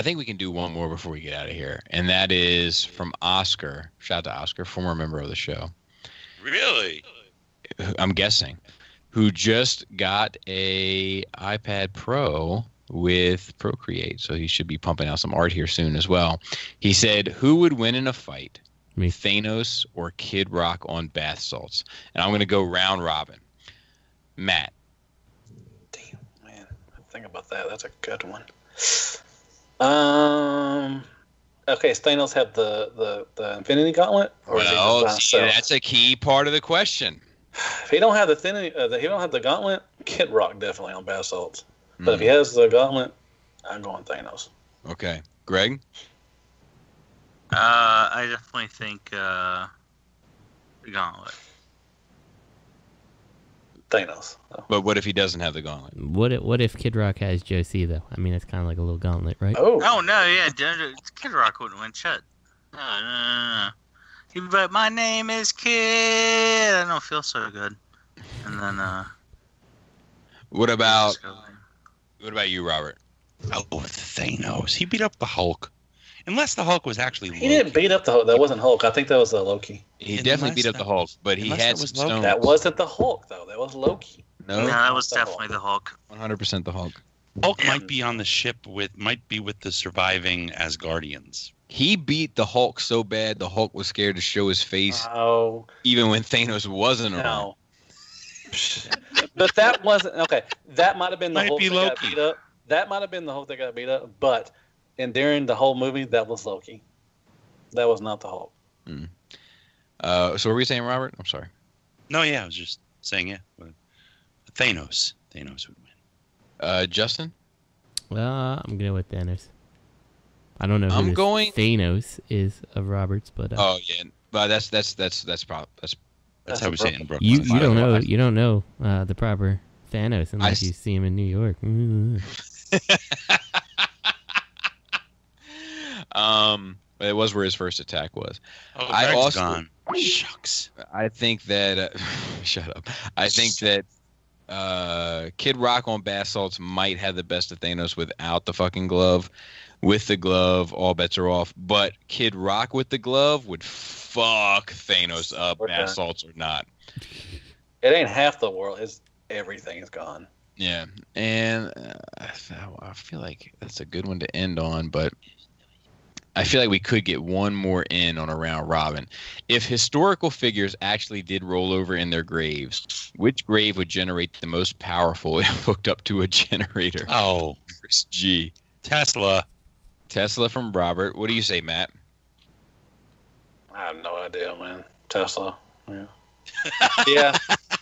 Speaker 8: think we can do one more before we get out of here, and that is from Oscar. Shout out to Oscar, former member of the show.
Speaker 1: Really?
Speaker 8: I'm guessing. Who just got a iPad Pro with Procreate, so he should be pumping out some art here soon as well. He said, "Who would win in a fight,
Speaker 10: Me.
Speaker 8: Thanos or Kid Rock on bath salts?" And I'm going to go round robin. Matt.
Speaker 7: Damn, man. Think about that. That's a good one. Okay, does Thanos have the Infinity Gauntlet? Or is he just by himself?
Speaker 8: That's a key part of the question.
Speaker 7: If he don't have the Gauntlet, Kid Rock definitely on bath salts. But if he has the Gauntlet, I'm going Thanos.
Speaker 8: Okay, Greg.
Speaker 11: I definitely think the Gauntlet.
Speaker 7: Thanos. Oh.
Speaker 8: But what if he doesn't have the Gauntlet?
Speaker 10: What if Kid Rock has Joe C though? I mean, it's kind of like a little gauntlet, right?
Speaker 7: Oh.
Speaker 11: Oh no, yeah, Kid Rock wouldn't win shit. No. But my name is Kid. I don't feel so good. And then
Speaker 8: What about you, Robert?
Speaker 1: Oh, Thanos. He beat up the Hulk. Unless the Hulk was actually Loki.
Speaker 7: He didn't beat up the Hulk. That wasn't Hulk. I think that was Loki.
Speaker 8: He definitely beat up the Hulk, but he had some stones.
Speaker 7: That wasn't the Hulk, though. That was Loki.
Speaker 11: No, that was definitely the Hulk.
Speaker 8: 100% the Hulk.
Speaker 1: Hulk might be on the ship with the surviving Asgardians.
Speaker 8: He beat the Hulk so bad the Hulk was scared to show his face.
Speaker 7: Oh.
Speaker 8: Even when Thanos wasn't around.
Speaker 7: But that wasn't okay. That might have been the
Speaker 1: Might
Speaker 7: Hulk
Speaker 1: be
Speaker 7: that got
Speaker 1: Loki.
Speaker 7: beat up. That might have been the Hulk that got beat up. But during the whole movie, that was Loki. That was not the Hulk.
Speaker 8: So what were we saying, Robert? I'm sorry.
Speaker 1: No, yeah, I was just saying, yeah. Thanos would win.
Speaker 8: Justin?
Speaker 10: I'm going with Thanos. I don't know who Thanos is of Roberts, but
Speaker 8: oh yeah, but that's
Speaker 1: how we say it in Brooklyn.
Speaker 10: You don't know the proper Thanos unless you see him in New York.
Speaker 8: But it was where his first attack was.
Speaker 1: Oh, Greg's gone. Shucks.
Speaker 8: I think that shut up. I think that Kid Rock on bath salts might have the best of Thanos without the fucking glove. With the glove, all bets are off. But Kid Rock with the glove would fuck Thanos up, bath salts or not.
Speaker 7: It ain't half the world. Everything is gone.
Speaker 8: Yeah, and I feel like that's a good one to end on, but I feel like we could get one more in on a round robin. If historical figures actually did roll over in their graves, which grave would generate the most powerful if hooked up to a generator?
Speaker 1: Oh,
Speaker 8: G.
Speaker 7: Tesla
Speaker 8: from Robert. What do you say, Matt?
Speaker 7: I have no idea, man. Tesla. Yeah. Yeah,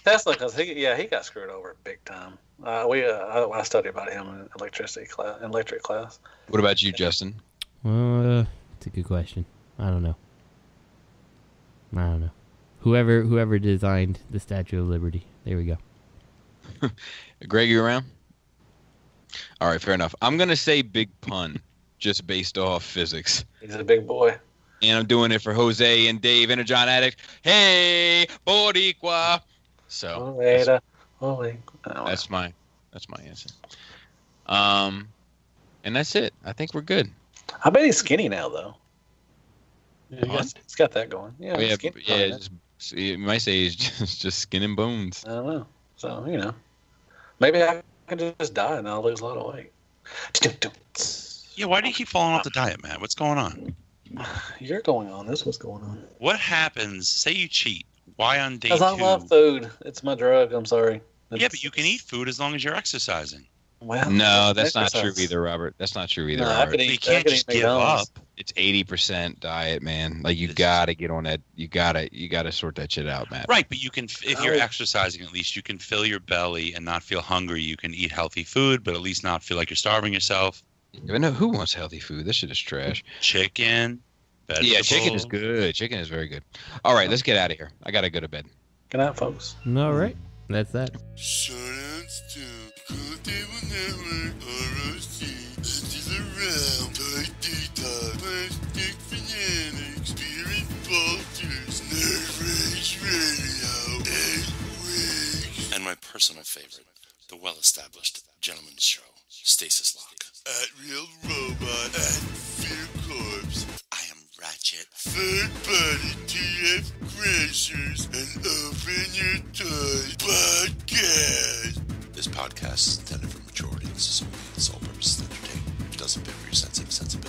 Speaker 7: Tesla, because he got screwed over big time. I studied about him in electric class.
Speaker 8: What about you, Justin?
Speaker 10: It's a good question. I don't know. Whoever designed the Statue of Liberty. There we go.
Speaker 8: Greg, you around? All right, fair enough. I'm gonna say Big Pun, just based off physics.
Speaker 7: He's a big boy.
Speaker 8: And I'm doing it for Jose and Dave and John Addict. Hey, Boricua. So that's my answer. And that's it. I think we're good.
Speaker 7: I bet he's skinny now, though. Yeah, it's got that going. Yeah,
Speaker 8: you might say it's just skin and bones.
Speaker 7: I don't know. So, maybe I can just die and I'll lose a lot of weight.
Speaker 1: Yeah, why do you keep falling off the diet, Matt? What's going on?
Speaker 7: You're going on. This is what's going on.
Speaker 1: What happens? Say you cheat. Why on day 2?
Speaker 7: Because I love food. It's my drug. I'm sorry.
Speaker 1: Yeah, but you can eat food as long as you're exercising.
Speaker 7: Well,
Speaker 8: no, that's not true either, Robert. That's not true either, Robert.
Speaker 1: You can't just give up.
Speaker 8: It's 80% diet, man. Like you gotta get on that. You gotta sort that shit out, Matt.
Speaker 1: Right, but you can, if you're exercising, at least you can fill your belly and not feel hungry. You can eat healthy food, but at least not feel like you're starving yourself.
Speaker 8: I know who wants healthy food. This shit is trash.
Speaker 1: Chicken. Vegetables.
Speaker 8: Yeah, chicken is good. Chicken is very good. All right, let's get out of here. I gotta go to bed.
Speaker 7: Good night, folks.
Speaker 10: All right, that's that.
Speaker 5: Shardouts to Courthouse Network, ROC, Edges Around, by Detox, Plastic Fanatics, Spirit Vultures, Nerve Rage Radio, 8 weeks.
Speaker 12: And my personal favorite, the well-established gentleman's show, Stasis Lock.
Speaker 5: At Real Robot, at Fear Corpse.
Speaker 12: I am Ratchet.
Speaker 5: Third Party TF Crashers and Open Your Toys Podcast.
Speaker 12: This podcast is intended for mature audiences only. Its sole purpose is to entertain. If it doesn't fit for your sensibilities,